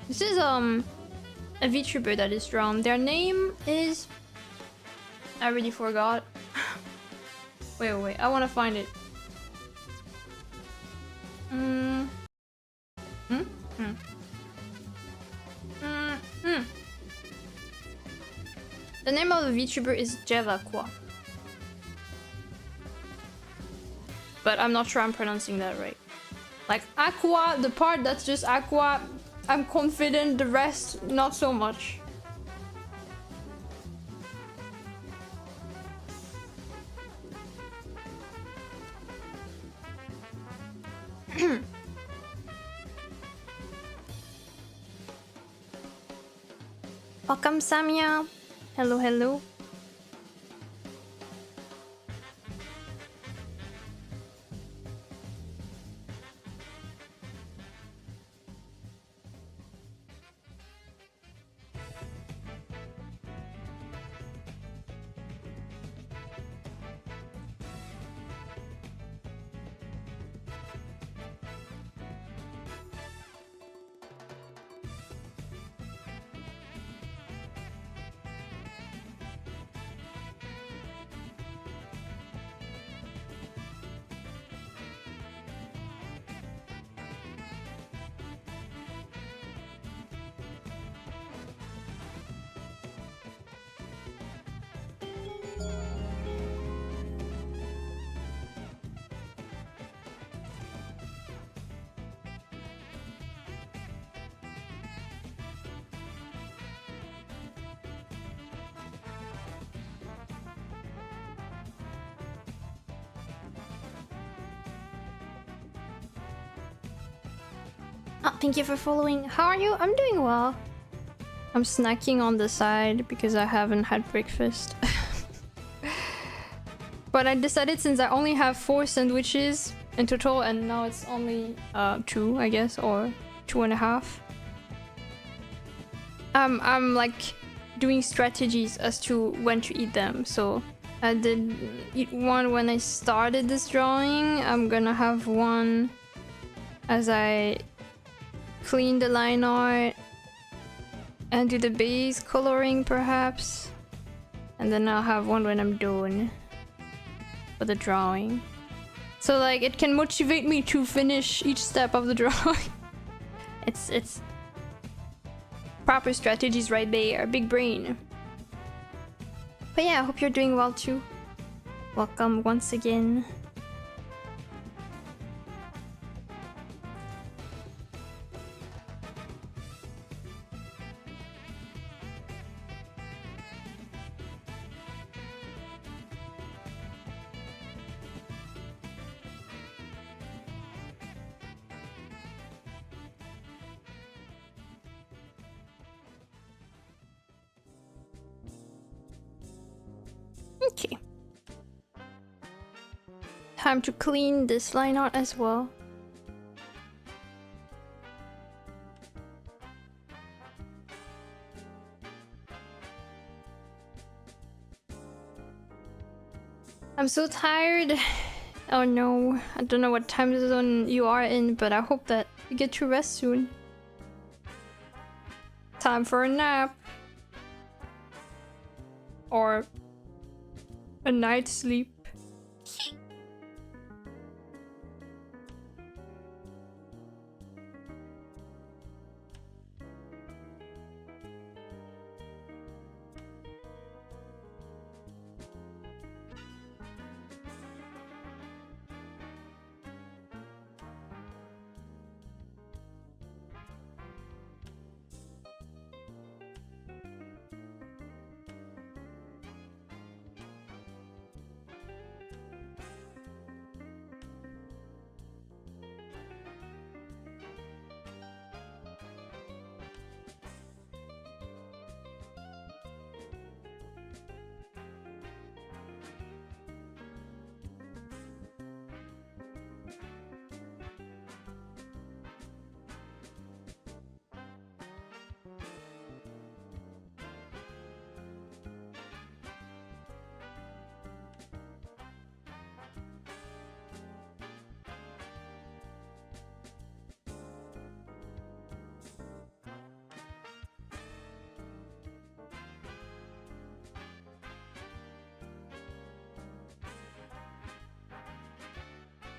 this is a VTuber that is drawn. Their name is, I already forgot. wait, I want to find it. The name of the VTuber is Jevaqua. But I'm not sure I'm pronouncing that right. Like Aqua, the part that's just Aqua, I'm confident, the rest not so much. Welcome Samia. Hello, hello. Oh, thank you for following. How are you? I'm doing well. I'm snacking on the side because I haven't had breakfast. But I decided since I only have 4 sandwiches in total and now it's only 2, I guess, or 2.5. I'm like doing strategies as to when to eat them. So I did eat one when I started this drawing. I'm gonna have one as I clean the line art and do the base coloring perhaps, and then I'll have one when I'm done for the drawing, so like it can motivate me to finish each step of the drawing. It's proper strategies right there, big brain. But yeah, I hope you're doing well too. Welcome once again. Okay. Time to clean this line out as well. I'm so tired. Oh no, I don't know what time zone you are in, but I hope that you get to rest soon. Time for a nap. Or a night's sleep.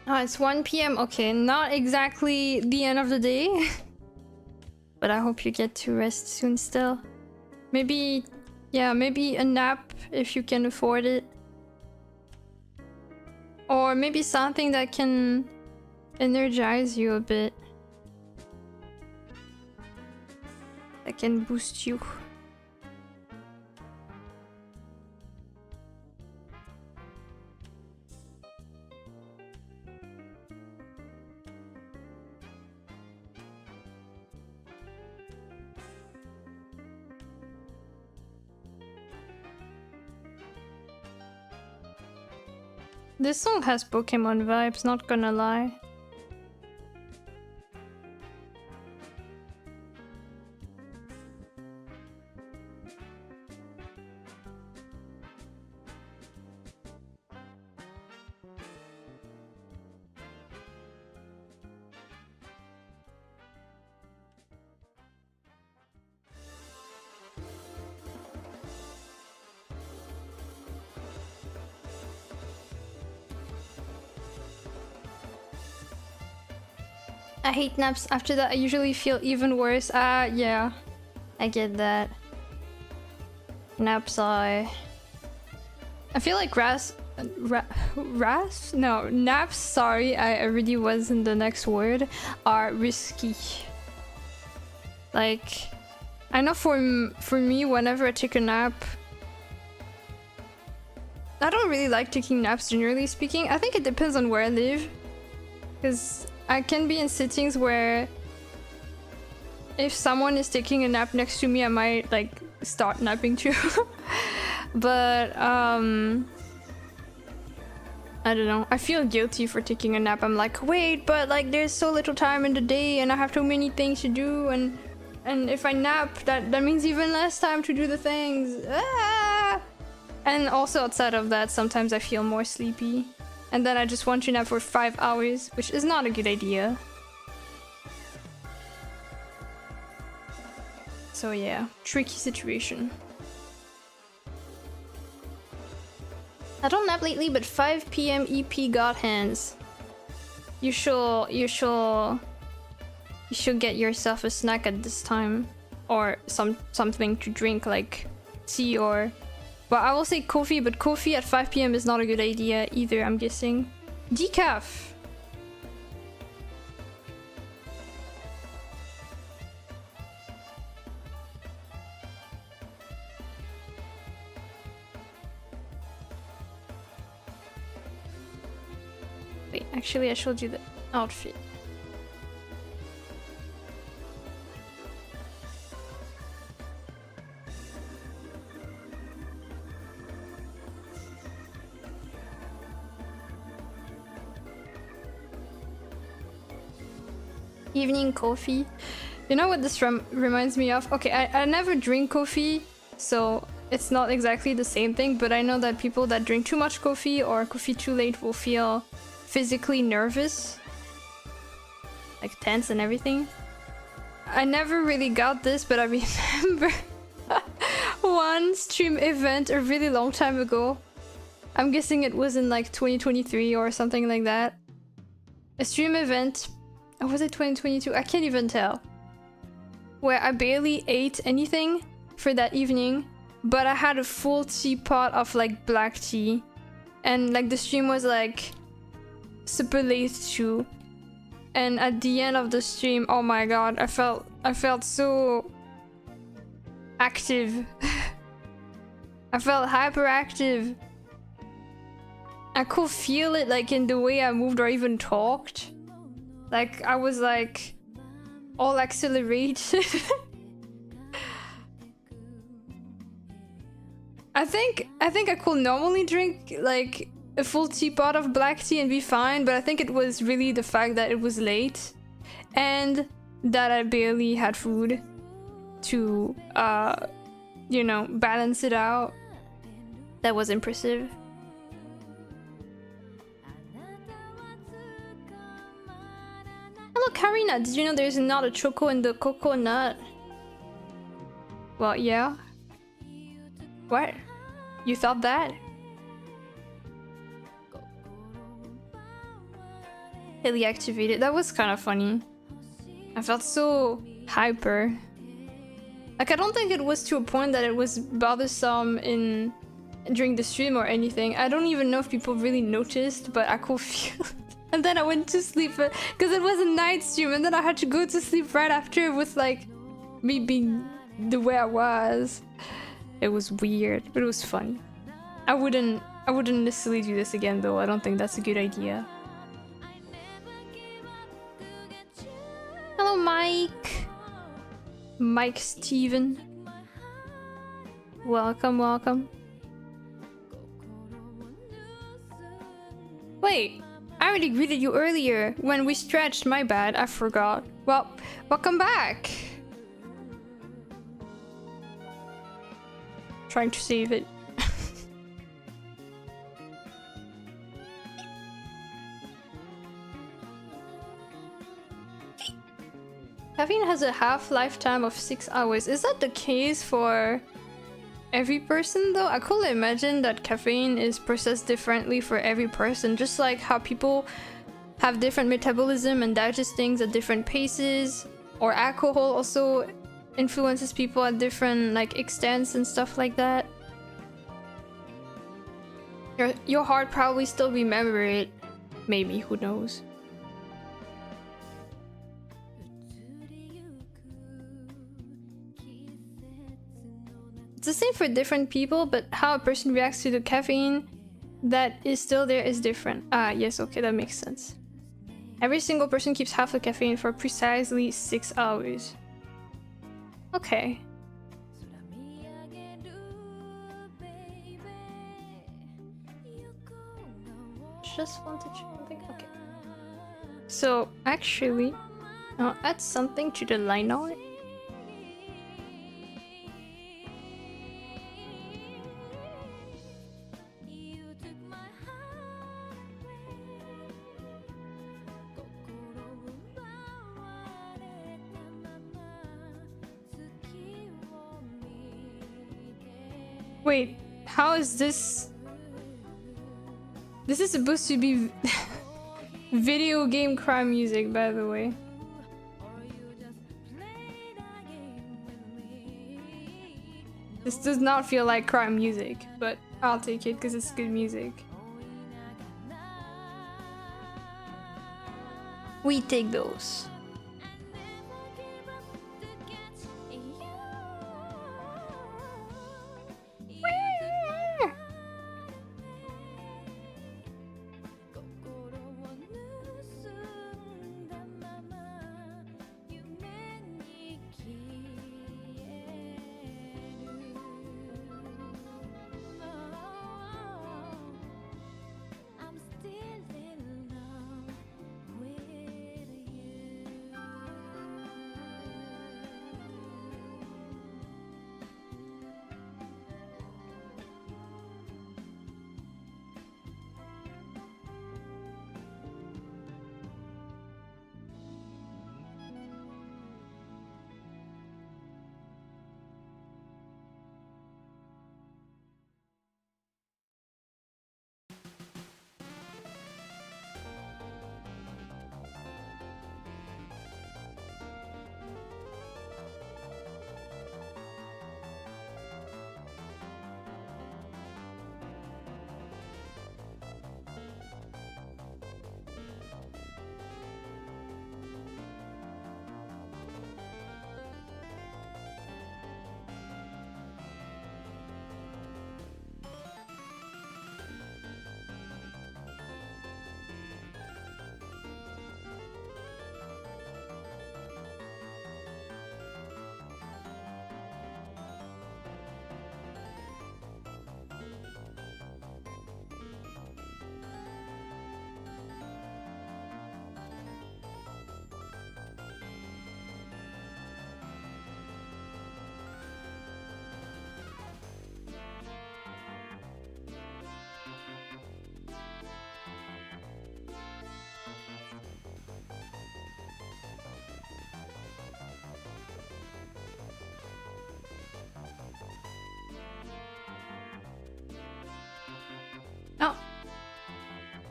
Oh, it's 1 p.m. Okay, not exactly the end of the day. But I hope you get to rest soon still. Maybe, yeah, maybe a nap if you can afford it. Or maybe something that can energize you a bit. That can boost you. This song has Pokemon vibes, not gonna lie. I hate naps. After that, I usually feel even worse. Yeah. I get that. Naps I feel like No, naps, sorry, I already was in the next word, are risky. Like, I know for me, whenever I take a nap, I don't really like taking naps, generally speaking. I think it depends on where I live. Because I can be in settings where if someone is taking a nap next to me, I might like start napping too. But I don't know. I feel guilty for taking a nap. I'm like, wait, but like there's so little time in the day and I have too many things to do, and if I nap, that means even less time to do the things. Ah! And also outside of that, sometimes I feel more sleepy. And then I just want to nap for 5 hours, which is not a good idea. So yeah, tricky situation. I don't nap lately, but 5 p.m. EP got hands. You should get yourself a snack at this time, or something to drink like tea or. Well, I will say coffee, but coffee at 5 p.m. is not a good idea either, I'm guessing. Decaf! Wait, actually I showed you the outfit. Evening coffee. You know what this reminds me of? Okay, I never drink coffee, so it's not exactly the same thing, but I know that people that drink too much coffee or coffee too late will feel physically nervous, like tense and everything. I never really got this, but I remember one stream event a really long time ago. I'm guessing it was in like 2023 or something like that. A stream event, or was it 2022? I can't even tell. Where I barely ate anything for that evening, but I had a full teapot of like black tea. And like the stream was like super late too. And at the end of the stream, oh my god, I felt so active. I felt hyperactive. I could feel it like in the way I moved or even talked. Like I was like all accelerated. I think I could normally drink like a full teapot of black tea and be fine, but I think it was really the fact that it was late and that I barely had food to you know, balance it out. That was impressive. Hello Karina, did you know there's not a choco in the coconut? Well, yeah. What? You thought that? Hilly activated. That was kind of funny. I felt so hyper. Like, I don't think it was to a point that it was bothersome during the stream or anything. I don't even know if people really noticed, but I could feel it. And then I went to sleep because it was a night stream, and then I had to go to sleep right after with like me being the way I was. It was weird, but it was funny. I wouldn't necessarily do this again though. I don't think that's a good idea. Hello Mike. Mike Steven. Welcome, welcome. Wait, I already greeted you earlier when we stretched. My bad, I forgot. Well, welcome back. Trying to save it. Caffeine has a half-lifetime of 6 hours. Is that the case for every person though? I could imagine that caffeine is processed differently for every person, just like how people have different metabolism and digest things at different paces, or alcohol also influences people at different like extents and stuff like that. Your heart probably still remember it. Maybe, who knows? It's the same for different people, but how a person reacts to the caffeine that is still there is different. Ah, yes, okay, that makes sense. Every single person keeps half the caffeine for precisely 6 hours. Okay. Just want to check something. Okay. So, actually, I'll add something to the line art. Wait, how is this? This is supposed to be video game crime music, by the way. This does not feel like crime music, but I'll take it because it's good music. We take those.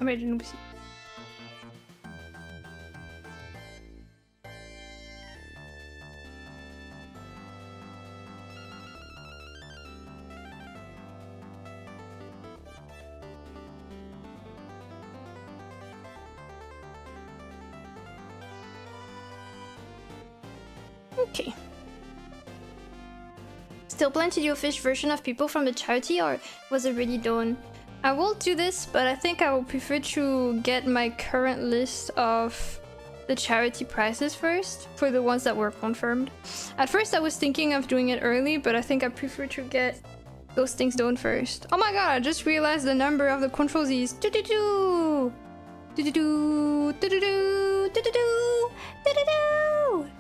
I'm ready to see. Okay. Still plan to do a fish version of people from the charity, or was it already done? I will do this, but I think I will prefer to get my current list of the charity prizes first, for the ones that were confirmed. At first I was thinking of doing it early, but I think I prefer to get those things done first. Oh my god, I just realized the number of the control Z's. Do-do-do! Do-do-do! Do-do-do! Do-do-do! Do-do-do!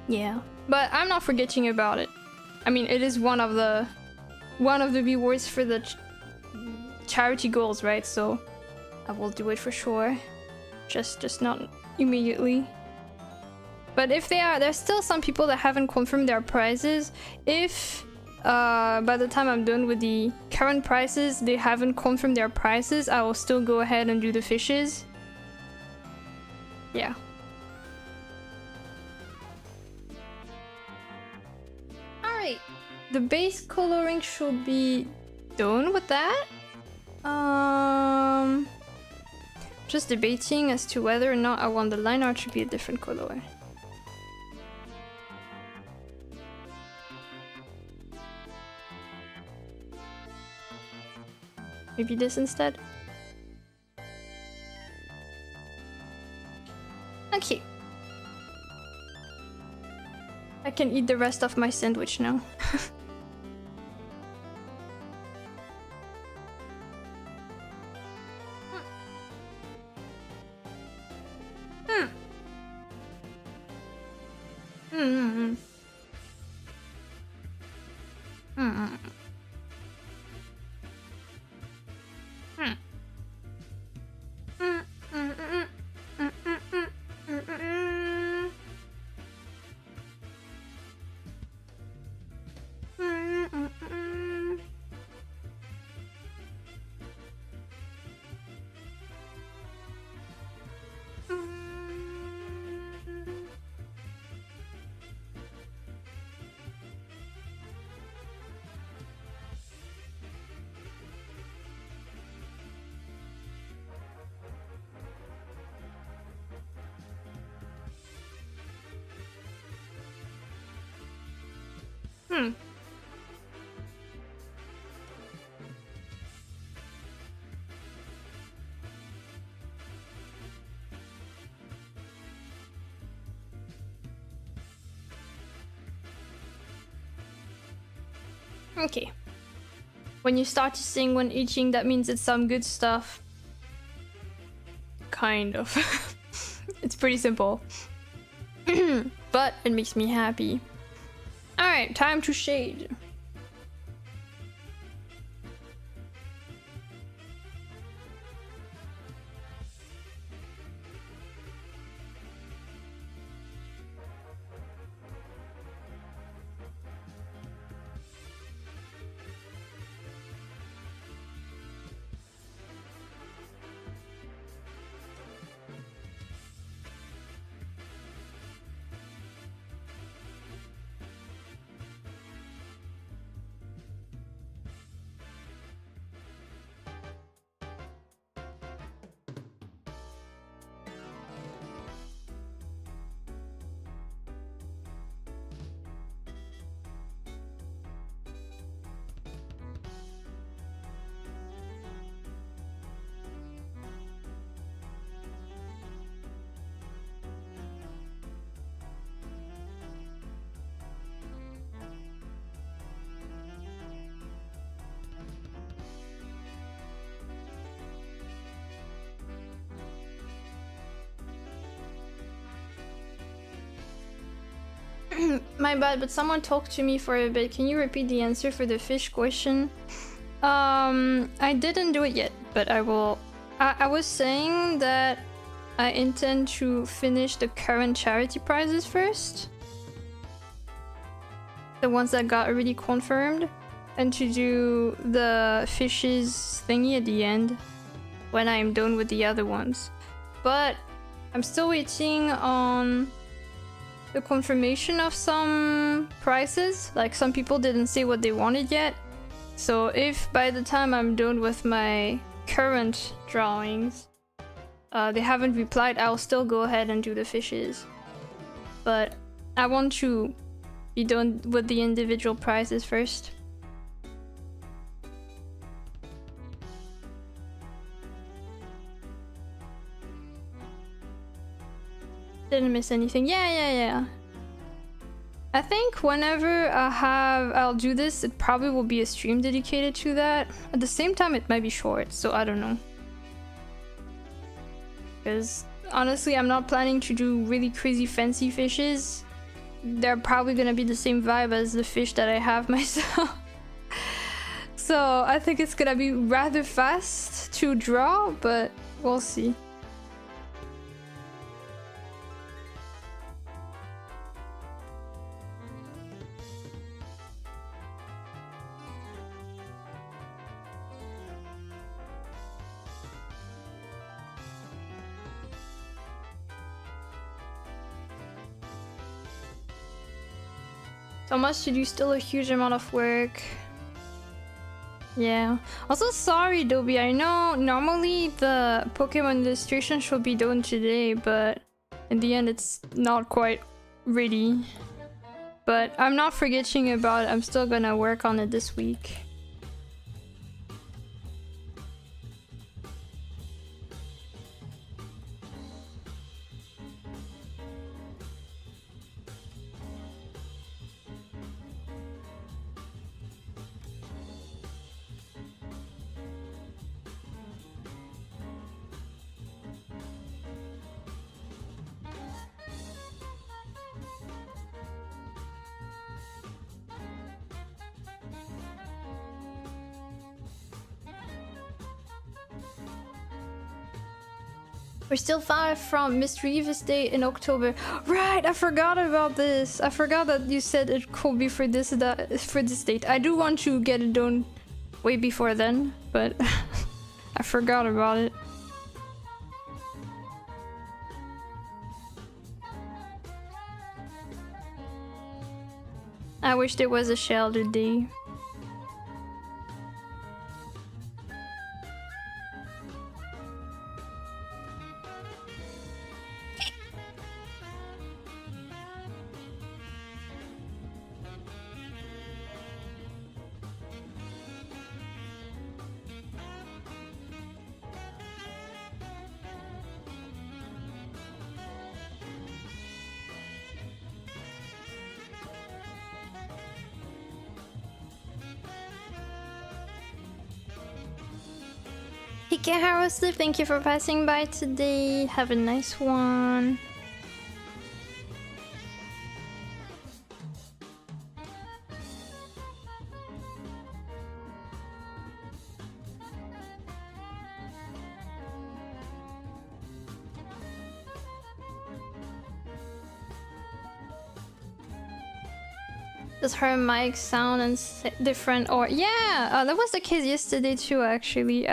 Yeah, but I'm not forgetting about it. I mean, it is one of the rewards for the charity goals, right? So I will do it for sure. Just not immediately. But if there's still some people that haven't confirmed their prizes. If by the time I'm done with the current prizes, they haven't confirmed their prizes, I will still go ahead and do the fishes. Yeah. Alright. The base coloring should be done with that. Just debating as to whether or not I want the line art to be a different color. Maybe this instead? Okay. I can eat the rest of my sandwich now. Okay. When you start to sing when eating, that means it's some good stuff. Kind of. It's pretty simple. But it makes me happy. Alright, time to shade. My bad, but someone talked to me for a bit. Can you repeat the answer for the fish question? I didn't do it yet, but I will. I was saying that I intend to finish the current charity prizes first. The ones that got already confirmed. And to do the fishes thingy at the end. when I'm done with the other ones. But I'm still waiting on the confirmation of some prices. Like, some people didn't say what they wanted yet. So if by the time I'm done with my current drawings, they haven't replied, I'll still go ahead and do the fishes. But I want to be done with the individual prizes first. Didn't miss anything. Yeah. I think whenever I'll do this, it probably will be a stream dedicated to that. At the same time, it might be short, so I don't know. Because honestly, I'm not planning to do really crazy fancy fishes. They're probably gonna be the same vibe as the fish that I have myself. So I think it's gonna be rather fast to draw, but we'll see. So much to do, still a huge amount of work. Yeah. Also, sorry, Dobby. I know normally the Pokemon illustration should be done today, but in the end, it's not quite ready. But I'm not forgetting about it. I'm still gonna work on it this week. We're still far from Mischievous Day in October. Right, I forgot about this. I forgot that you said it could be for this date. I do want to get it done way before then, but I forgot about it. I wish there was a shelter day. Okay, Harrowslip, thank you for passing by today. Have a nice one. Does her mic sound and different? Or yeah, that was the case yesterday too. Actually,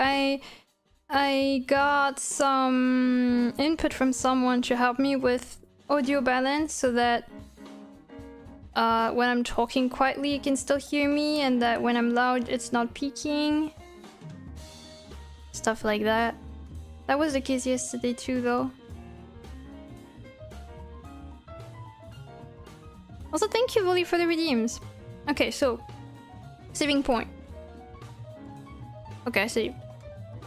I got some input from someone to help me with audio balance so that when I'm talking quietly you can still hear me, and that when I'm loud it's not peaking. Stuff like that. That was the case yesterday too though. Also, thank you, Volley, for the redeems. Okay, so saving point. Okay, I see.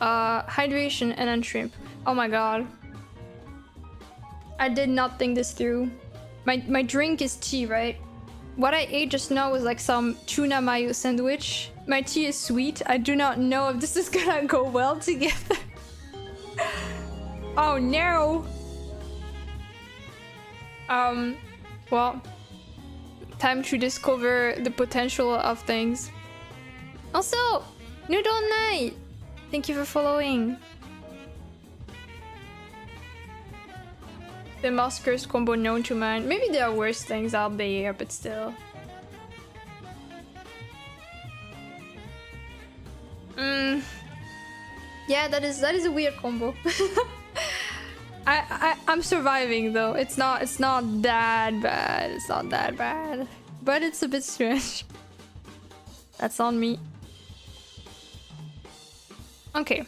Hydration and then shrimp. Oh my god. I did not think this through. My drink is tea, right? What I ate just now was like some tuna mayo sandwich. My tea is sweet. I do not know if this is gonna go well together. Oh no! Well, time to discover the potential of things. Also, Noodle Night! Thank you for following. The most cursed combo known to man. Maybe there are worse things out there, but still. Yeah, Yeah, that is a weird combo. I'm surviving though. It's not that bad. It's not that bad. But it's a bit strange. That's on me. Okay,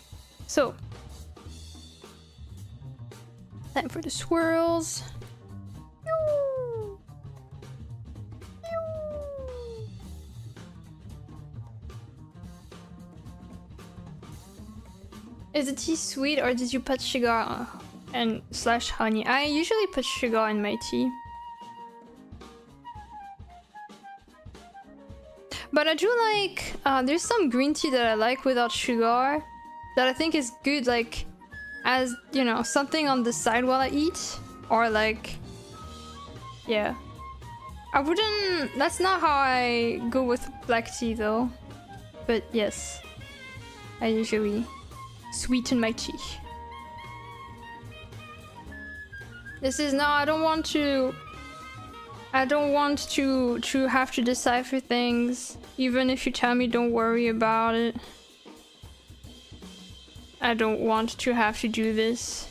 so time for the swirls. Is the tea sweet or did you put sugar and slash honey? I usually put sugar in my tea. But I do like, there's some green tea that I like without sugar that I think is good, like, as, you know, something on the side while I eat. Or like, yeah. I wouldn't, that's not how I go with black tea though. But yes, I usually sweeten my tea. This is now, I don't want to have to decipher things, even if you tell me don't worry about it. I don't want to have to do this.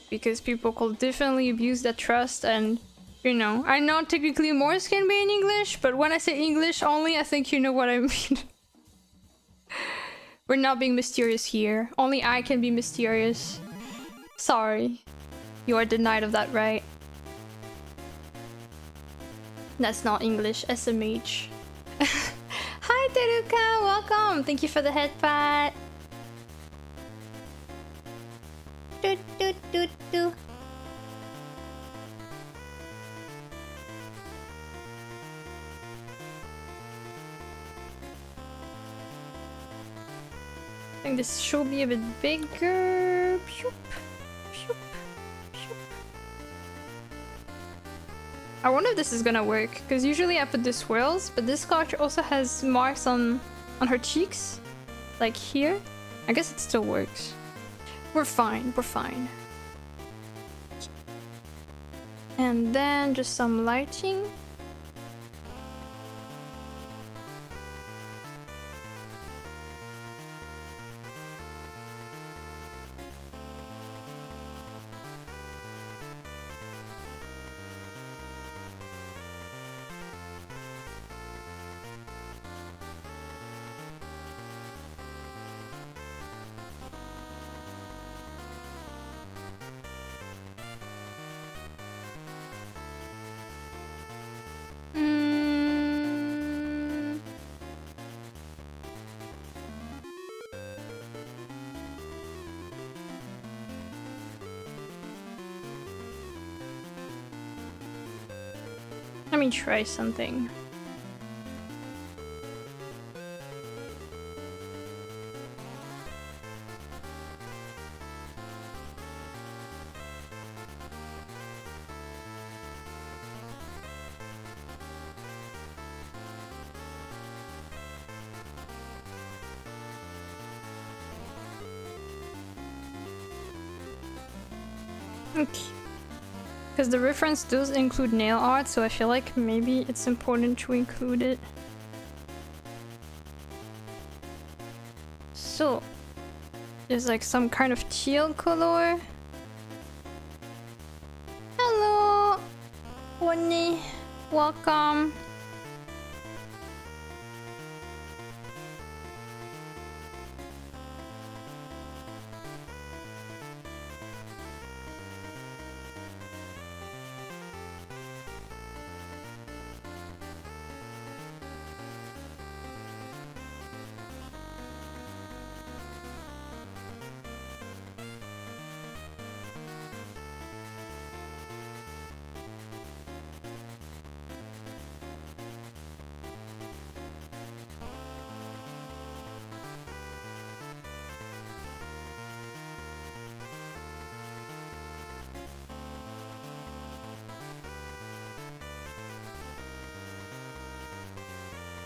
Because people could definitely abuse that trust, and, you know, I know technically Morse can be in English, but when I say English only, I think you know what I mean. We're not being mysterious here. Only I can be mysterious. Sorry. You are denied of that right. That's not English. SMH. Hi Teruka, welcome. Thank you for the head pat. Do, do, do, do. I think this should be a bit bigger. Shoop, shoop, shoop. I wonder if this is gonna work, because usually I put the swirls, but this character also has marks on her cheeks, like here. I guess it still works. We're fine, we're fine. And then just some lighting. Let me try something. Okay. Because the reference does include nail art, so I feel like maybe it's important to include it. So, there's like some kind of teal color. Hello, Only, welcome.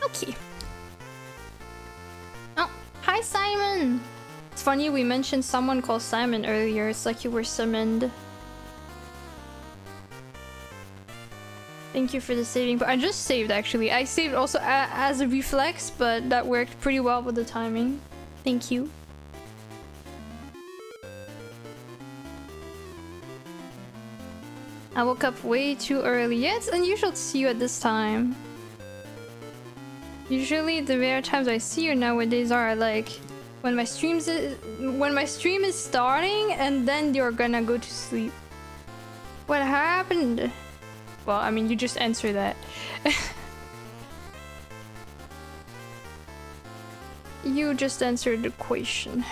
Okay. Oh, hi Simon! It's funny we mentioned someone called Simon earlier. It's like you were summoned. Thank you for the saving, but I just saved actually. I saved also as a reflex, but that worked pretty well with the timing. Thank you. I woke up way too early. Yeah, it's unusual to see you at this time. Usually the rare times I see you nowadays are like when my stream is starting and then you're gonna go to sleep. What happened? Well, I mean, you just answer that. You just answered the question.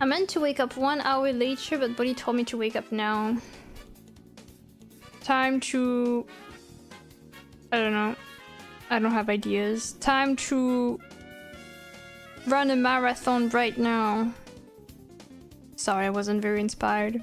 I meant to wake up 1 hour later, but Buddy told me to wake up now. Time to... I don't know. I don't have ideas. Time to run a marathon right now. Sorry, I wasn't very inspired.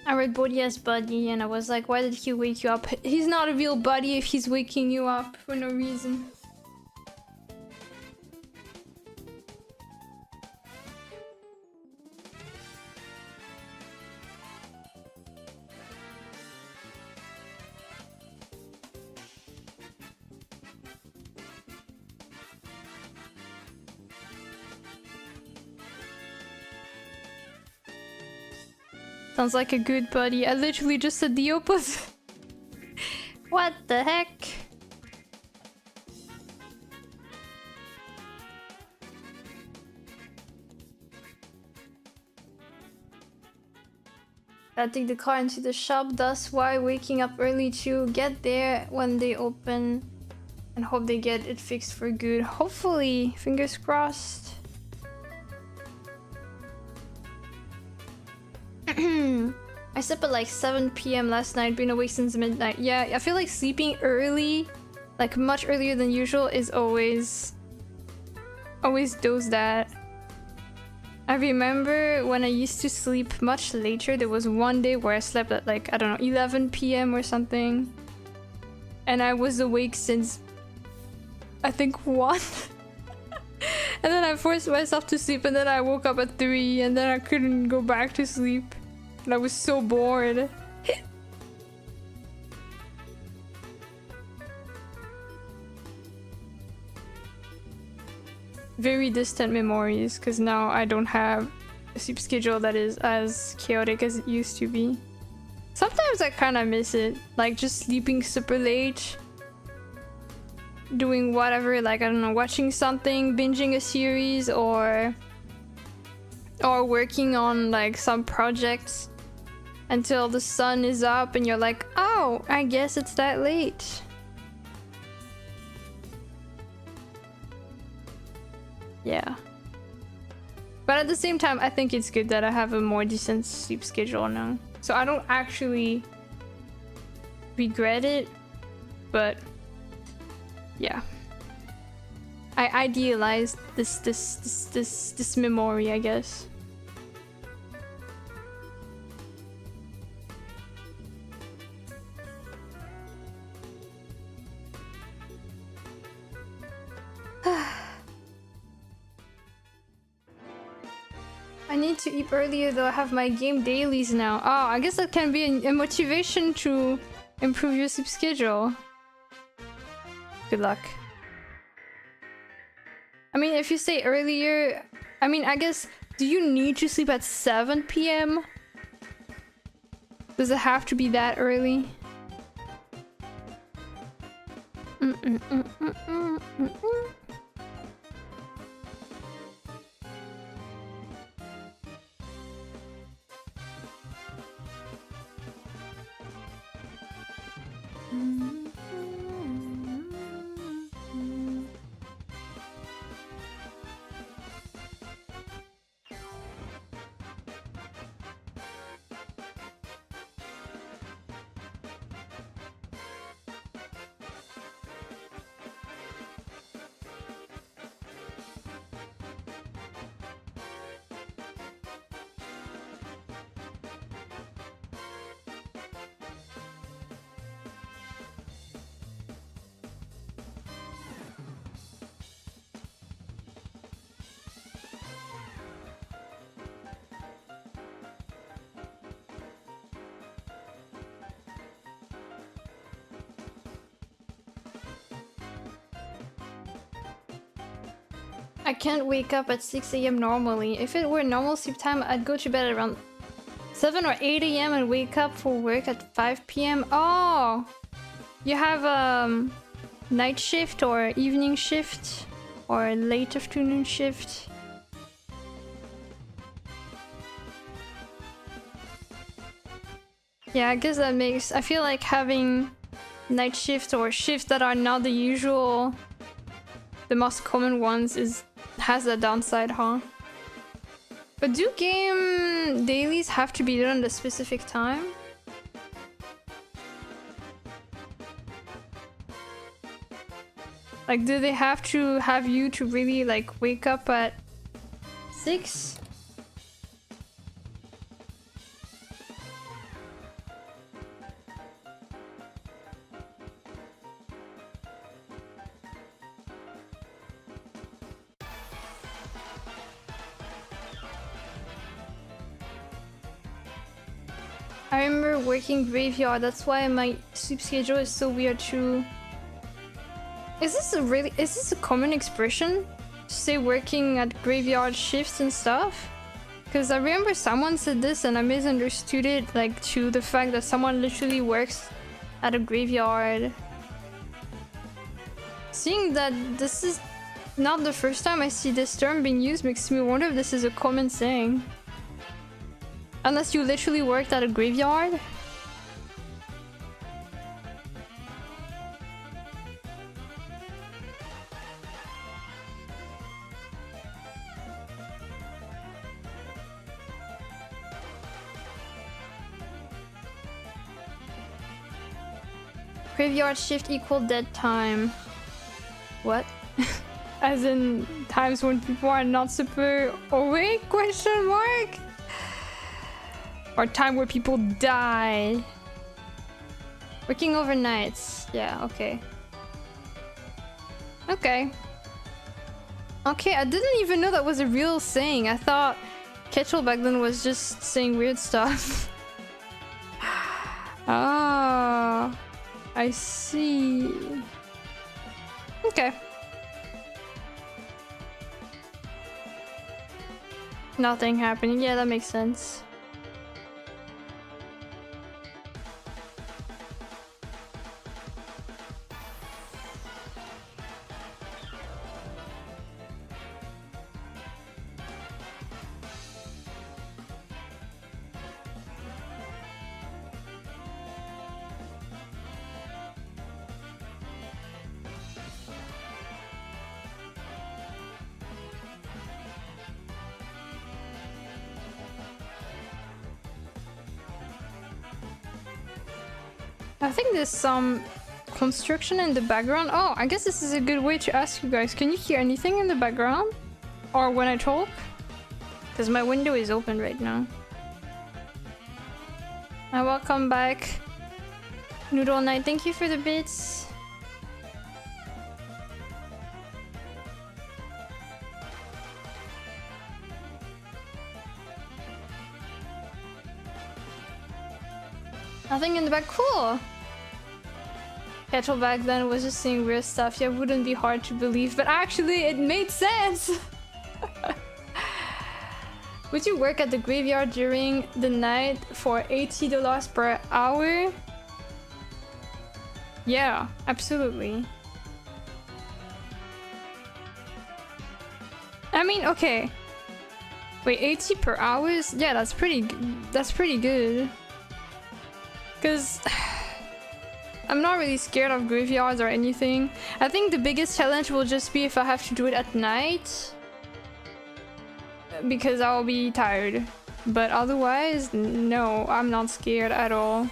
I read Buddy as Buddy and I was like, why did he wake you up? He's not a real buddy if he's waking you up for no reason. Sounds like a good buddy. I literally just said the opposite. What the heck? Gotta take the car into the shop, thus why waking up early to get there when they open and hope they get it fixed for good. Hopefully, fingers crossed. I slept at like 7 PM last night, been awake since midnight. Yeah, I feel like sleeping early, like much earlier than usual, is always does that. I remember when I used to sleep much later, there was one day where I slept at like, I don't know, 11 PM or something. And I was awake since, I think, 1. And then I forced myself to sleep and then I woke up at 3 and then I couldn't go back to sleep. And I was so bored. Very distant memories, because now I don't have a sleep schedule that is as chaotic as it used to be. Sometimes I kind of miss it, like just sleeping super late, doing whatever, like I don't know, watching something, binging a series, or working on like some projects until the sun is up and you're like, oh, I guess it's that late. Yeah. But at the same time, I think it's good that I have a more decent sleep schedule now. So I don't actually regret it, but yeah. I idealized this memory, I guess. I need to eat earlier though, I have my game dailies now. Oh, I guess that can be a motivation to improve your sleep schedule. Good luck. I mean, if you say earlier, I mean, I guess, do you need to sleep at 7 p.m.? Does it have to be that early? I can't wake up at 6 a.m. normally. If it were normal sleep time, I'd go to bed around 7 or 8 a.m. and wake up for work at 5 p.m. Oh! You have night shift or evening shift or late afternoon shift. Yeah, I guess that makes... I feel like having night shift or shifts that are not the usual... The most common ones has that downside, huh? But do game dailies have to be done at a specific time? Like, do they have to have you to really like wake up at 6? I remember working graveyard, that's why my sleep schedule is so weird too. Is this a common expression? To say working at graveyard shifts and stuff? Because I remember someone said this and I misunderstood it, like to the fact that someone literally works at a graveyard. Seeing that this is not the first time I see this term being used makes me wonder if this is a common saying. Unless you literally worked at a graveyard? Graveyard shift equal dead time. What? As in times when people are not super awake? Question mark? Or time where people die. Working overnights. Yeah, okay. Okay. Okay, I didn't even know that was a real saying. I thought Ketchel back then was just saying weird stuff. Ah, I see. Okay. Nothing happening. Yeah, that makes sense. I think there's some construction in the background. Oh, I guess this is a good way to ask you guys. Can you hear anything in the background? Or when I talk? Because my window is open right now. And welcome back. Noodle Knight, thank you for the bits. Nothing in the back. Cool. Petrol back then was just saying weird stuff. Yeah, wouldn't be hard to believe, but actually it made sense. Would you work at the graveyard during the night for $80 per hour? Yeah, absolutely. I mean, okay. Wait, 80 per hours? Yeah, that's pretty good. Cause I'm not really scared of graveyards or anything. I think the biggest challenge will just be if I have to do it at night. Because I'll be tired. But otherwise, no, I'm not scared at all.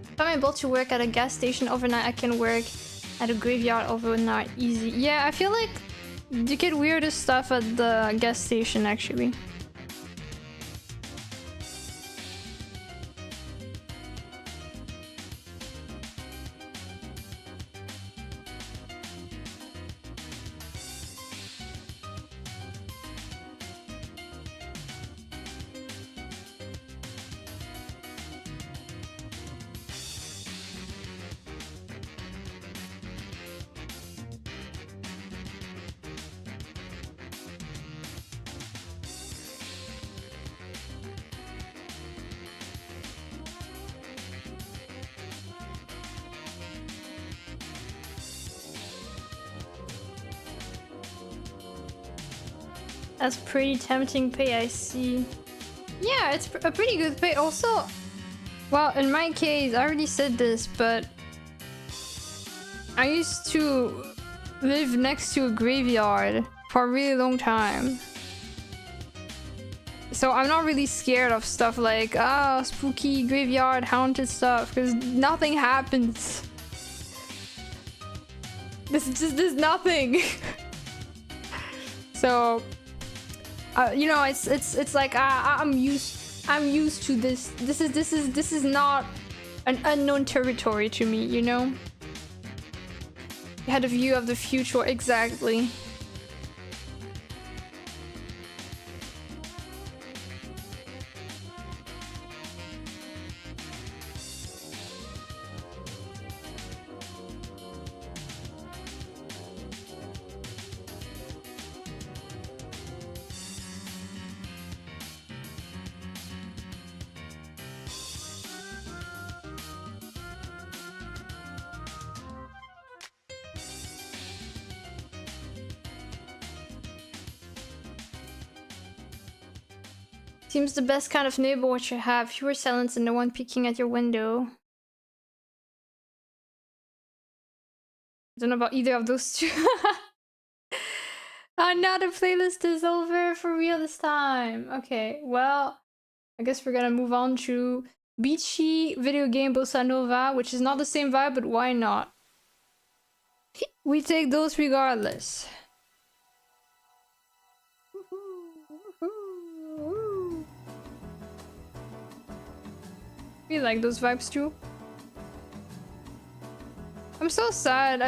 If I'm able to work at a gas station overnight, I can work at a graveyard overnight easy. Yeah, I feel like you get weirder stuff at the gas station actually. That's pretty tempting pay, I see. Yeah, it's a pretty good pay. Also, well, in my case, I already said this, but I used to live next to a graveyard for a really long time. So I'm not really scared of stuff like, spooky graveyard, haunted stuff, because nothing happens. There's nothing. So, you know, it's like I'm used to this. This is not an unknown territory to me, you know. You had a view of the future, exactly. Seems the best kind of neighborhood you have. Fewer silence and no one peeking at your window. I don't know about either of those two. Now the playlist is over for real this time. Okay, well, I guess we're gonna move on to beachy video game bossa nova, which is not the same vibe, but why not? We take those regardless. We like those vibes too. I'm so sad.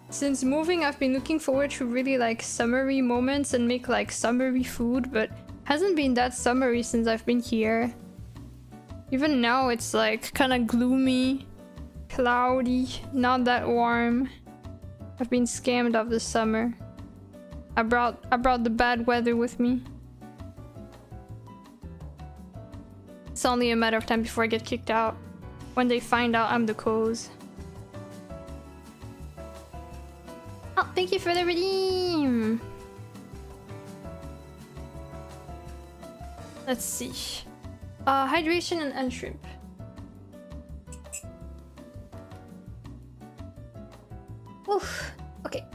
Since moving, I've been looking forward to really like summery moments and make like summery food, but hasn't been that summery since I've been here. Even now it's like kind of gloomy, cloudy, not that warm. I've been scammed of the summer. I brought the bad weather with me. It's only a matter of time before I get kicked out. When they find out I'm the cause. Oh, thank you for the redeem! Let's see. Hydration and unshrimp. Oof. Okay.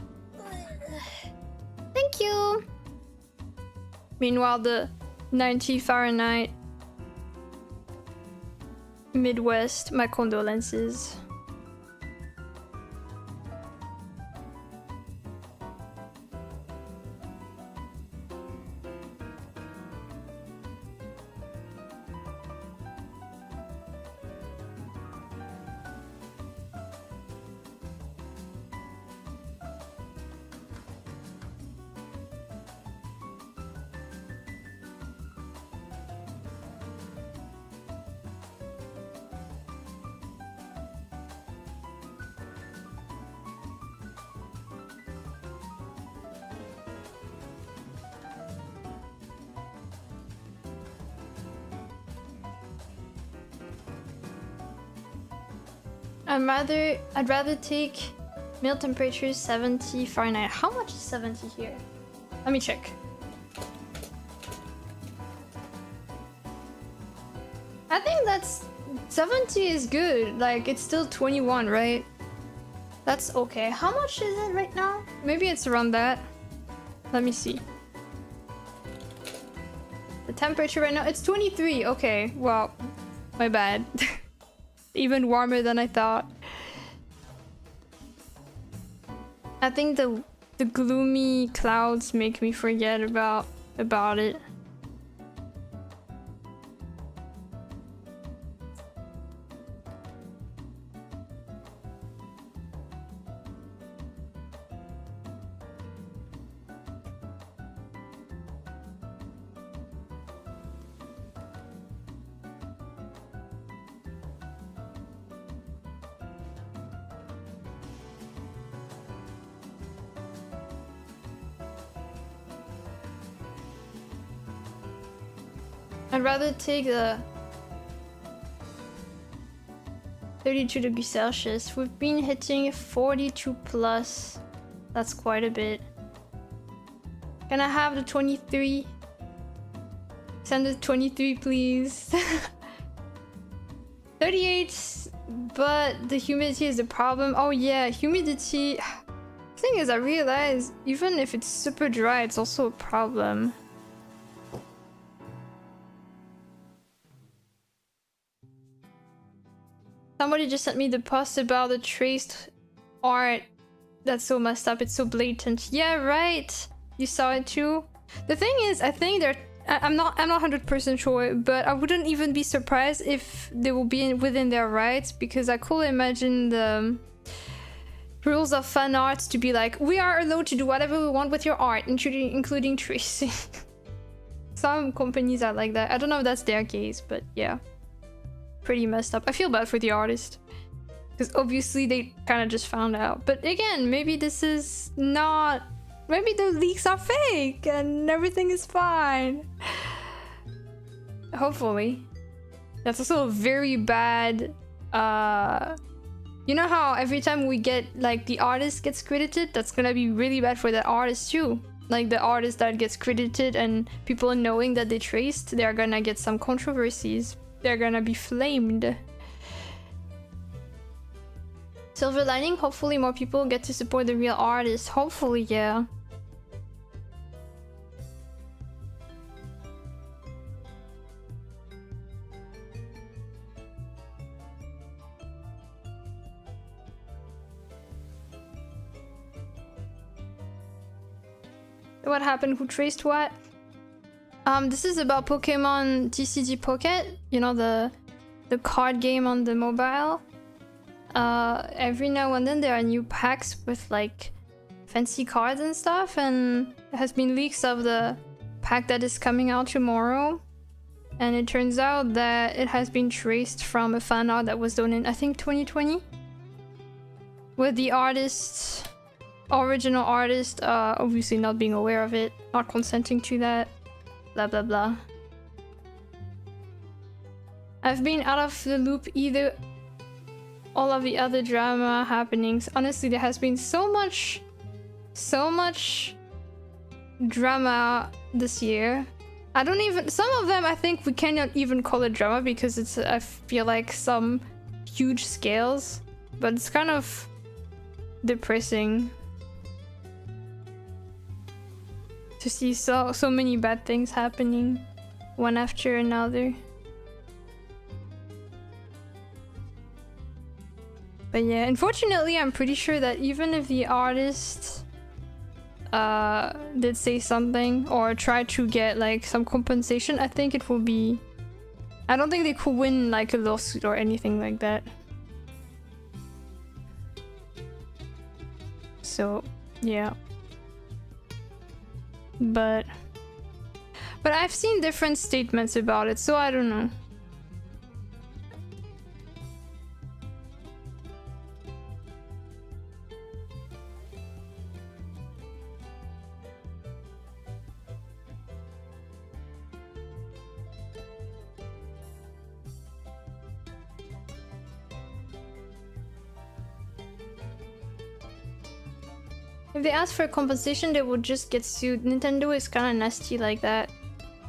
Thank you! Meanwhile, the 90 Fahrenheit Midwest, my condolences. I'd rather take male temperature 70 Fahrenheit. How much is 70 here? Let me check. I think that's 70 is good. Like it's still 21, right? That's okay. How much is it right now? Maybe it's around that. Let me see. The temperature right now, it's 23. Okay, well, my bad. Even warmer than I thought. I think the gloomy clouds make me forget about it. I'd rather take the 32 degrees Celsius. We've been hitting 42 plus. That's quite a bit. Can I have the 23? Send the 23, please. 38, but the humidity is the problem. Oh yeah, humidity. Thing is, I realize even if it's super dry, it's also a problem. Somebody just sent me the post about the traced art. That's so messed up. It's so blatant. Yeah, right. You saw it too. The thing is, I think they're. I'm not 100% sure, but I wouldn't even be surprised if they will be within their rights, because I could imagine the rules of fan arts to be like, we are allowed to do whatever we want with your art, including tracing. Some companies are like that. I don't know if that's their case, but yeah. Pretty messed up. I feel bad for the artist, because obviously they kind of just found out. But again, maybe this is not... Maybe the leaks are fake and everything is fine. Hopefully. That's also a very bad... You know how every time we get, like, the artist gets credited? That's gonna be really bad for the artist too. Like, the artist that gets credited and people knowing that they traced, they're gonna get some controversies. They're gonna be flamed. Silver lining, hopefully more people get to support the real artists. Hopefully, yeah. What happened? Who traced what? This is about Pokemon TCG Pocket, you know, the card game on the mobile. Every now and then there are new packs with like fancy cards and stuff, and there has been leaks of the pack that is coming out tomorrow. And it turns out that it has been traced from a fan art that was done in, I think, 2020. With the artist, original artist, obviously not being aware of it, not consenting to that. Blah blah blah. I've been out of the loop either. All of the other drama happenings. Honestly, there has been so much drama this year. I don't even. Some of them I think we cannot even call it drama because it's. I feel like some huge scales, but it's kind of depressing to see so many bad things happening one after another. But yeah, unfortunately, I'm pretty sure that even if the artist did say something or try to get like some compensation, I think it will be... I don't think they could win like a lawsuit or anything like that. So, yeah. But I've seen different statements about it, so I don't know. If they ask for compensation, they would just get sued. Nintendo is kind of nasty like that.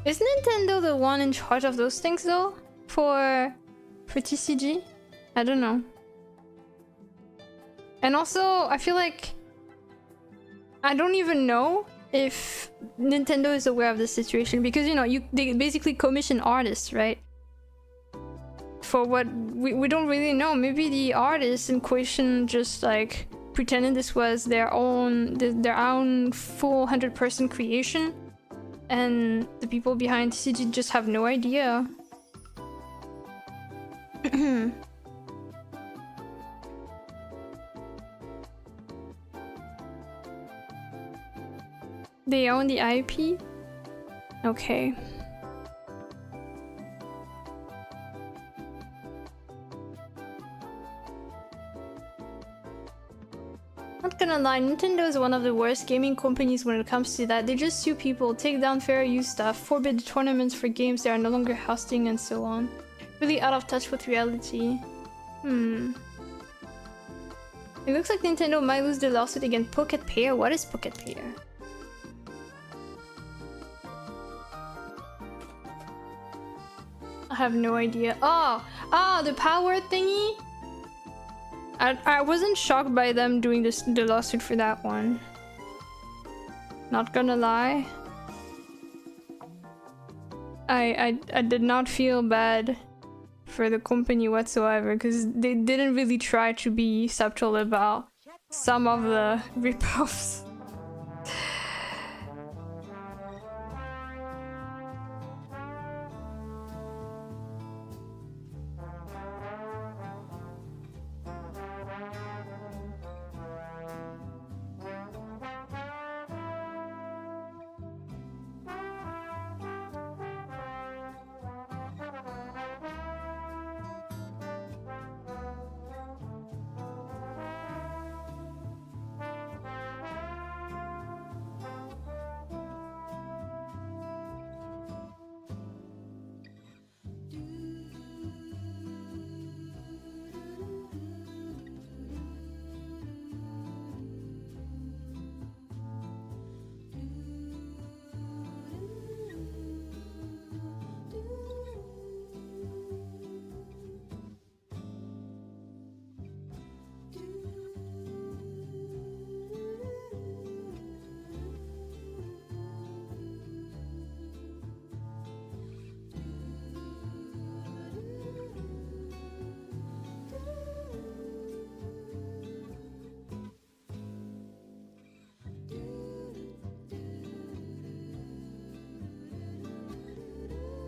Is Nintendo the one in charge of those things though? For TCG? I don't know. And also, I feel like I don't even know if Nintendo is aware of the situation because, you know, they basically commission artists, right? For what we don't really know. Maybe the artists in question just like pretending this was their own full 100% creation, and the people behind TCG just have no idea. They own the IP? Okay. Not gonna lie, Nintendo is one of the worst gaming companies when it comes to that. They just sue people, take down fair use stuff, forbid tournaments for games they are no longer hosting, and so on. Really out of touch with reality. It looks like Nintendo might lose the lawsuit against Pocket Pair. What is Pocket Pair? I have no idea. Oh, the power thingy? I wasn't shocked by them doing the lawsuit for that one. Not gonna lie. I did not feel bad for the company whatsoever because they didn't really try to be subtle about some of the ripoffs.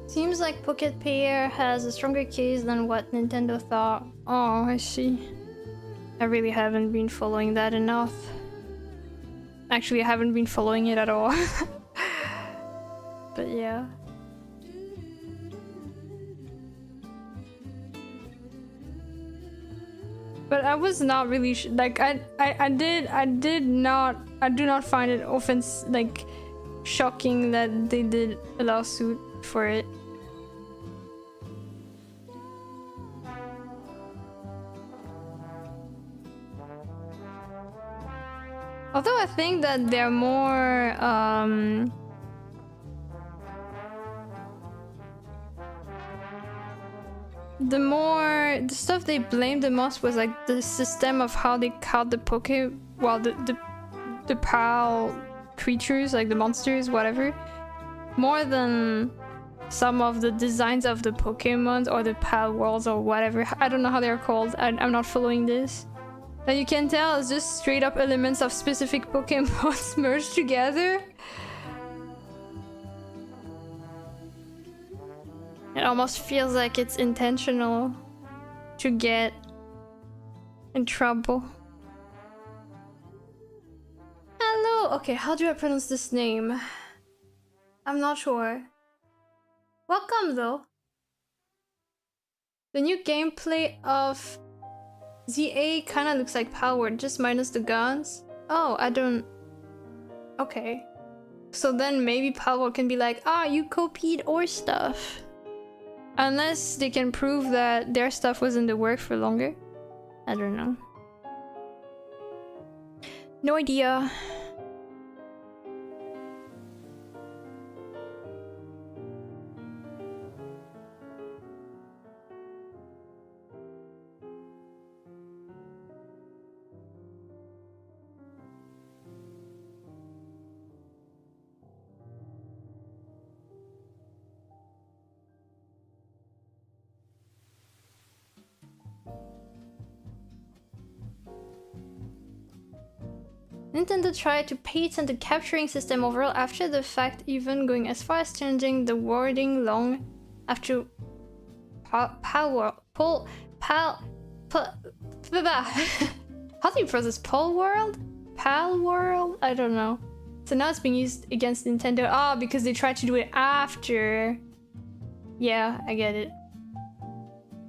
Seems like Pocket Pair has a stronger case than what Nintendo thought. Oh, I see. I really haven't been following that enough. Actually, I haven't been following it at all. But yeah. But I was not really like I do not find it like shocking that they did a lawsuit for it. Although I think that they're more the stuff they blamed the most was like the system of how they caught the the PAL creatures, like the monsters, whatever, more than some of the designs of the Pokemons or the PAL worlds or whatever. I don't know how they're called. I'm not following this. That you can tell it's just straight up elements of specific Pokemon merged together. It almost feels like it's intentional to get in trouble. Hello! Okay, how do I pronounce this name? I'm not sure. Welcome though. The new gameplay of ZA kinda looks like Power, just minus the guns. Oh, I don't... Okay. So then maybe Power can be like, ah, you copied our stuff. Unless they can prove that their stuff was in the work for longer. I don't know. No idea. Nintendo tried to patent the capturing system overall after the fact, even going as far as changing the wording long after how do you process Pal World? Pal World? I don't know. So now it's being used against Nintendo. Ah, because they tried to do it after. Yeah, I get it.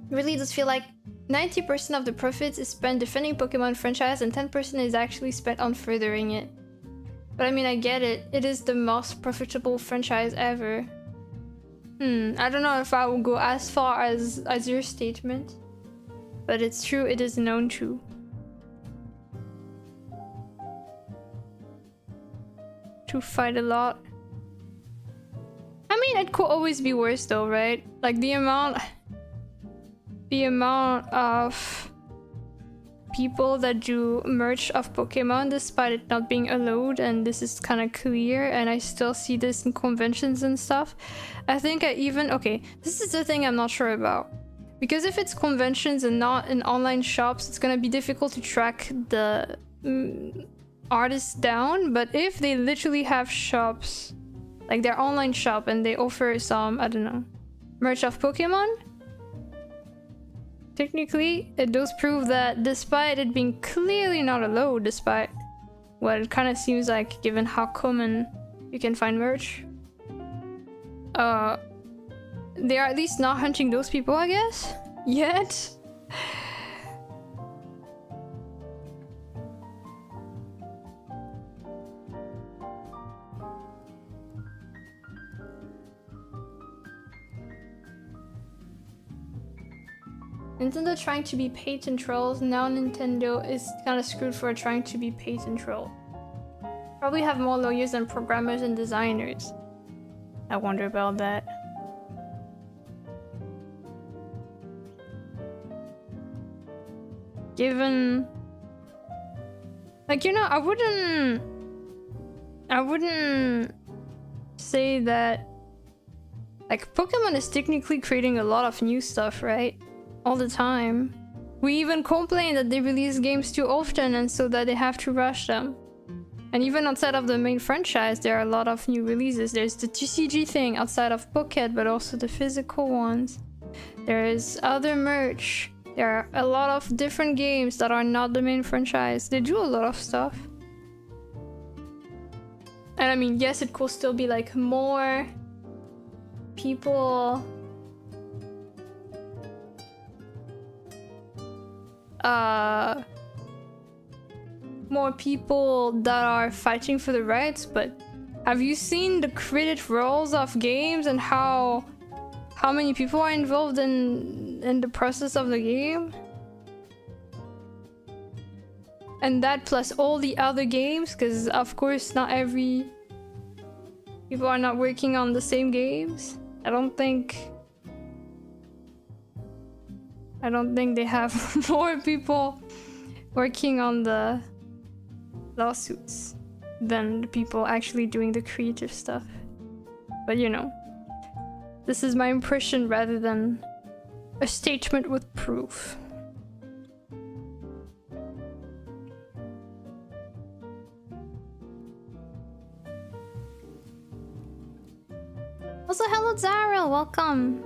It really does feel like 90% of the profits is spent defending Pokemon franchise and 10% is actually spent on furthering it. But I mean, I get it. It is the most profitable franchise ever. I don't know if I will go as far as your statement. But it's true, it is known to. To fight a lot. I mean, it could always be worse though, right? Like the amount of people that do merch of Pokemon despite it not being allowed, and this is kind of clear, and I still see this in conventions and stuff. I think okay, this is the thing I'm not sure about. Because if it's conventions and not in online shops, it's gonna be difficult to track the artists down, but if they literally have shops, like their online shop, and they offer some, I don't know, merch of Pokemon, technically, it does prove that despite it being clearly not allowed, despite what it kind of seems like given how common you can find merch, they are at least not hunting those people, I guess? Yet? Nintendo trying to be patent trolls. Now Nintendo is kind of screwed for trying to be patent troll. Probably have more lawyers than programmers and designers. I wonder about that. Given, like, you know, I wouldn't say that, like, Pokemon is technically creating a lot of new stuff, right? All the time. We even complain that they release games too often and so that they have to rush them. And even outside of the main franchise, there are a lot of new releases. There's the TCG thing outside of Pocket, but also the physical ones. There is other merch. There are a lot of different games that are not the main franchise. They do a lot of stuff. And I mean, yes, it could still be like more people that are fighting for the rights, but have you seen the credit rolls of games and how many people are involved in the process of the game? And that plus all the other games, because of course not every people are not working on the same games. I don't think they have more people working on the lawsuits than the people actually doing the creative stuff. But you know, this is my impression rather than a statement with proof. Also, hello Zara, welcome.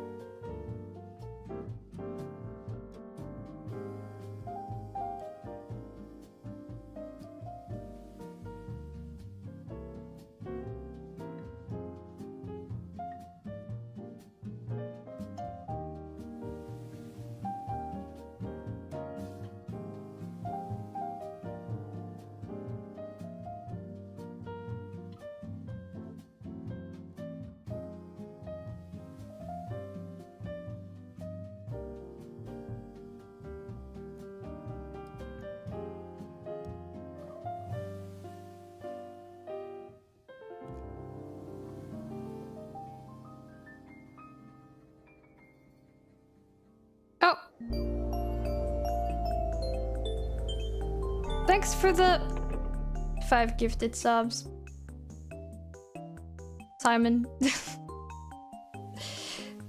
Thanks for the 5 gifted subs, Simon.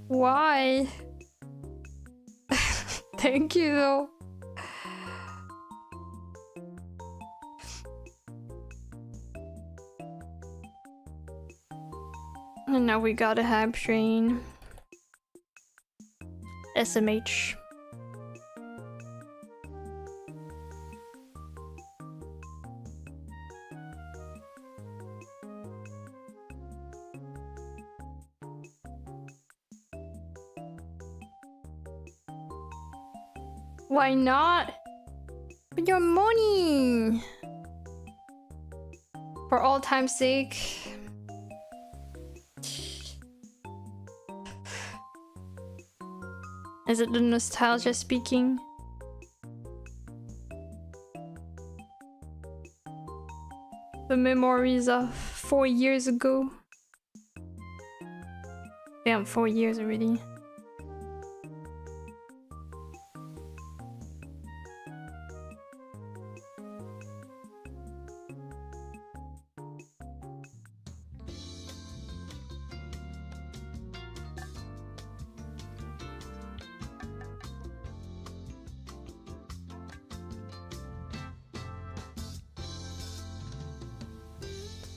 Why? Thank you though. And now we got a hype train. SMH. Why not? With your money! For all time's sake. Is it the nostalgia speaking? The memories of 4 years ago. Damn, 4 years already.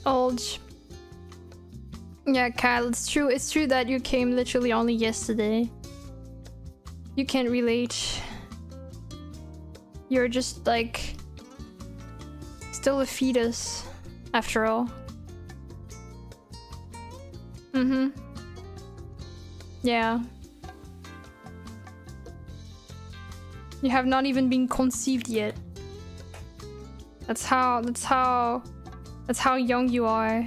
Old. Yeah, Kyle, it's true. It's true that you came literally only yesterday. You can't relate. You're just like still a fetus, after all. Mm-hmm. Yeah. You have not even been conceived yet. That's how young you are.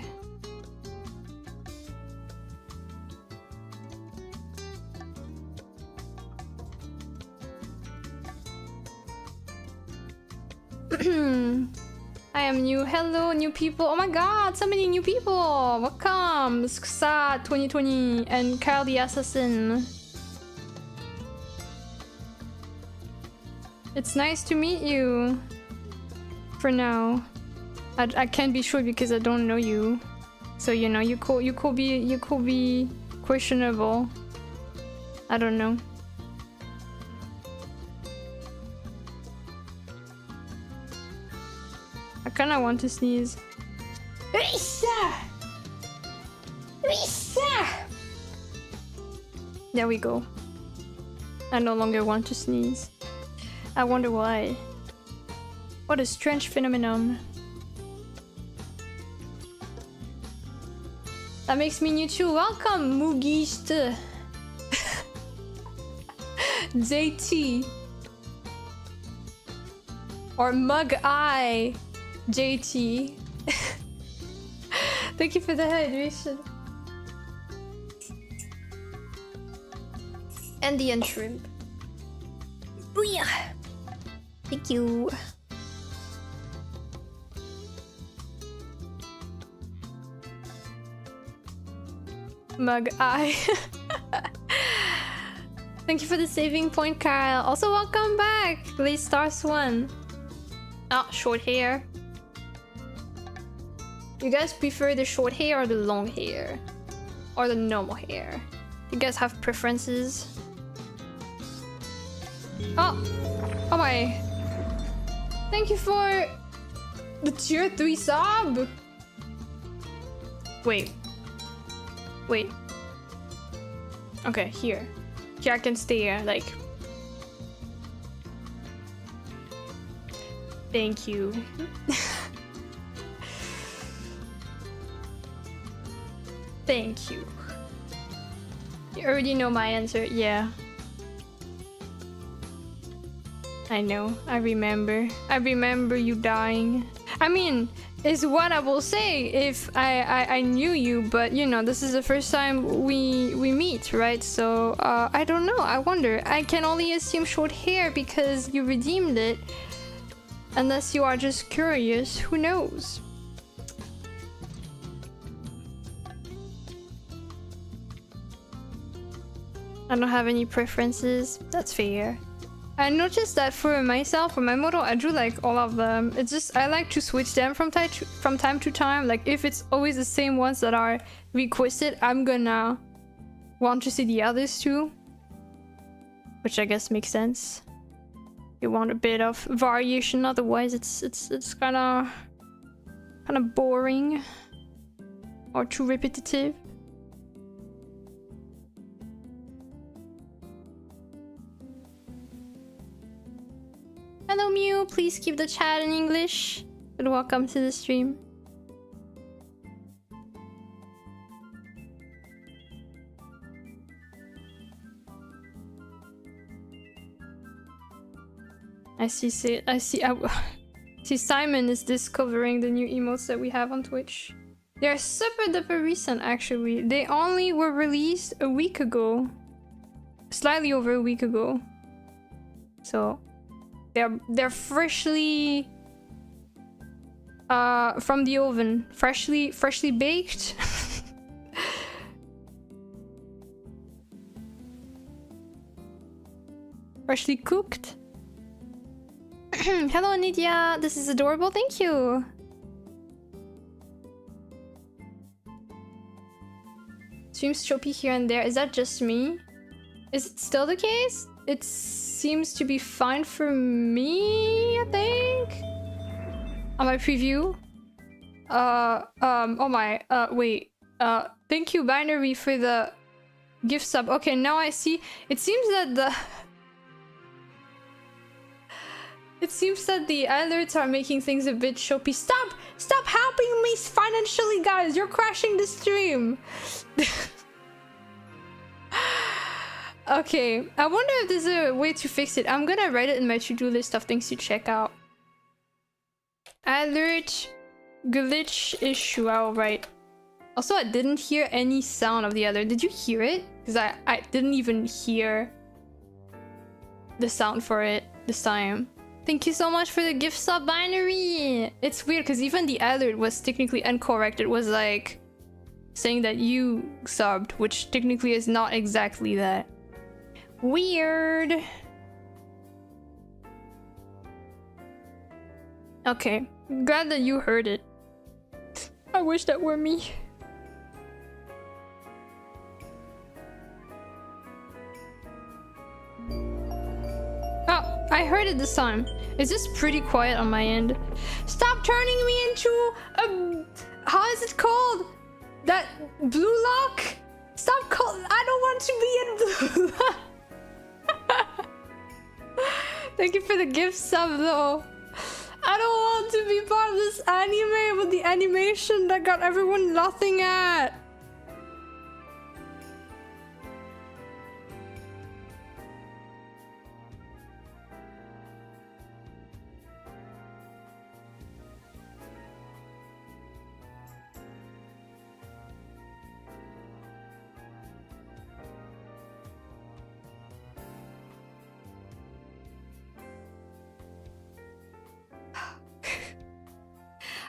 I am new. Hello, new people. Oh my god, so many new people. Welcome, Sksa 2020 and Kyle the Assassin. It's nice to meet you. For now. I can't be sure because I don't know you, so you know you could be questionable. I don't know. I kind of want to sneeze. There we go. I no longer want to sneeze. I wonder why. What a strange phenomenon. That makes me new too. Welcome, Mugist. JT. Or Mug Eye JT. Thank you for the hydration. And the shrimp. Booyah! Thank you. Mug Eye. Thank you for the saving point, Kyle. Also, welcome back, Late Stars 1. Ah, short hair. You guys prefer the short hair or the long hair? Or the normal hair? You guys have preferences? Oh! Oh my! Thank you for the tier 3 sub! Wait. Wait. Okay, here. Here I can stay here, like... Thank you. Thank you. You already know my answer, yeah. I know, I remember. I remember you dying. I mean, is what I will say if I knew you, but you know, this is the first time we meet, right? So I don't know, I wonder. I can only assume short hair because you redeemed it. Unless you are just curious, who knows? I don't have any preferences, that's fair. I noticed that for myself, for my model, I drew like all of them. It's just I like to switch them from time to time. Like if it's always the same ones that are requested, I'm gonna want to see the others too, which I guess makes sense. You want a bit of variation, otherwise it's kind of boring or too repetitive. Hello Mew, please keep the chat in English. And welcome to the stream. I see Simon is discovering the new emotes that we have on Twitch. They're super duper recent actually. They only were released a week ago. Slightly over a week ago. So they're freshly from the oven, freshly baked. Freshly cooked. Hello Nidia, this is adorable, thank you. Streams choppy here and there, is that just me? Is it still the case? It seems to be fine for me, I think. On my preview. Oh my, wait. Thank you, Binary, for the gift sub. Okay, now I see. It seems that the alerts are making things a bit choppy. Stop helping me financially, guys. You're crashing the stream. Okay, I wonder if there's a way to fix it. I'm gonna write it in my to-do list of things to check out. Alert glitch issue, I'll write. Also, I didn't hear any sound of the alert. Did you hear it? Because I didn't even hear the sound for it this time. Thank you so much for the gift sub, Binary! It's weird because even the alert was technically incorrect. It was like saying that you subbed, which technically is not exactly that. Weird. Okay, glad that you heard it. I wish that were me. Oh, I heard it this time. It's just pretty quiet on my end. Stop turning me into a... How is it called? That blue lock? Stop call... I don't want to be in blue lock. Thank you for the gift sub though. I don't want to be part of this anime with the animation that got everyone laughing at.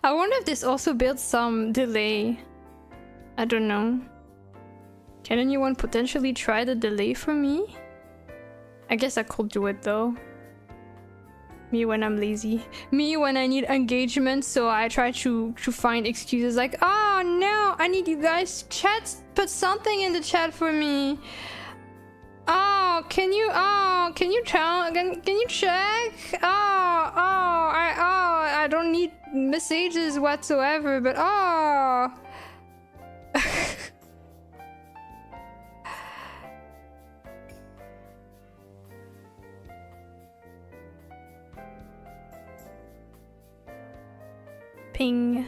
I wonder if this also builds some delay. I don't know. Can anyone potentially try the delay for me? I guess I could do it though. Me when I'm lazy. Me when I need engagement, so I try to find excuses like, oh no, I need you guys to put something in the chat for me. Oh, can you tell? Can you check? I don't need messages whatsoever, but oh. Ping.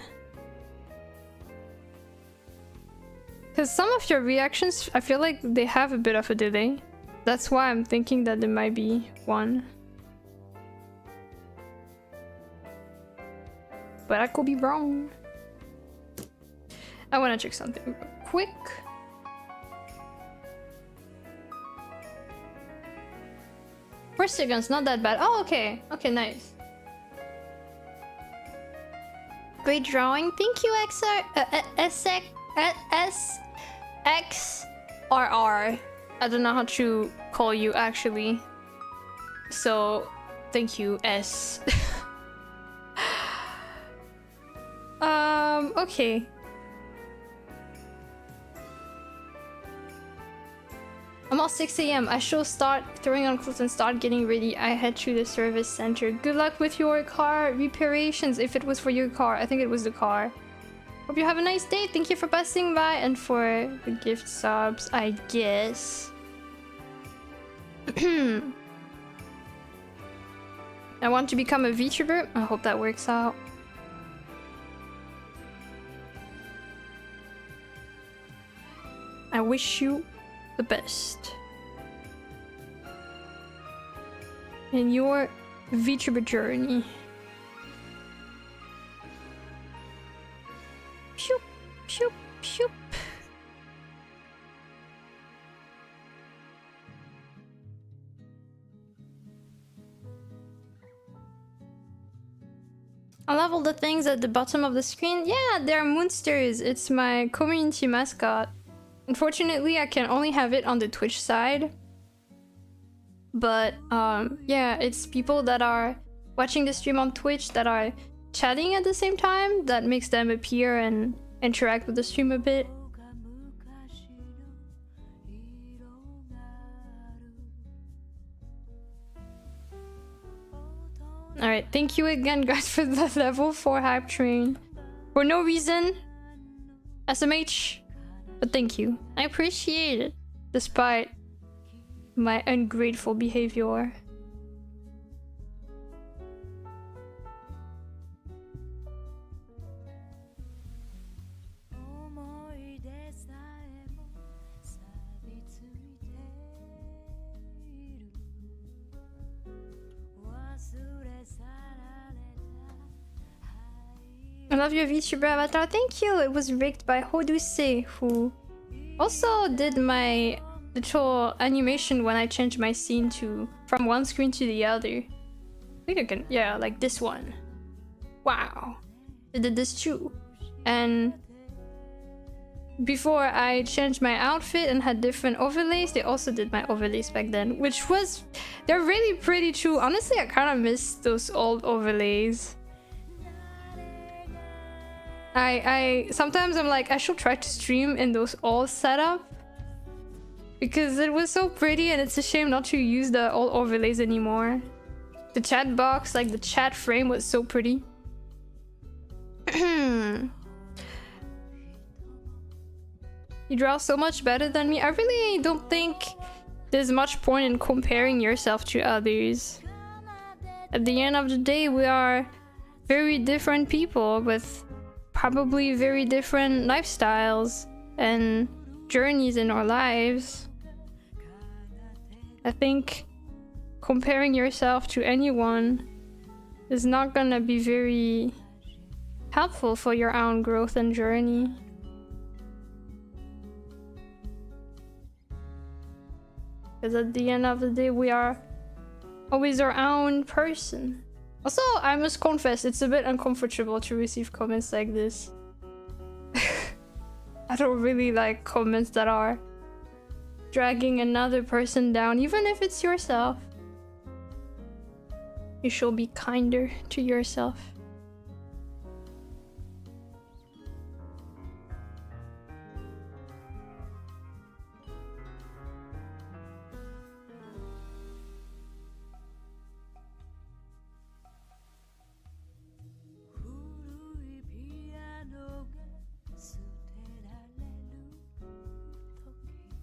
Because some of your reactions, I feel like they have a bit of a delay. That's why I'm thinking that there might be one. But I could be wrong. I want to check something real quick. First seconds, not that bad. Oh, okay. Okay, nice. Great drawing. Thank you, SXRR. I don't know how to call you actually. So thank you, S. Okay. I'm all 6 a.m. I shall start throwing on clothes and start getting ready. I head to the service center. Good luck with your car reparations. If it was for your car, I think it was the car. Hope you have a nice day. Thank you for passing by and for the gift subs, I guess. I want to become a VTuber. I hope that works out. I wish you the best in your VTuber journey. Shoop, shoop, shoop. I love all the things at the bottom of the screen. Yeah, they're moonsters. It's my community mascot. Unfortunately, I can only have it on the Twitch side. But yeah, it's people that are watching the stream on Twitch that are chatting at the same time that makes them appear and interact with the stream a bit. Alright, thank you again guys for the level 4 hype train. For no reason. SMH. But thank you. I appreciate it. Despite my ungrateful behavior. I love your VTuber avatar. Thank you. It was rigged by Hoduse, who also did my little animation when I changed my scene from one screen to the other. I think I can, yeah, like this one. Wow. They did this too. And before I changed my outfit and had different overlays, they also did my overlays back then, which was, they're really pretty too. Honestly, I kind of miss those old overlays. Sometimes I'm like, I should try to stream in those old setup because it was so pretty, and it's a shame not to use the old overlays anymore. The chat box, like the chat frame, was so pretty. You draw so much better than me. I really don't think there's much point in comparing yourself to others. At the end of the day, we are very different people with probably very different lifestyles and journeys in our lives. I think comparing yourself to anyone is not gonna be very helpful for your own growth and journey. Because at the end of the day, we are always our own person. Also, I must confess, it's a bit uncomfortable to receive comments like this. I don't really like comments that are dragging another person down, even if it's yourself. You should be kinder to yourself.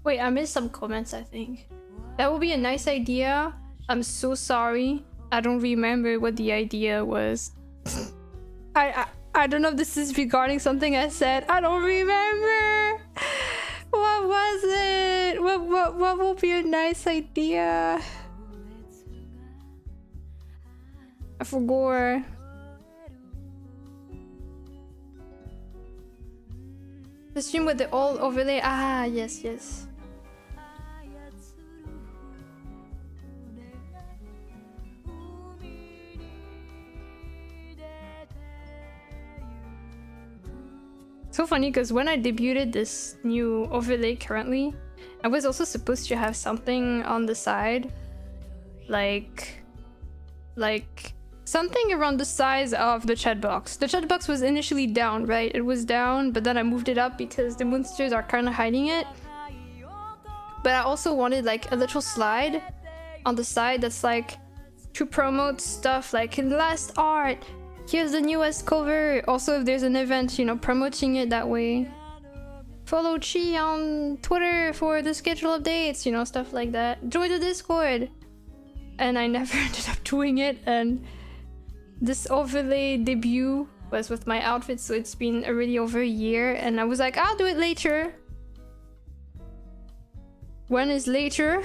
Wait, I missed some comments, I think. That would be a nice idea. I'm so sorry. I don't remember what the idea was. I don't know if this is regarding something I said. I don't remember. What was it? What would be a nice idea? I forgot. The stream with the old overlay. Ah, yes, yes. So funny because when I debuted this new overlay currently, I was also supposed to have something on the side, like like something around the size of the chat box. The chat box was initially down, right? It was down, but then I moved it up because the monsters are kind of hiding it. But I also wanted like a little slide on the side that's like to promote stuff like last art, here's the newest cover. Also, if there's an event, you know, promoting it that way. Follow Chi on Twitter for the schedule updates, you know, stuff like that. Join the Discord. And I never ended up doing it, and this overlay debut was with my outfit, so it's been already over a year, and I was like, I'll do it later. When is later?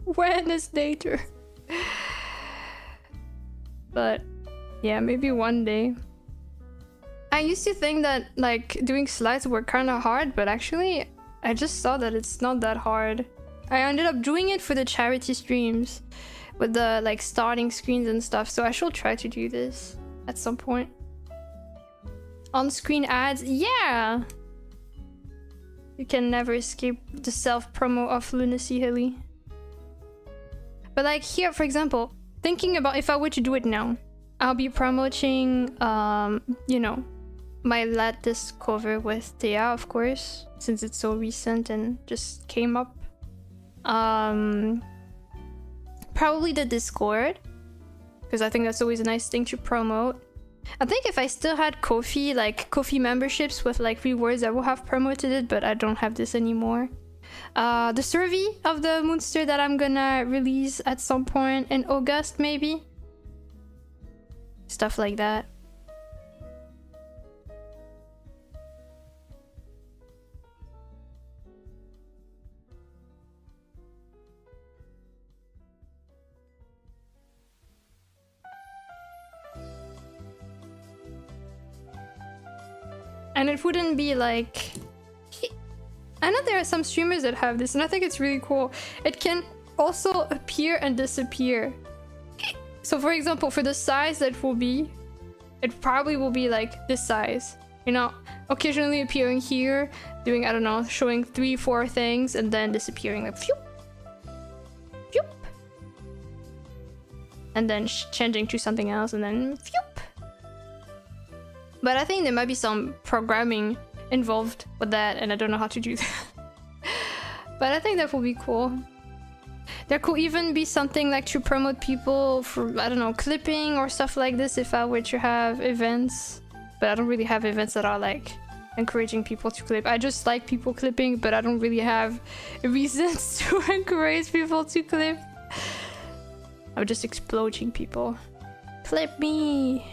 When is later? But yeah, maybe one day. I used to think that like doing slides were kind of hard, but actually I just saw that it's not that hard. I ended up doing it for the charity streams with the like starting screens and stuff, so I should try to do this at some point. On-screen ads, yeah! You can never escape the self-promo of lunacyhilly. But like here, for example, thinking about if I were to do it now, I'll be promoting, you know, my latest cover with Thea, of course, since it's so recent and just came up. Probably the Discord, because I think that's always a nice thing to promote. I think if I still had Ko-fi, like Ko-fi memberships with like rewards, I would have promoted it, but I don't have this anymore. The survey of the monster that I'm gonna release at some point in August, maybe. Stuff like that. And it wouldn't be like... I know there are some streamers that have this, and I think it's really cool. It can also appear and disappear. So for example, for the size that will be, it probably will be like this size. You know, occasionally appearing here, doing, I don't know, showing 3-4 things, and then disappearing like phew, phew. And then changing to something else, and then phew. But I think there might be some programming involved with that, and I don't know how to do that. But I think that would be cool. There could even be something like to promote people for, I don't know, clipping or stuff like this if I were to have events. But I don't really have events that are like encouraging people to clip. I just like people clipping, but I don't really have reasons to encourage people to clip. I'm just exploiting people. Clip me!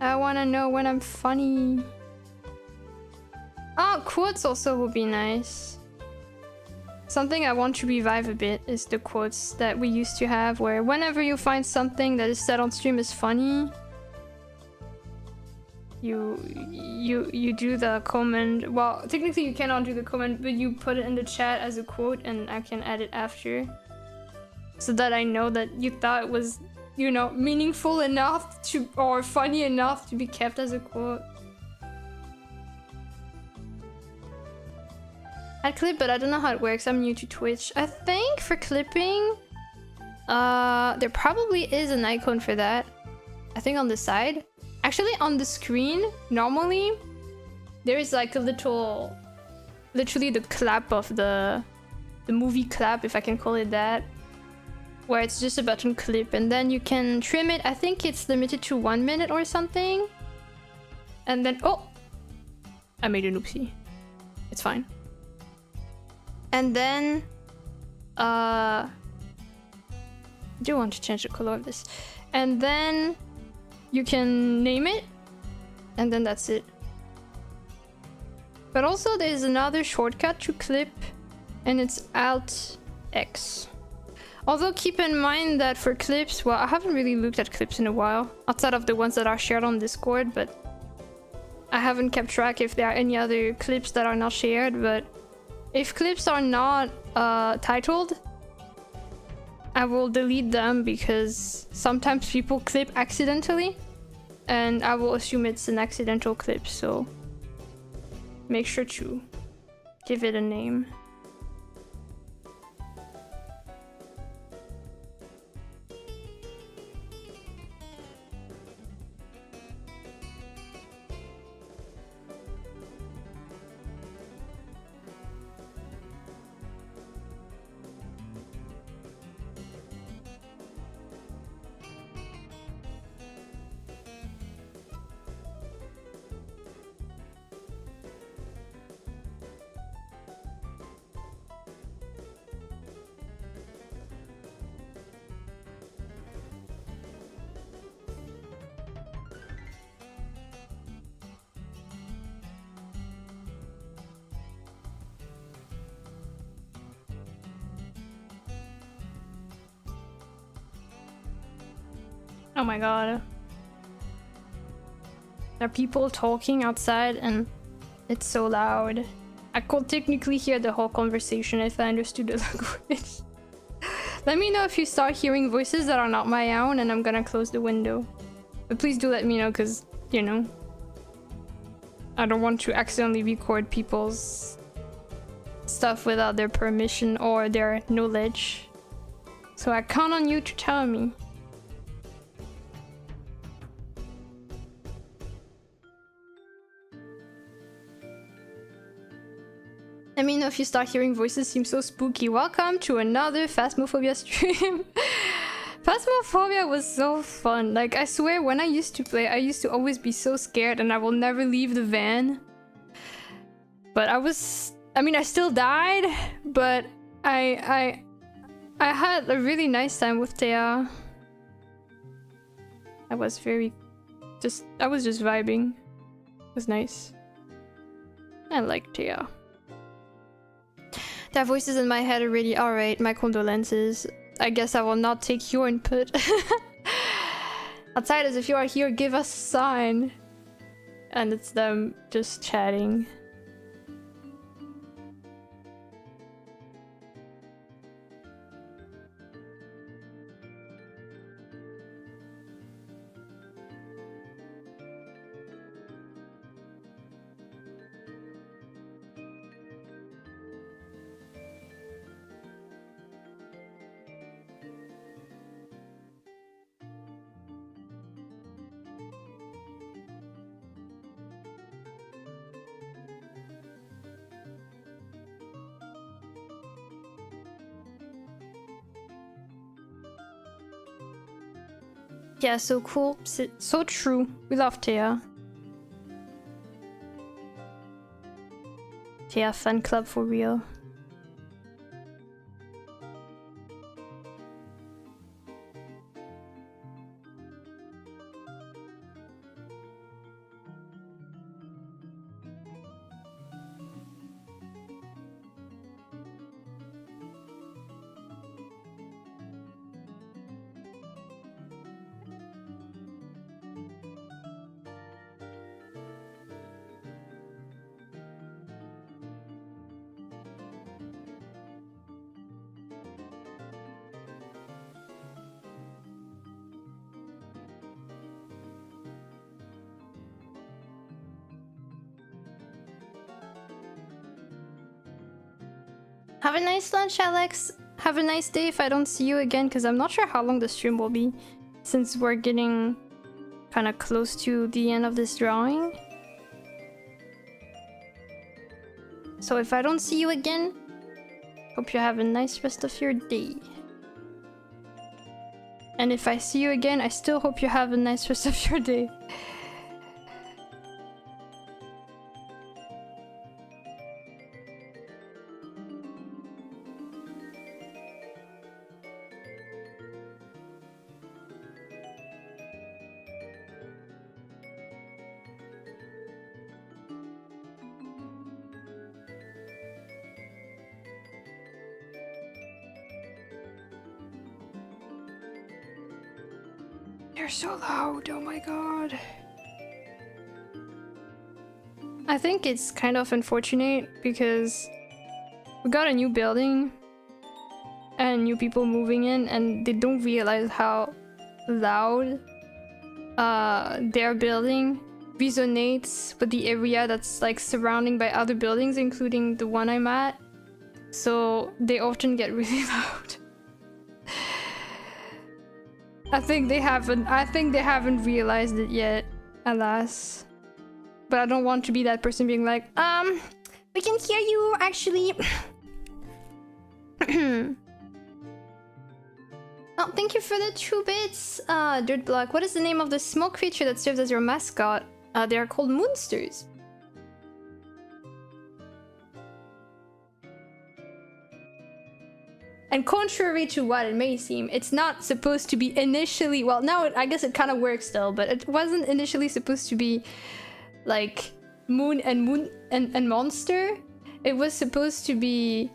I wanna know when I'm funny. Oh, quotes also would be nice. Something I want to revive a bit is the quotes that we used to have, where whenever you find something that is said on stream is funny, you do the comment. Well, technically you cannot do the comment, but you put it in the chat as a quote, and I can add it after, so that I know that you thought it was, you know, meaningful enough to, or funny enough to be kept as a quote. I clip, but I don't know how it works. I'm new to Twitch. I think for clipping, there probably is an icon for that. I think on the side. Actually, on the screen, normally, there is like a little, literally the clap of the movie clap, if I can call it that, where it's just a button clip, and then you can trim it. I think it's limited to 1 minute or something. And then, oh, I made an oopsie. It's fine. And then, I do want to change the color of this. And then you can name it, and then that's it. But also there's another shortcut to clip, and it's Alt X. Although keep in mind that for clips, well, I haven't really looked at clips in a while, outside of the ones that are shared on Discord, but I haven't kept track if there are any other clips that are not shared. But if clips are not titled, I will delete them, because sometimes people clip accidentally, and I will assume it's an accidental clip, so make sure to give it a name. Oh my god. There are people talking outside and it's so loud. I could technically hear the whole conversation if I understood the language. Let me know if you start hearing voices that are not my own, and I'm gonna close the window. But please do let me know, because, you know, I don't want to accidentally record people's stuff without their permission or their knowledge. So I count on you to tell me. Let me know if you start hearing voices seem so spooky. Welcome to another Phasmophobia stream. Phasmophobia was so fun. Like, I swear, when I used to play, I used to always be so scared and I will never leave the van. But I mean, I still died, but I had a really nice time with Thea. I was just vibing. It was nice. I like Thea. There are voices in my head already. Alright, my condolences. I guess I will not take your input. Outsiders, if you are here, give us a sign. And it's them just chatting. Yeah, so cool. So true. We love Thea. Thea fan club for real. Have a nice lunch, Alex. Have a nice day if I don't see you again, because I'm not sure how long the stream will be, since we're getting kind of close to the end of this drawing. So if I don't see you again, hope you have a nice rest of your day. And if I see you again, I still hope you have a nice rest of your day. They're so loud, oh my god. I think it's kind of unfortunate because we got a new building and new people moving in, and they don't realize how loud their building resonates with the area that's like surrounding by other buildings, including the one I'm at. So they often get really loud. I think they haven't realized it yet, alas. But I don't want to be that person being like, we can hear you actually. Oh, thank you for the 2 bits, Dirt Block. What is the name of the small creature that serves as your mascot? They are called moonsters. And contrary to what it may seem, it's not supposed to be initially... Well, now I guess it kind of works still, but it wasn't initially supposed to be like moon and monster. It was supposed to be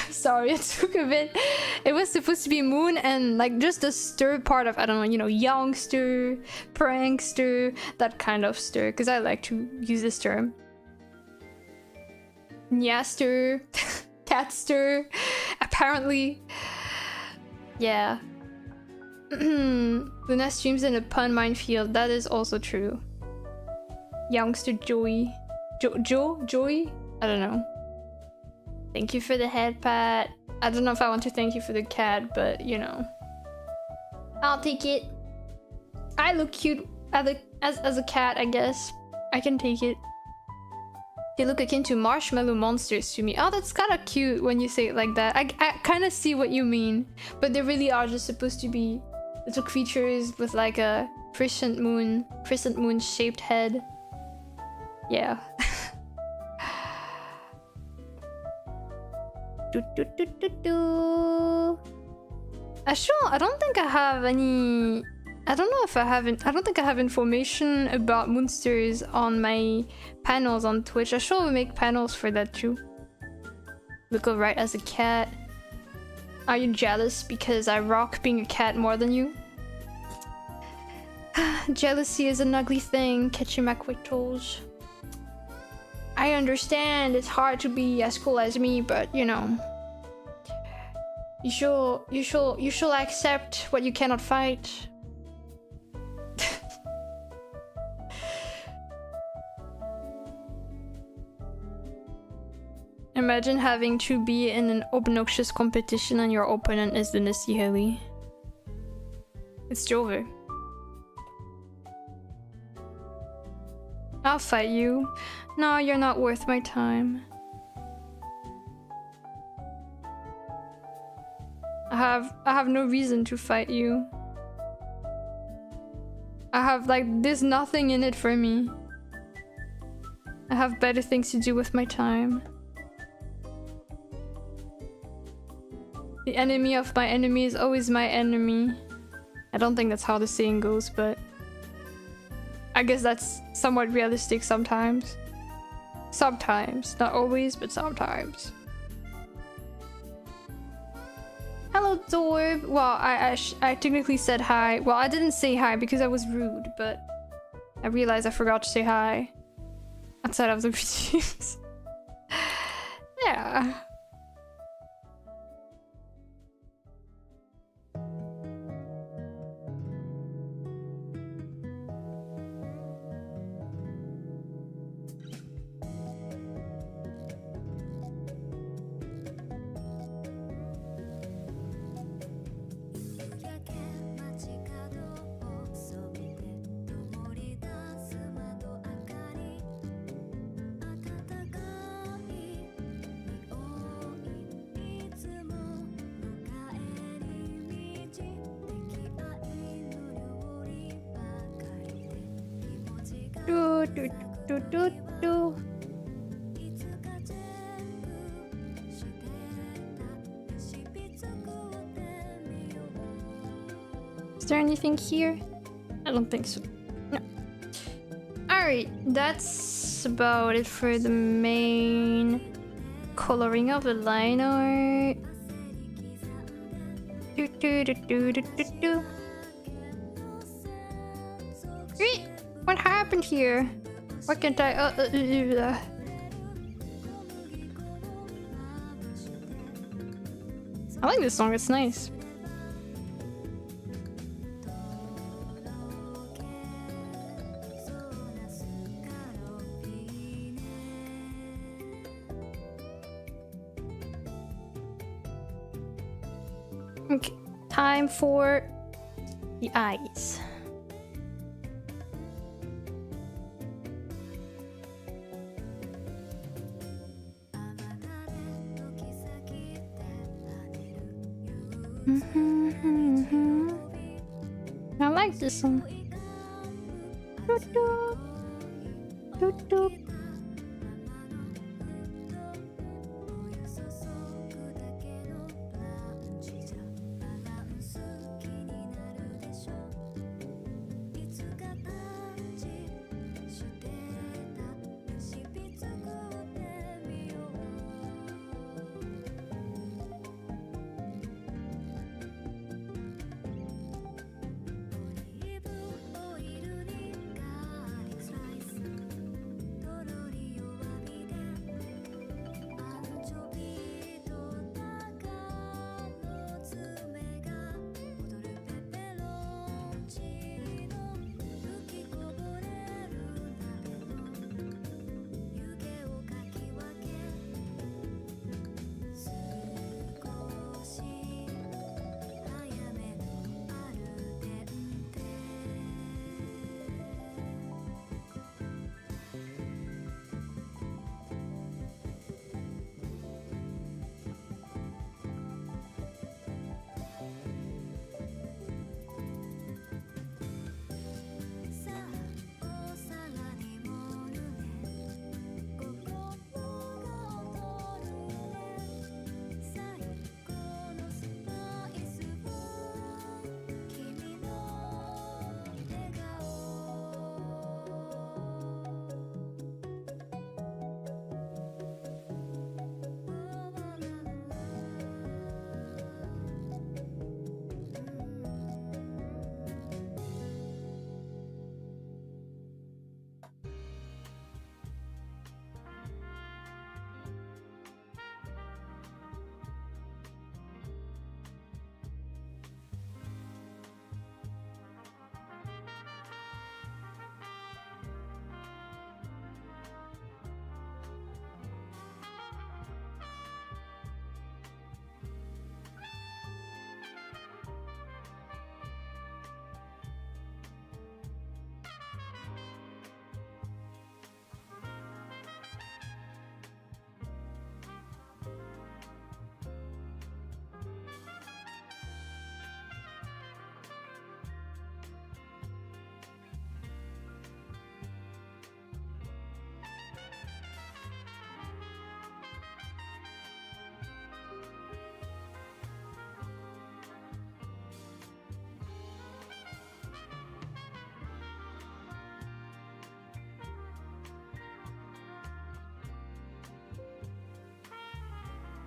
Sorry, it took a bit. It was supposed to be moon and like just the stir part of, I don't know, you know, youngster, prankster, that kind of stir, because I like to use this term. Nyaster, catster, apparently. Yeah. Luna streams in a pun minefield, that is also true. Youngster Joey. Joey? I don't know. Thank you for the head pat. I don't know if I want to thank you for the cat, but you know. I'll take it. I look cute as a cat, I guess. I can take it. They look akin to marshmallow monsters to me. Oh, that's kind of cute when you say it like that. I kind of see what you mean, but they really are just supposed to be little creatures with like a crescent moon shaped head. Yeah. I don't think I have any. I don't know if I haven't. I don't think I have information about monsters on my panels on Twitch. I sure will make panels for that too. Look alright as a cat. Are you jealous because I rock being a cat more than you? Jealousy is an ugly thing, catching my quick toes. I understand it's hard to be as cool as me, but you know. You should accept what you cannot fight. Imagine having to be in an obnoxious competition and your opponent is the lunacyhilly. It's Jover. I'll fight you. No, you're not worth my time. I have no reason to fight you. I have there's nothing in it for me. I have better things to do with my time. The enemy of my enemy is always my enemy. I don't think that's how the saying goes, but I guess that's somewhat realistic sometimes. Sometimes. Not always, but sometimes. Hello, Dorb. Well, I technically said hi. Well, I didn't say hi because I was rude, but I realized I forgot to say hi outside of the reviews. Yeah. Is there anything here? I don't think so. No. Alright, that's about it for the main coloring of the line art. What happened here? Why can't I? I like this song, it's nice. Okay, time for the eyes. I like this song.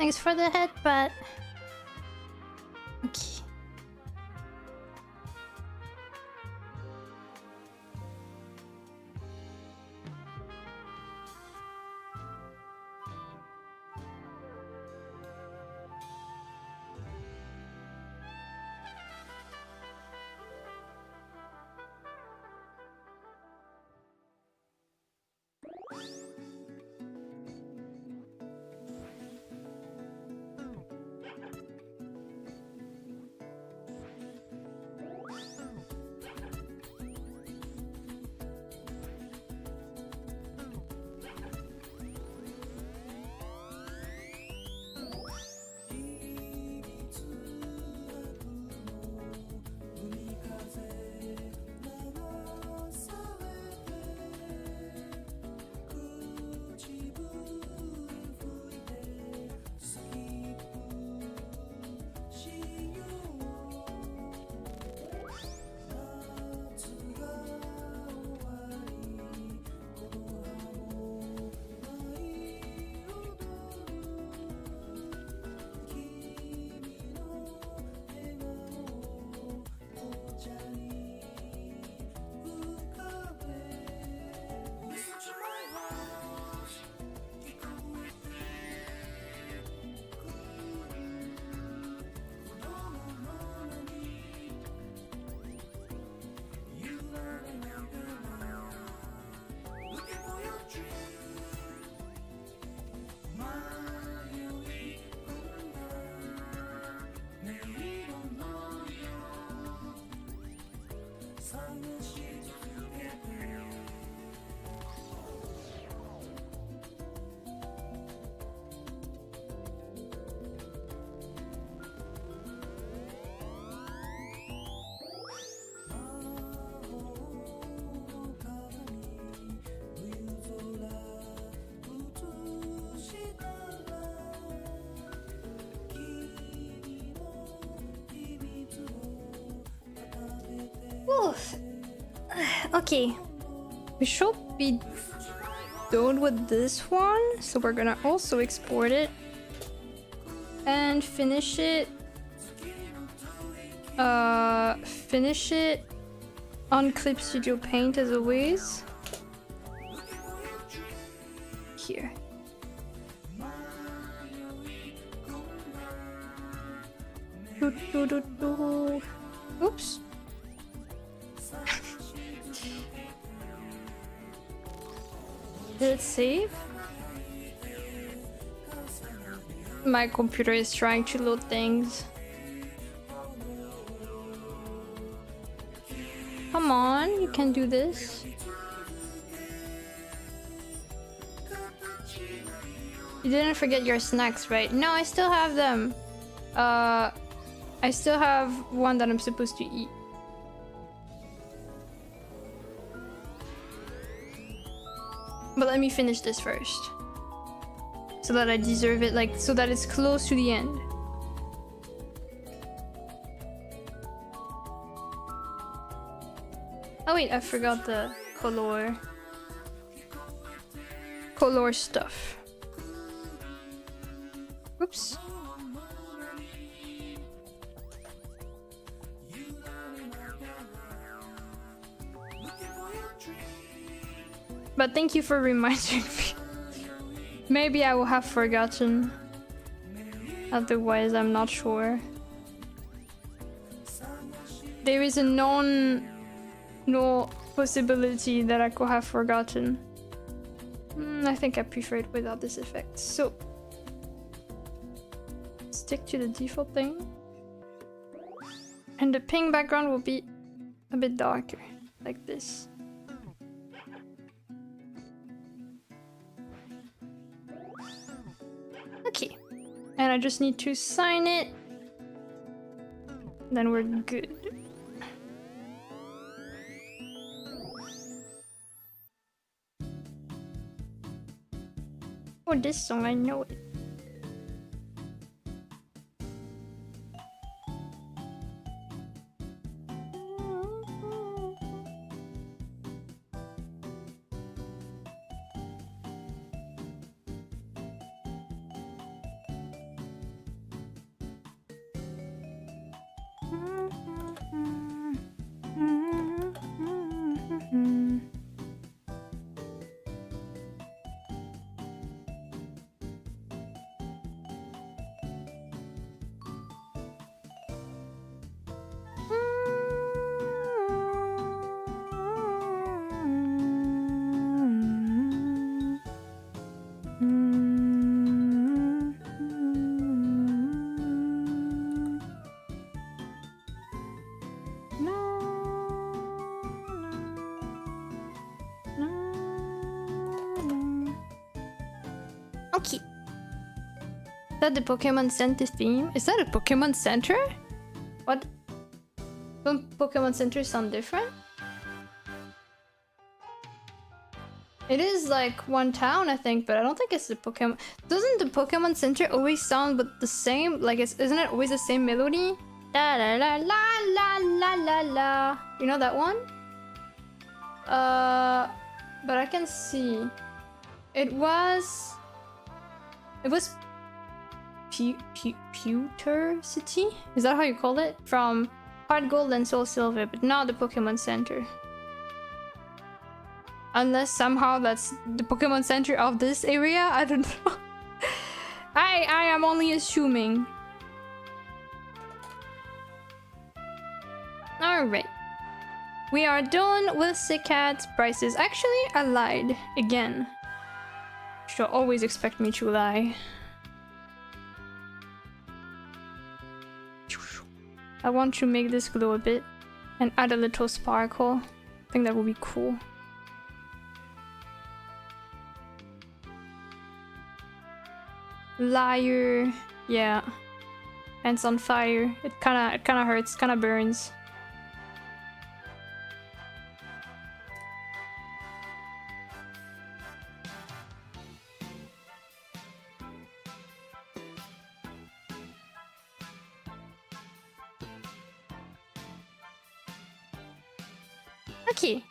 Thanks for the headbutt. Okay. Oof. Okay, we should be done with this one, so we're gonna also export it and finish it. Finish it on Clip Studio Paint as always. Here. Oops. Did it save? My computer is trying to load things. Come on, you can do this. You didn't forget your snacks, right? No, I still have them. I still have one that I'm supposed to eat. But let me finish this first. So that I deserve it, like, so that it's close to the end. Oh wait, I forgot the color stuff. Oops. But thank you for reminding me. Maybe I will have forgotten. Otherwise, I'm not sure. There is a no possibility that I could have forgotten. I think I prefer it without this effect. So, stick to the default thing. And the pink background will be a bit darker, like this. Okay, and I just need to sign it. Then we're good. Oh, this song, I know it. Okay. Is that the Pokemon Center theme? Is that a Pokemon Center? What? Don't Pokemon Center sound different? It is like one town, I think, but I don't think it's the Pokemon. Doesn't the Pokemon Center always sound but the same? Like, isn't it always the same melody? La la la la la la la la. You know that one? But I can see. It was Pewter City? Is that how you call it? From Heart Gold and Soul Silver, but not the Pokemon Center. Unless somehow that's the Pokemon Center of this area? I don't know. I am only assuming. Alright. We are done with Cicad's prices. Actually, I lied. Again. She'll always expect me to lie. I want to make this glow a bit and add a little sparkle. I think that would be cool. Liar, yeah. Hands on fire. It kinda hurts, kinda burns. Okay.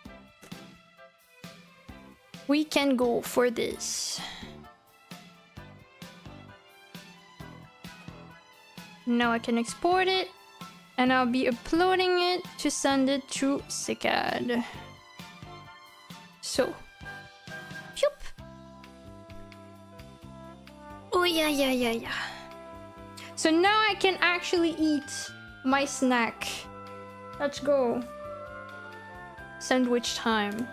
We can go for this. Now I can export it, and I'll be uploading it to send it to Cicad. So, phew. Oh yeah. So now I can actually eat my snack. Let's go. Sandwich time.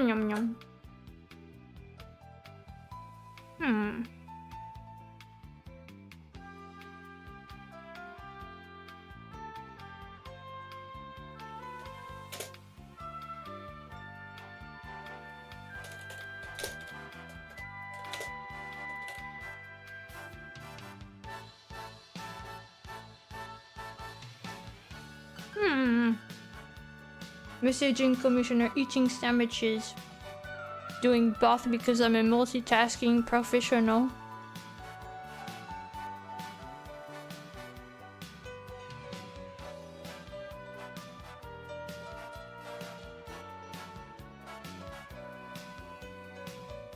Yum yum. Messaging Commissioner, eating sandwiches. Doing both because I'm a multitasking professional.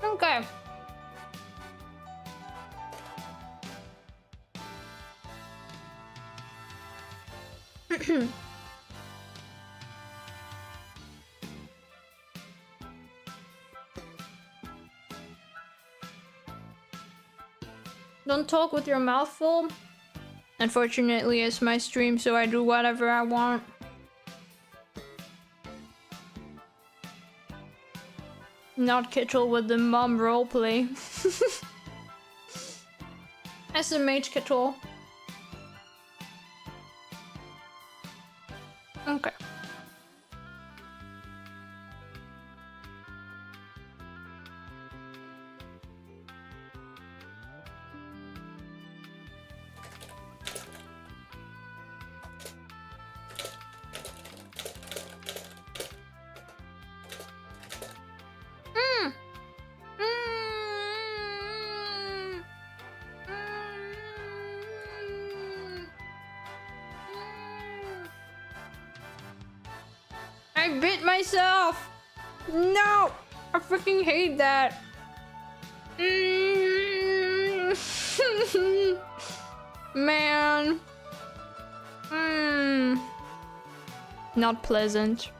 Okay. Don't talk with your mouth full. Unfortunately, it's my stream, so I do whatever I want. Not Kittle with the mom roleplay. SMH Kittle. Okay. I bit myself! No! I freaking hate that. Man. Not pleasant.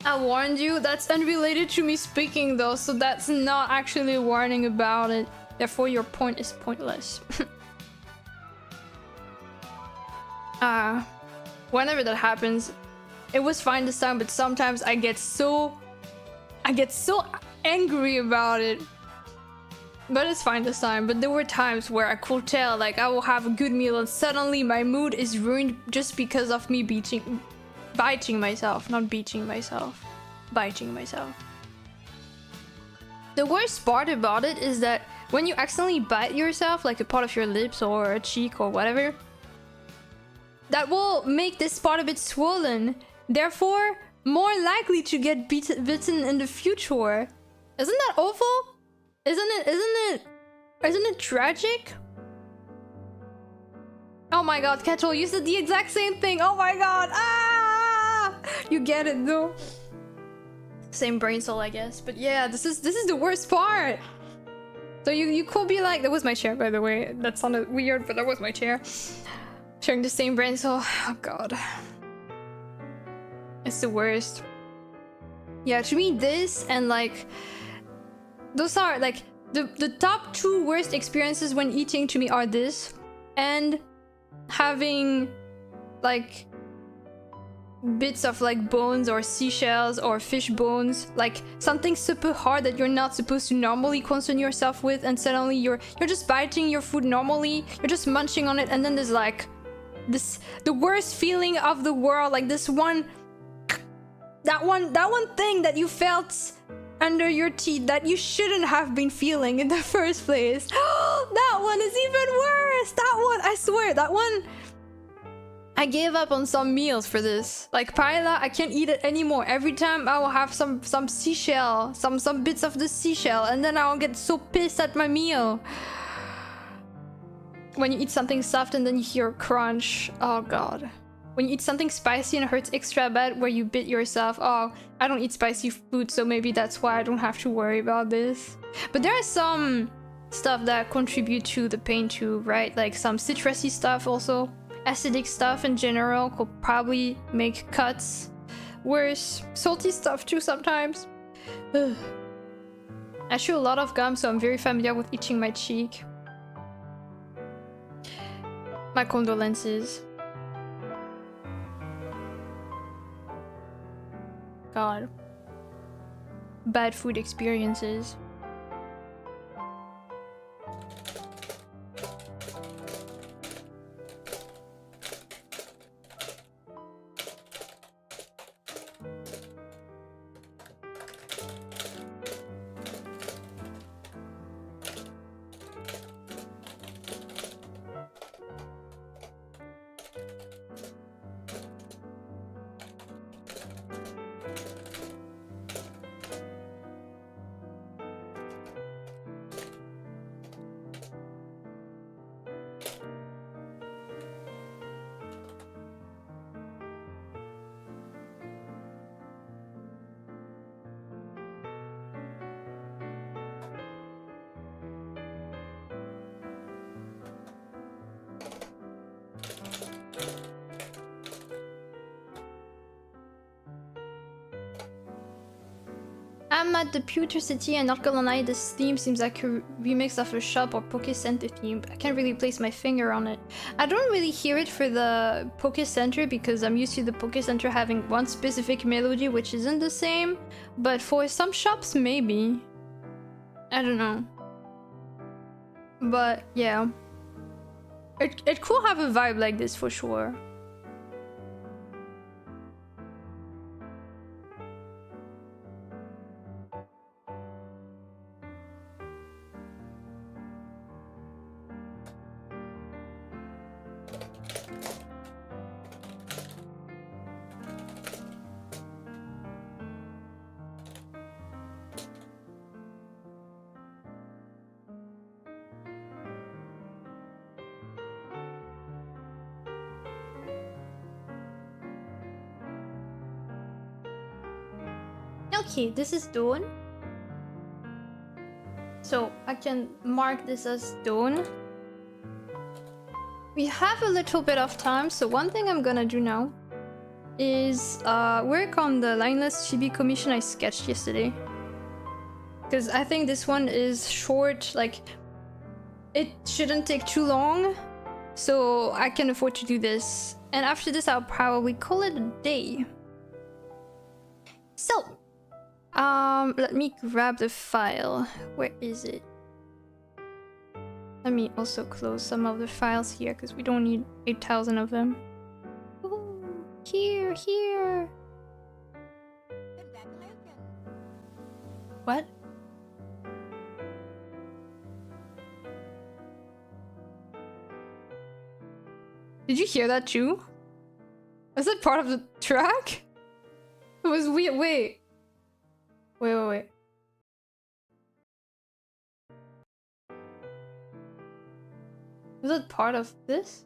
I warned you. That's unrelated to me speaking though, so that's not actually a warning about it. Therefore, your point is pointless. Whenever that happens, it was fine this time, but sometimes I get so angry about it. But it's fine this time. But there were times where I could tell, like, I will have a good meal and suddenly my mood is ruined just because of me biting myself. Not beating myself. Biting myself. The worst part about it is that when you accidentally bite yourself, like a part of your lips or a cheek or whatever, that will make this part a bit swollen. Therefore, more likely to get bitten in the future. Isn't that awful? Isn't it tragic? Oh my god, Kettle, you said the exact same thing. Oh my god. Ah! You get it though. Same brain cell, I guess. But yeah, this is the worst part. So you could be like, that was my chair, by the way. That sounded weird, but that was my chair. Sharing the same brain cell. Oh god. It's the worst. Yeah, to me this and like those are like the top two worst experiences when eating to me are this and having like bits of like bones or seashells or fish bones, like something super hard that you're not supposed to normally concern yourself with, and suddenly you're just biting your food normally, you're just munching on it, and then there's like the worst feeling of the world, like this one thing that you felt under your teeth that you shouldn't have been feeling in the first place. That one is even worse. That one, I swear, that one. I gave up on some meals for this. Like paella, I can't eat it anymore. Every time I will have some seashell, some bits of the seashell, and then I'll get so pissed at my meal. When you eat something soft and then you hear a crunch. Oh god. When you eat something spicy and it hurts extra bad where you bit yourself. Oh, I don't eat spicy food, so maybe that's why I don't have to worry about this. But there are some stuff that contribute to the pain too, right? Like some citrusy stuff also. Acidic stuff in general could probably make cuts worse. Salty stuff too sometimes. I chew a lot of gum, so I'm very familiar with itching my cheek. My condolences. God. Bad food experiences. I'm at the Pewter City and not gonna lie, this theme seems like a remix of a shop or Poke Center theme. I can't really place my finger on it. I don't really hear it for the Poke Center because I'm used to the Poke Center having one specific melody which isn't the same. But for some shops, maybe. I don't know. But yeah. It could have a vibe like this for sure. Okay, this is done. So I can mark this as done. We have a little bit of time, so one thing I'm gonna do now is work on the lineless chibi commission I sketched yesterday. Because I think this one is short, like, it shouldn't take too long, so I can afford to do this. And after this, I'll probably call it a day. So, let me grab the file. Where is it? Let me also close some of the files here, because we don't need 8,000 of them. Ooh, here. What? Did you hear that too? Was that part of the track? It was weird. Wait. Was that part of this?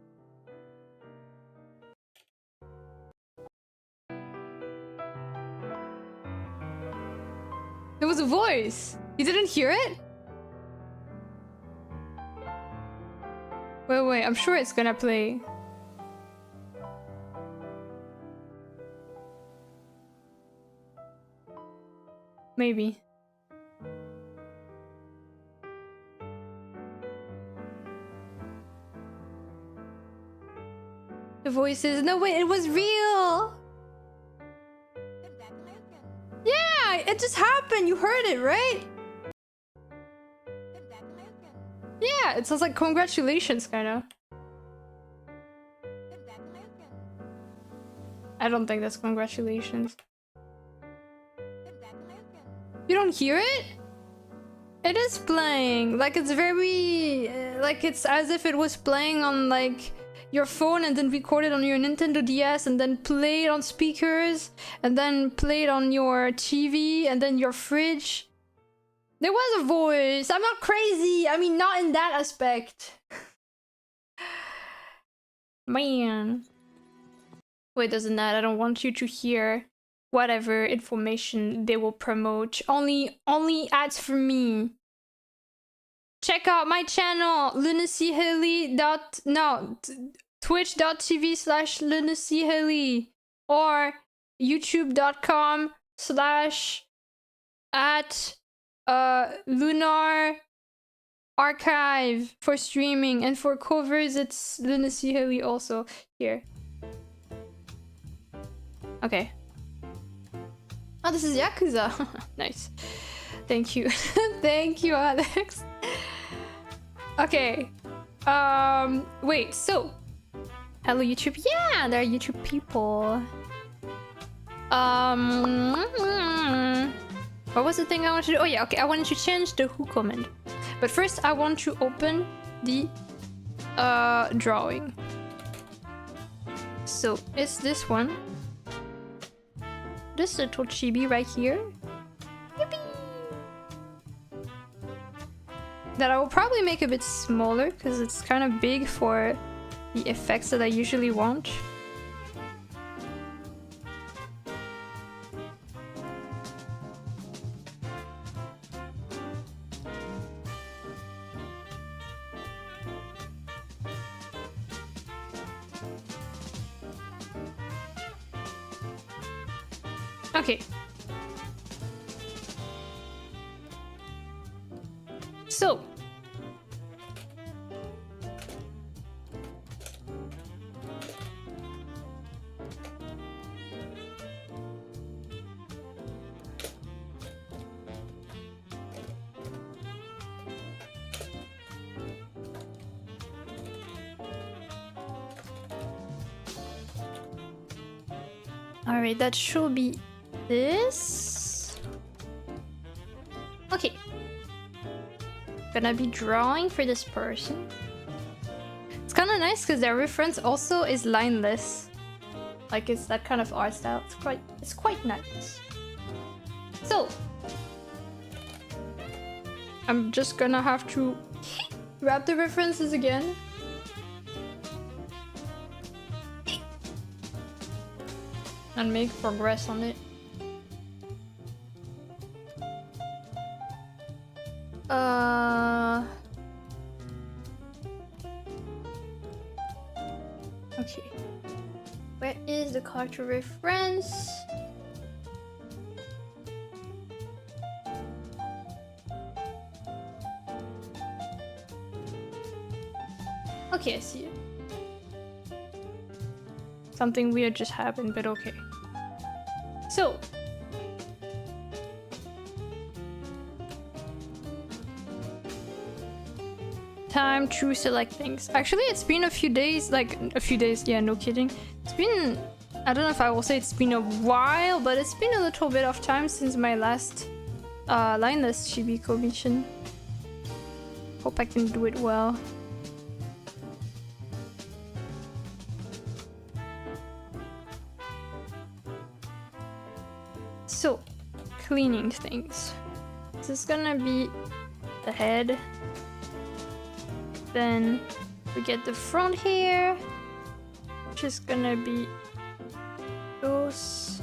There was a voice. You didn't hear it? Wait. I'm sure it's gonna play. Maybe. The voices. No, wait, it was real! Yeah, it just happened. You heard it, right? Yeah, it sounds like congratulations, kinda. I don't think that's congratulations. You don't hear it? It is playing. Like, it's very... like, it's as if it was playing on, like, your phone and then recorded on your Nintendo DS and then played on speakers and then played on your TV and then your fridge. There was a voice. I'm not crazy. I mean, not in that aspect. Man. Wait, doesn't that? I don't want you to hear whatever information they will promote. Only ads for me. Check out my channel, lunacyhilly. Twitch.tv/lunacyhilly or youtube.com/lunar archive for streaming, and for covers it's lunacyhilly also here. Okay. Oh, this is Yakuza. Nice. Thank you. Thank you, Alex. Okay. Wait, so hello YouTube. Yeah, there are YouTube people. What was the thing I wanted to do? Oh yeah, okay, I wanted to change the who command. But first I want to open the drawing. So it's this one. This little chibi right here. Yippee! That I will probably make a bit smaller because it's kind of big for the effects that I usually want. Okay. So. All right, that should be this. Okay. Gonna be drawing for this person. It's kind of nice because their reference also is lineless. Like, it's that kind of art style. It's quite nice. So I'm just gonna have to grab the references again. And make progress on it. Okay. Where is the character reference? Okay, I see it. Something weird just happened, but okay. So, time to select things. Actually, it's been a few days, yeah, no kidding. It's been, I don't know if I will say it's been a while, but it's been a little bit of time since my last lineless chibi commission. Hope I can do it well. So, cleaning things. This is gonna be the head. Then we get the front here, which is gonna be those.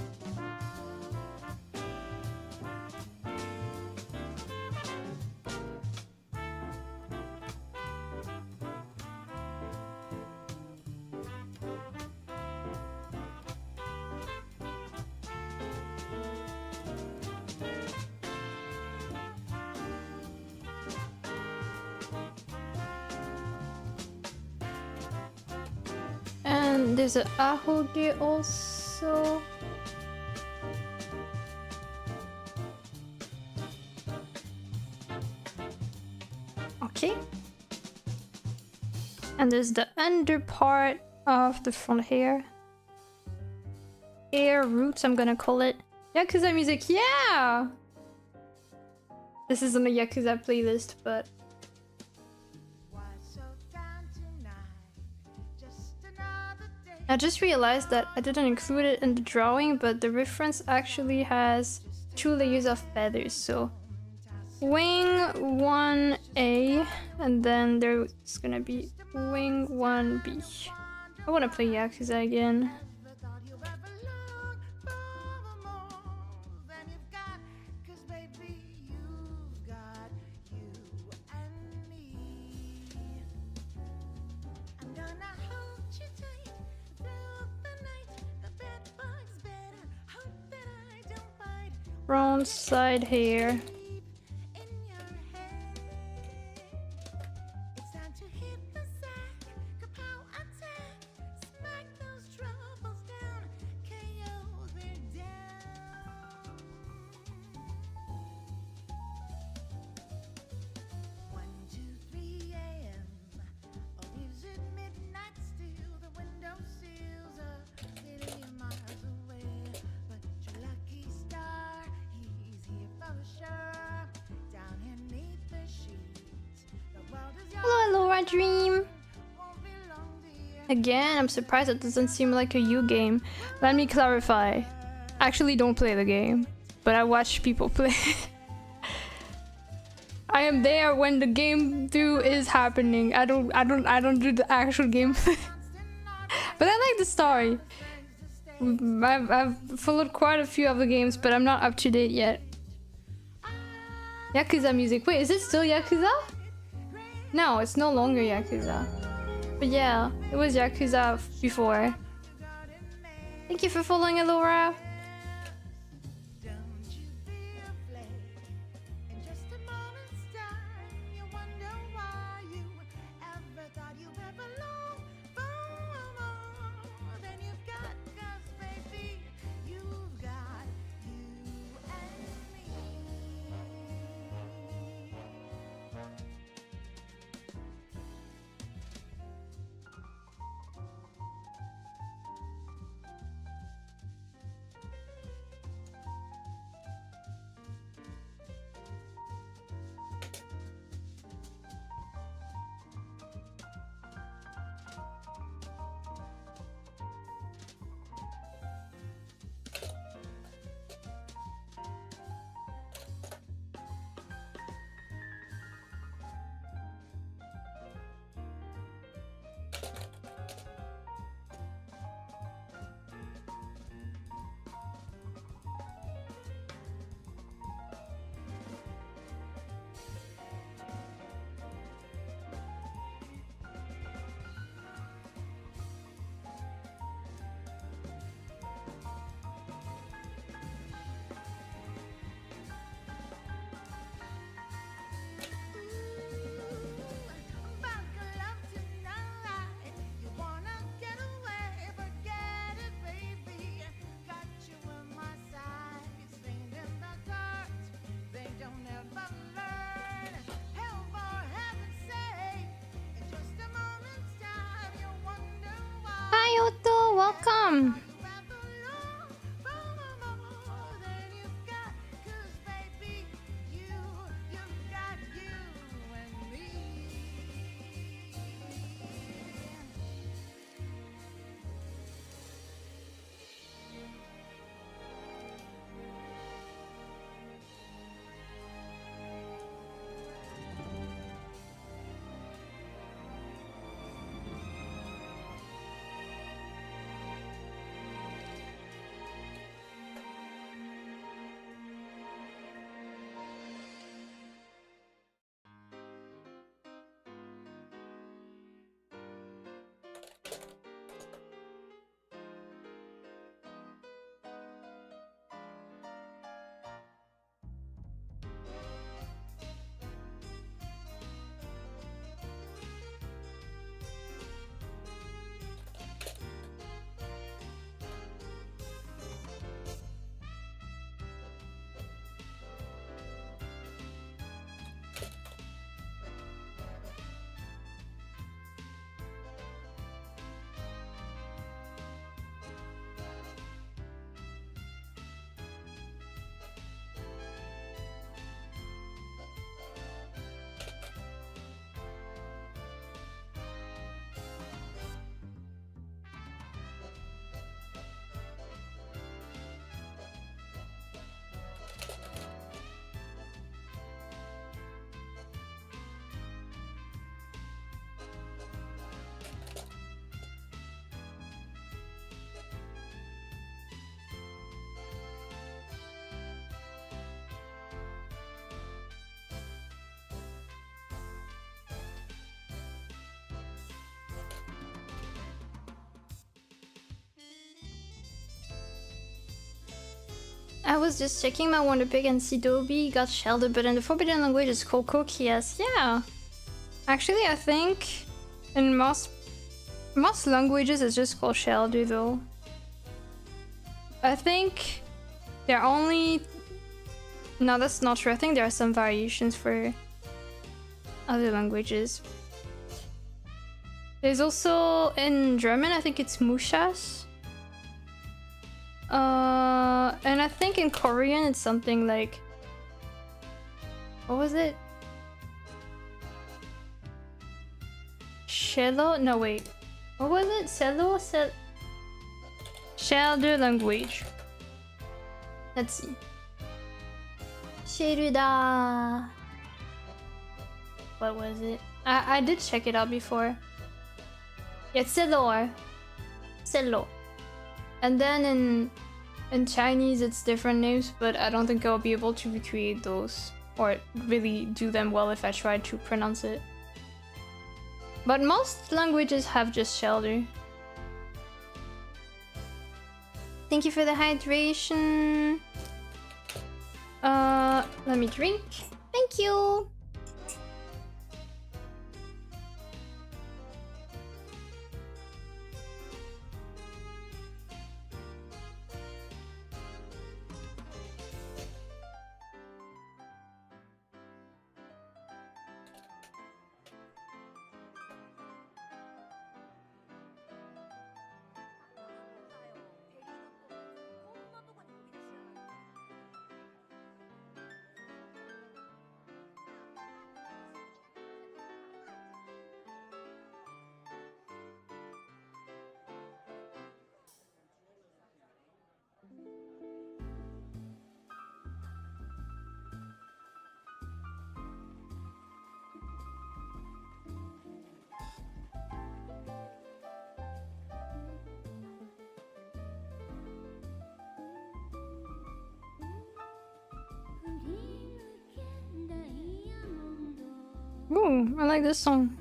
And there's an ahoge also. Okay. And there's the under part of the front hair. Hair roots, I'm gonna call it. Yakuza music, yeah! This isn't a Yakuza playlist, but... I just realized that I didn't include it in the drawing, but the reference actually has 2 layers of feathers, so wing 1A, and then there's gonna be wing 1B. I wanna play Yakuza again. Front side hair. Dream. Again, I'm surprised it doesn't seem like a you game. Let me clarify. I actually don't play the game, but I watch people play. I am there when the game is happening. I don't do the actual gameplay. But I like the story. I've followed quite a few of the games, but I'm not up to date yet. Yakuza music. Wait, is it still Yakuza? No, it's no longer Yakuza. But yeah, it was Yakuza before. Thank you for following, Alora. welcome. I was just checking my Wonder Pig and see Dobby got sheltered, but in the forbidden language it's called Kokias. Yeah. Actually, I think in most languages it's just called Shelter though. I think there are only... No, that's not true. I think there are some variations for other languages. There's also in German, I think it's Mushas. And I think in Korean it's something like... What was it? Shello? No, wait. What was it? Cello? Shelter language. Let's see. Sheruda. What was it? I did check it out before. Yeah, cello. Cello. And then in Chinese it's different names, but I don't think I'll be able to recreate those or really do them well if I try to pronounce it. But most languages have just shelter. Thank you for the hydration. Let me drink. Thank you. Ooh, I like this song.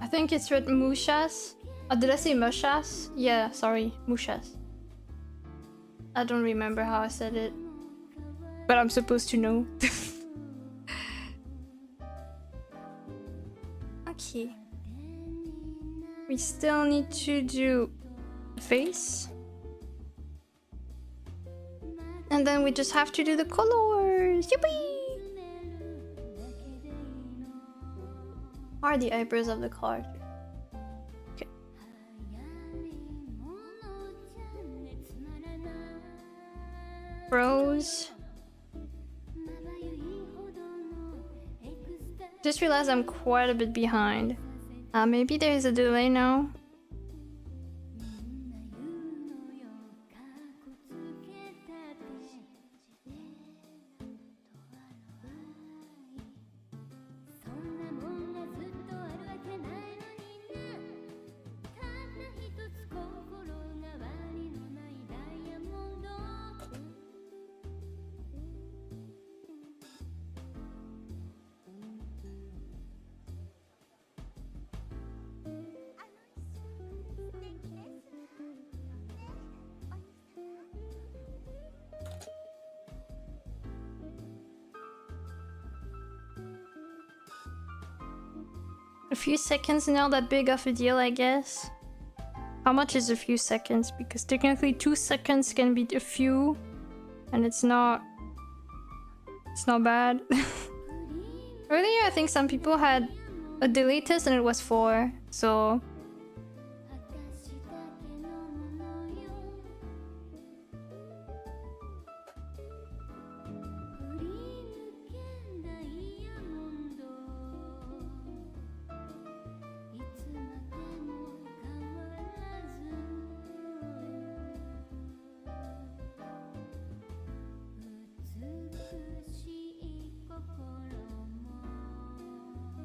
I think it's with Mushas. Oh, did I say Mushas? Yeah, sorry, Mushas. I don't remember how I said it, but I'm supposed to know. Okay. We still need to do face. And then we just have to do the colors. Yippee! are the eyebrows of the character? Okay. Brows. Just realized I'm quite a bit behind. Maybe there is a delay now. A few seconds now, that big of a deal, I guess. How much is a few seconds? Because technically 2 seconds can be a few, and it's not bad. Earlier, I think some people had a delay test and it was 4, so...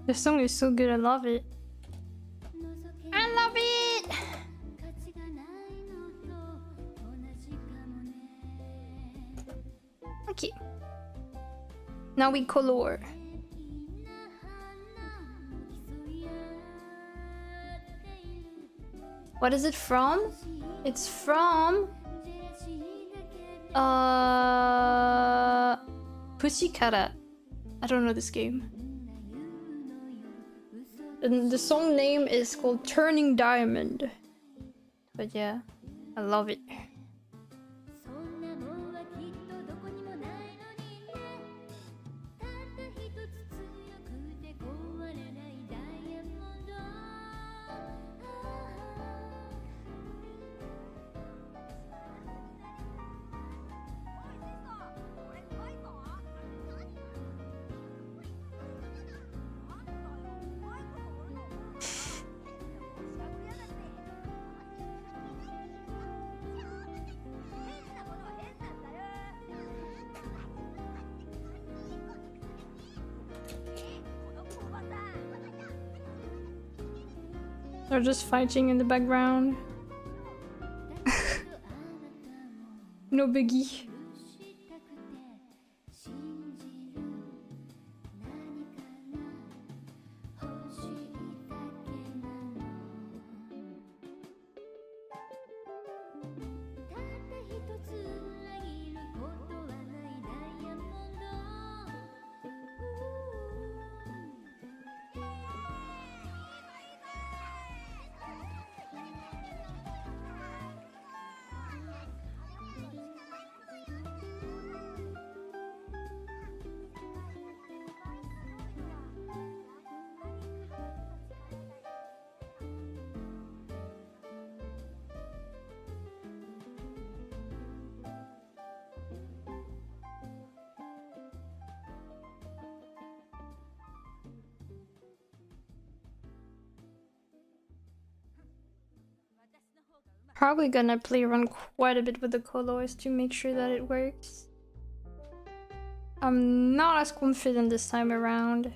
The song is so good, I love it. I love it! Okay. Now we color. What is it from? It's from... Pussycat. I don't know this game. And the song name is called Turning Diamond. But yeah, I love it. They're just fighting in the background. No biggie. Probably gonna play around quite a bit with the colors to make sure that it works. I'm not as confident this time around.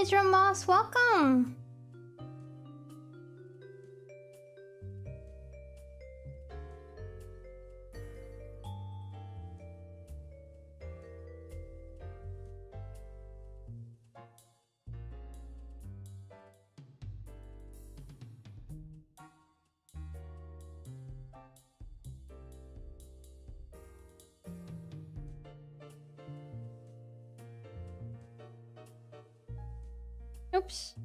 Hydra Moss, welcome! Oops.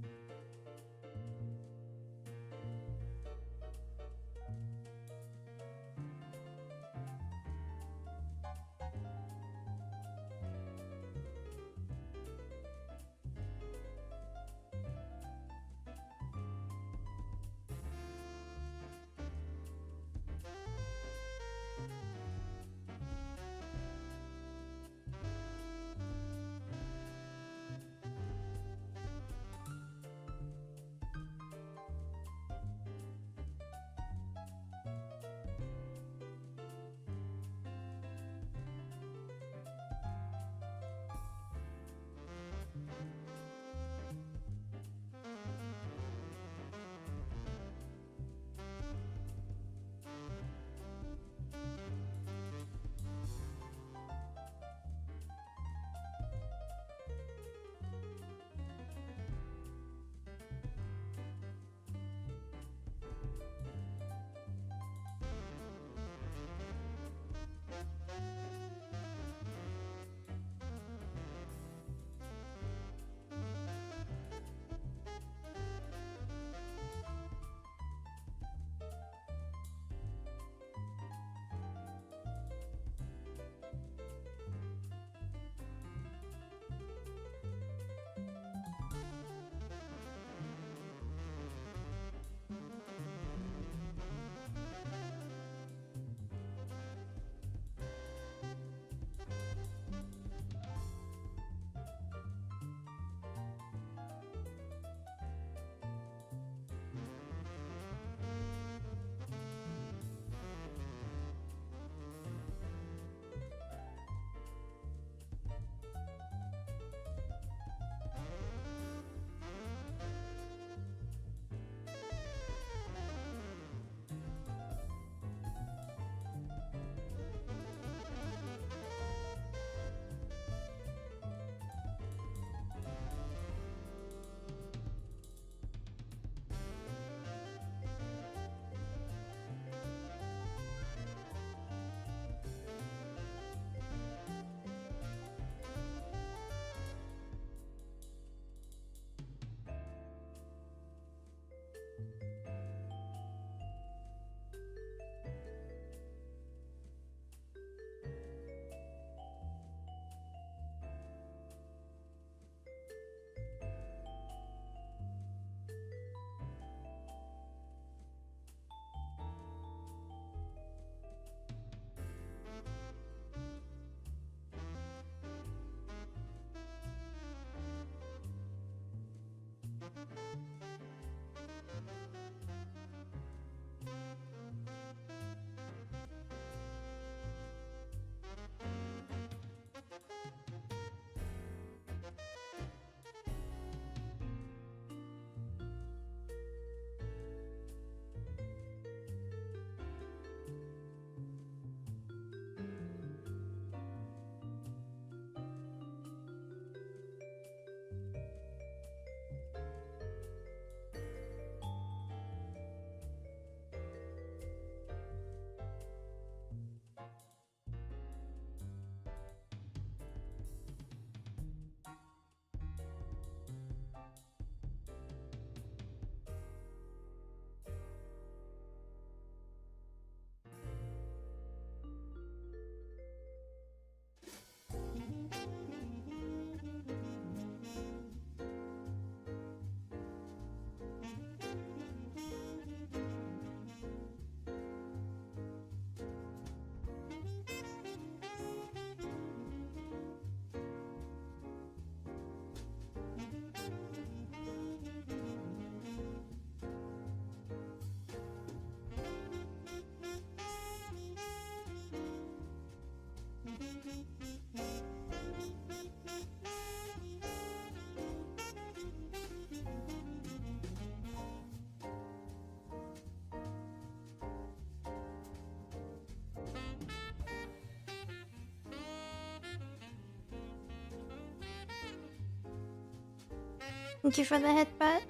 Thank you for the headbutt.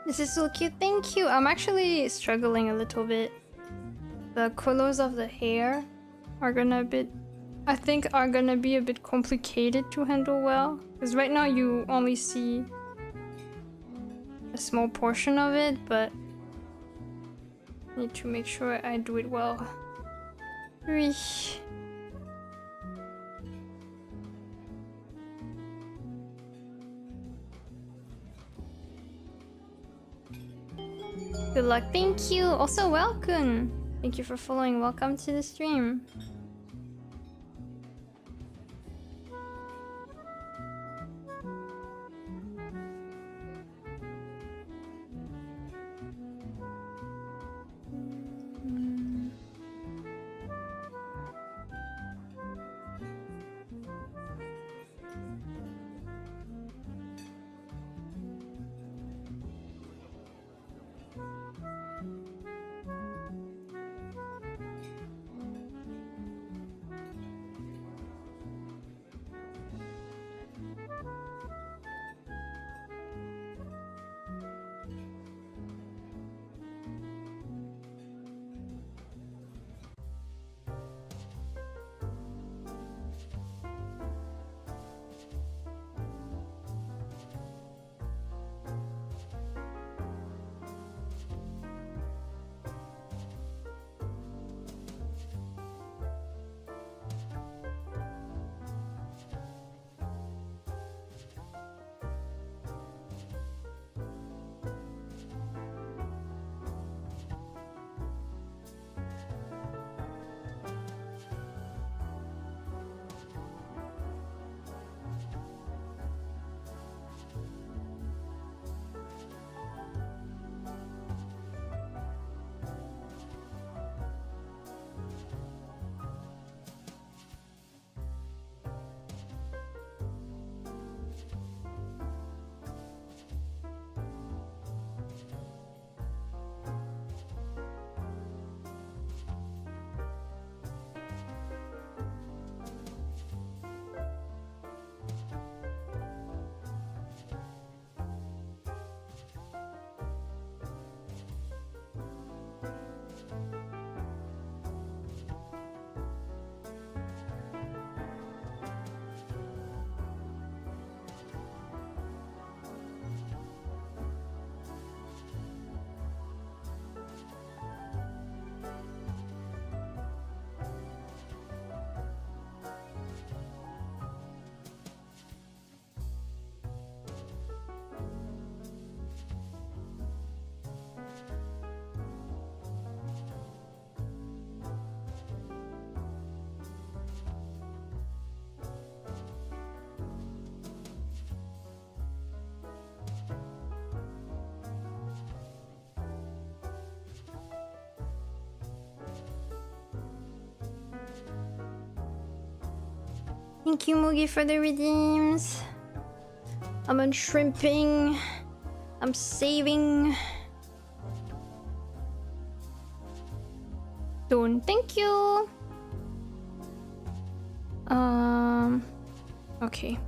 This is so cute, thank you. I'm actually struggling a little bit. The colors of the hair are gonna I think are gonna be a bit complicated to handle well. Because right now you only see a small portion of it, but I need to make sure I do it well. Eesh. Good luck, thank you. Also, welcome. Thank you for following. Welcome to the stream. Thank you, Moogie, for the redeems. I'm on shrimping. I'm saving. Don't thank you. Okay.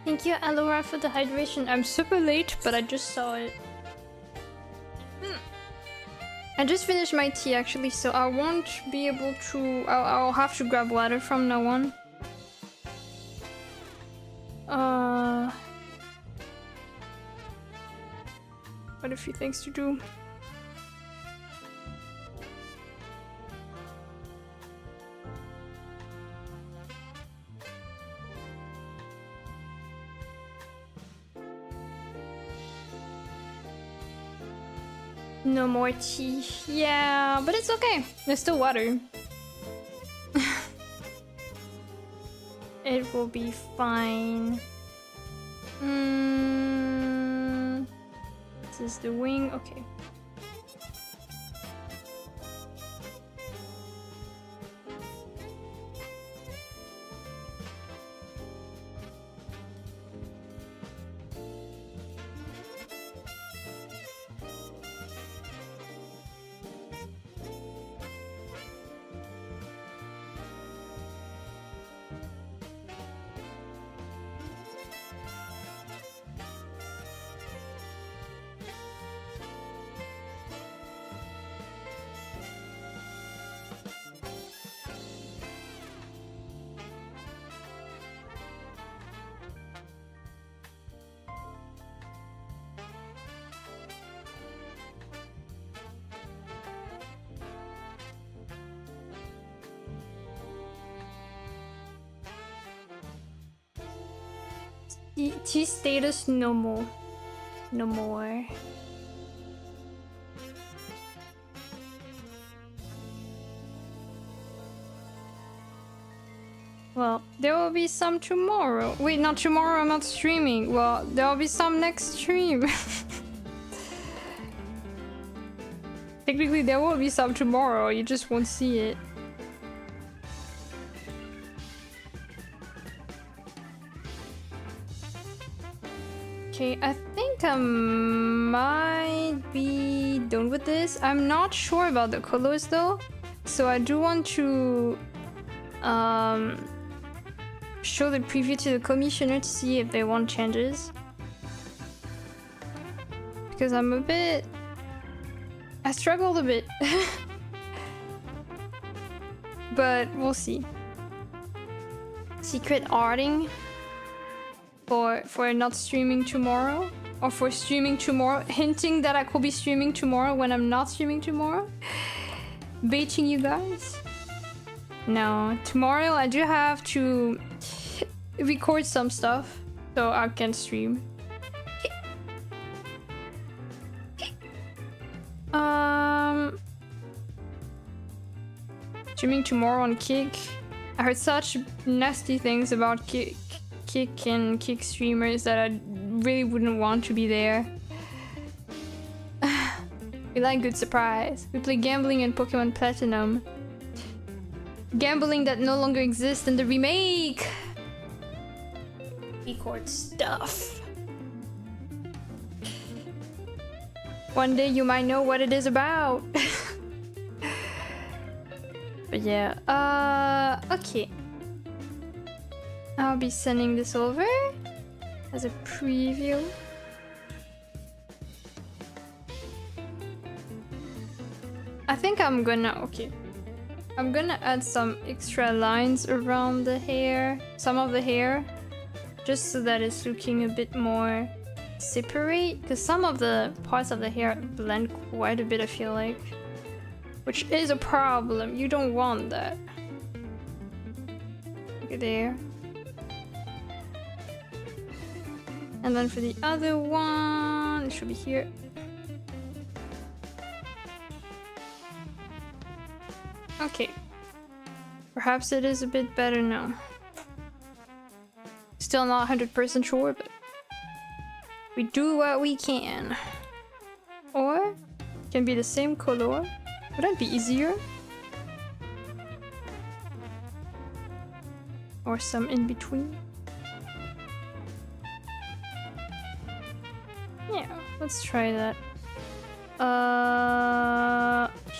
Thank you, Alora, for the hydration. I'm super late, but I just saw it. I just finished my tea actually, so I won't be able to. I'll have to grab water from now on. Quite a few things to do. No more tea. Yeah, but it's okay. There's still water. It will be fine. This is the wing. Okay. T status no more. No more. Well, there will be some tomorrow. Wait, not tomorrow, I'm not streaming. Well, there will be some next stream. Technically, there will be some tomorrow, you just won't see it. Okay, I think I might be done with this. I'm not sure about the colors though, so I do want to show the preview to the commissioner to see if they want changes. Because I'm a bit... I struggled a bit. But we'll see. Secret arting. For not streaming tomorrow, or for streaming tomorrow, hinting that I could be streaming tomorrow when I'm not streaming tomorrow. Baiting you guys. No, tomorrow I do have to record some stuff so I can stream. Streaming tomorrow on Kick. I heard such nasty things about Kick and Kick streamers that I really wouldn't want to be there. We like good surprise. We play gambling and Pokemon Platinum. Gambling that no longer exists in the remake. Record stuff. One day you might know what it is about. But yeah, okay. I'll be sending this over as a preview. I think I'm gonna, okay. I'm gonna add some extra lines around the hair, some of the hair, just so that it's looking a bit more separate, because some of the parts of the hair blend quite a bit, I feel like. Which is a problem, you don't want that. Look at there. And then for the other one, it should be here. Okay. Perhaps it is a bit better now. Still not 100% sure, but we do what we can. Or it can be the same color. Would that be easier? Or some in between? Yeah, let's try that.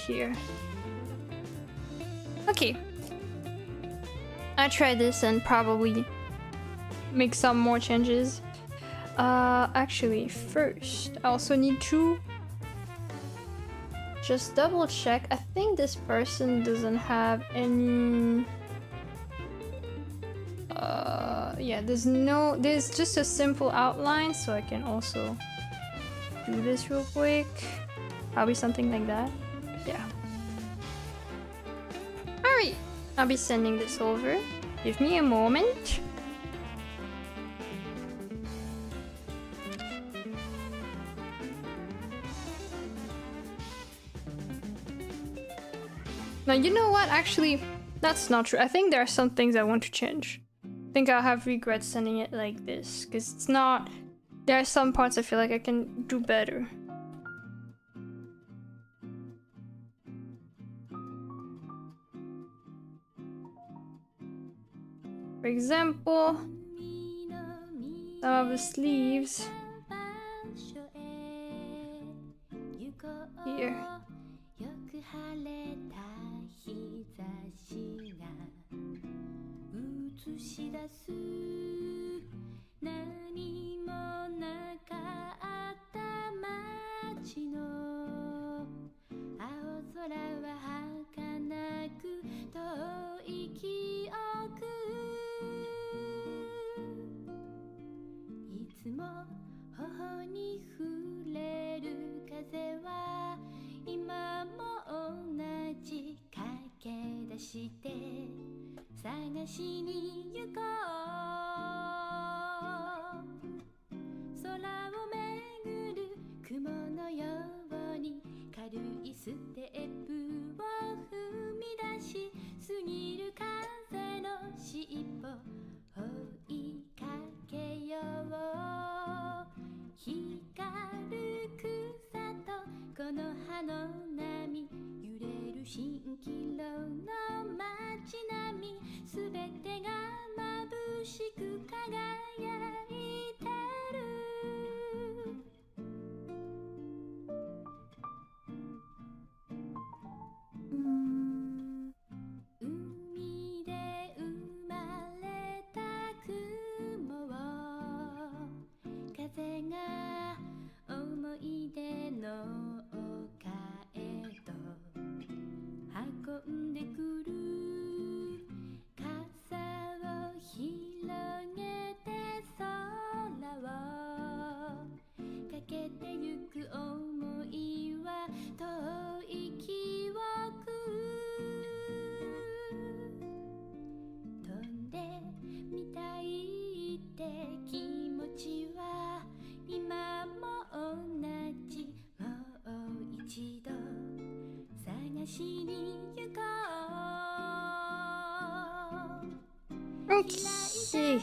Here. Okay. I try this and probably make some more changes. Actually, first, I also need to just double check. I think this person doesn't have any... yeah, there's just a simple outline, so I can also do this real quick. Probably something like that. Yeah. Alright, I'll be sending this over. Give me a moment. Now, you know what? Actually, that's not true. I think there are some things I want to change. I think I'll have regrets sending it like this, because it's not... There are some parts I feel like I can do better. For example, some of the sleeves here. Okay.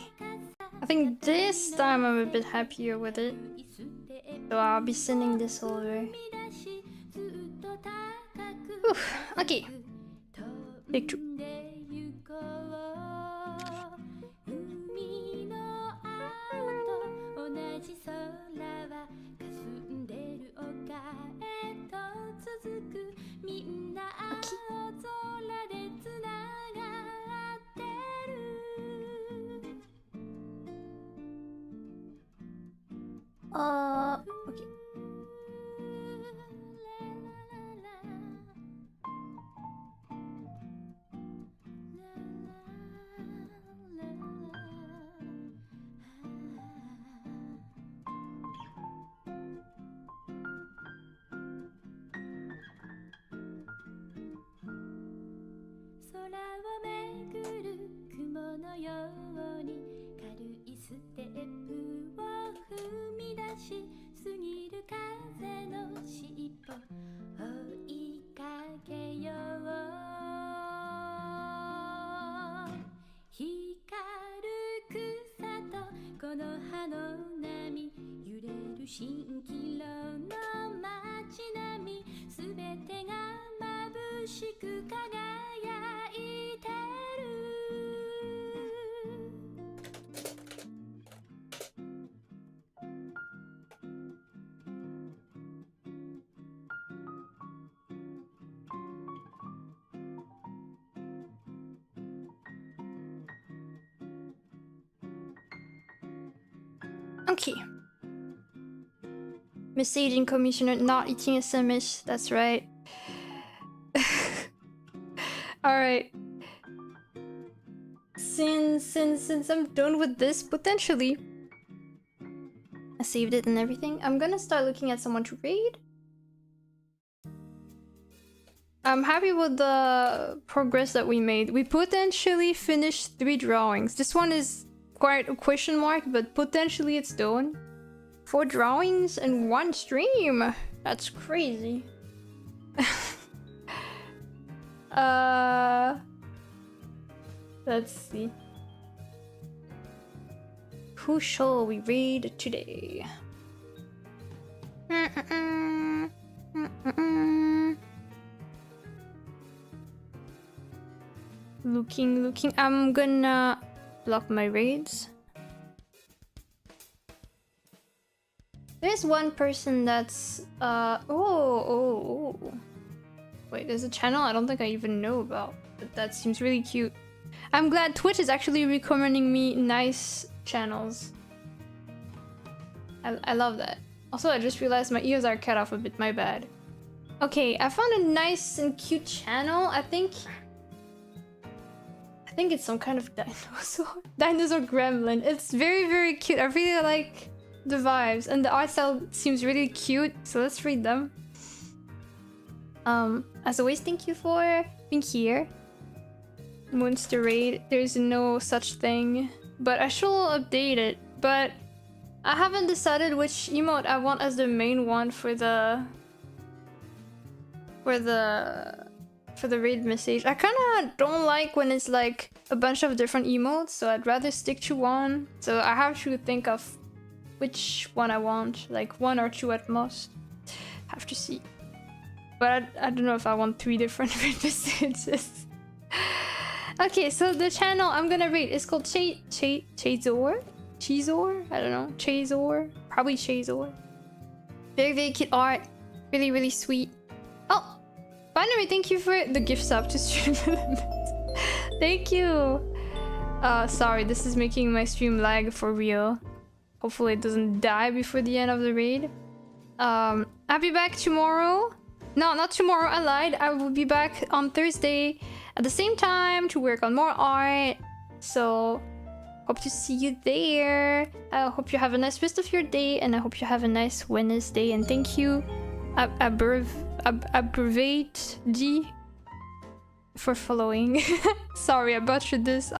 I think this time I'm a bit happier with it. So I'll be sending this over. Whew. Okay. Big two. Okay. Okay. Messaging commissioner, not eating a sandwich. That's right. Alright. Since I'm done with this, potentially, I saved it and everything, I'm gonna start looking at someone to raid. I'm happy with the progress that we made. We potentially finished 3 drawings. This one is quite a question mark, but potentially it's done. 4 drawings and 1 stream. That's crazy. Let's see. Who shall we raid today? Looking. I'm gonna block my raids. There's one person that's oh. Wait, there's a channel I don't think I even know about, but that seems really cute. I'm glad Twitch is actually recommending me nice channels. I love that. Also, I just realized my ears are cut off a bit, my bad. Okay, I found a nice and cute channel. I think it's some kind of dinosaur gremlin. It's very, very cute. I really like the vibes, and the art style seems really cute, so let's read them. As always, thank you for being here. Monster raid, there's no such thing, but I should update it. But I haven't decided which emote I want as the main one for the raid message. I kind of don't like when it's like a bunch of different emotes, so I'd rather stick to one. So I have to think of which one I want, like 1 or 2 at most. Have to see. But I don't know if I want 3 different raid messages. Okay, so the channel I'm gonna rate is called Chazor? I don't know. Chazor? Probably Chazor. Very, very cute art. Really, really sweet. Oh! Finally, thank you for the gift sub to stream element. Thank you! Sorry, this is making my stream lag for real. Hopefully it doesn't die before the end of the raid. I'll be back tomorrow. No, not tomorrow, I lied. I will be back on Thursday at the same time to work on more art. So, hope to see you there. I hope you have a nice rest of your day, and I hope you have a nice Wednesday. And thank you, Abrevate G, for following. Sorry, I butchered this.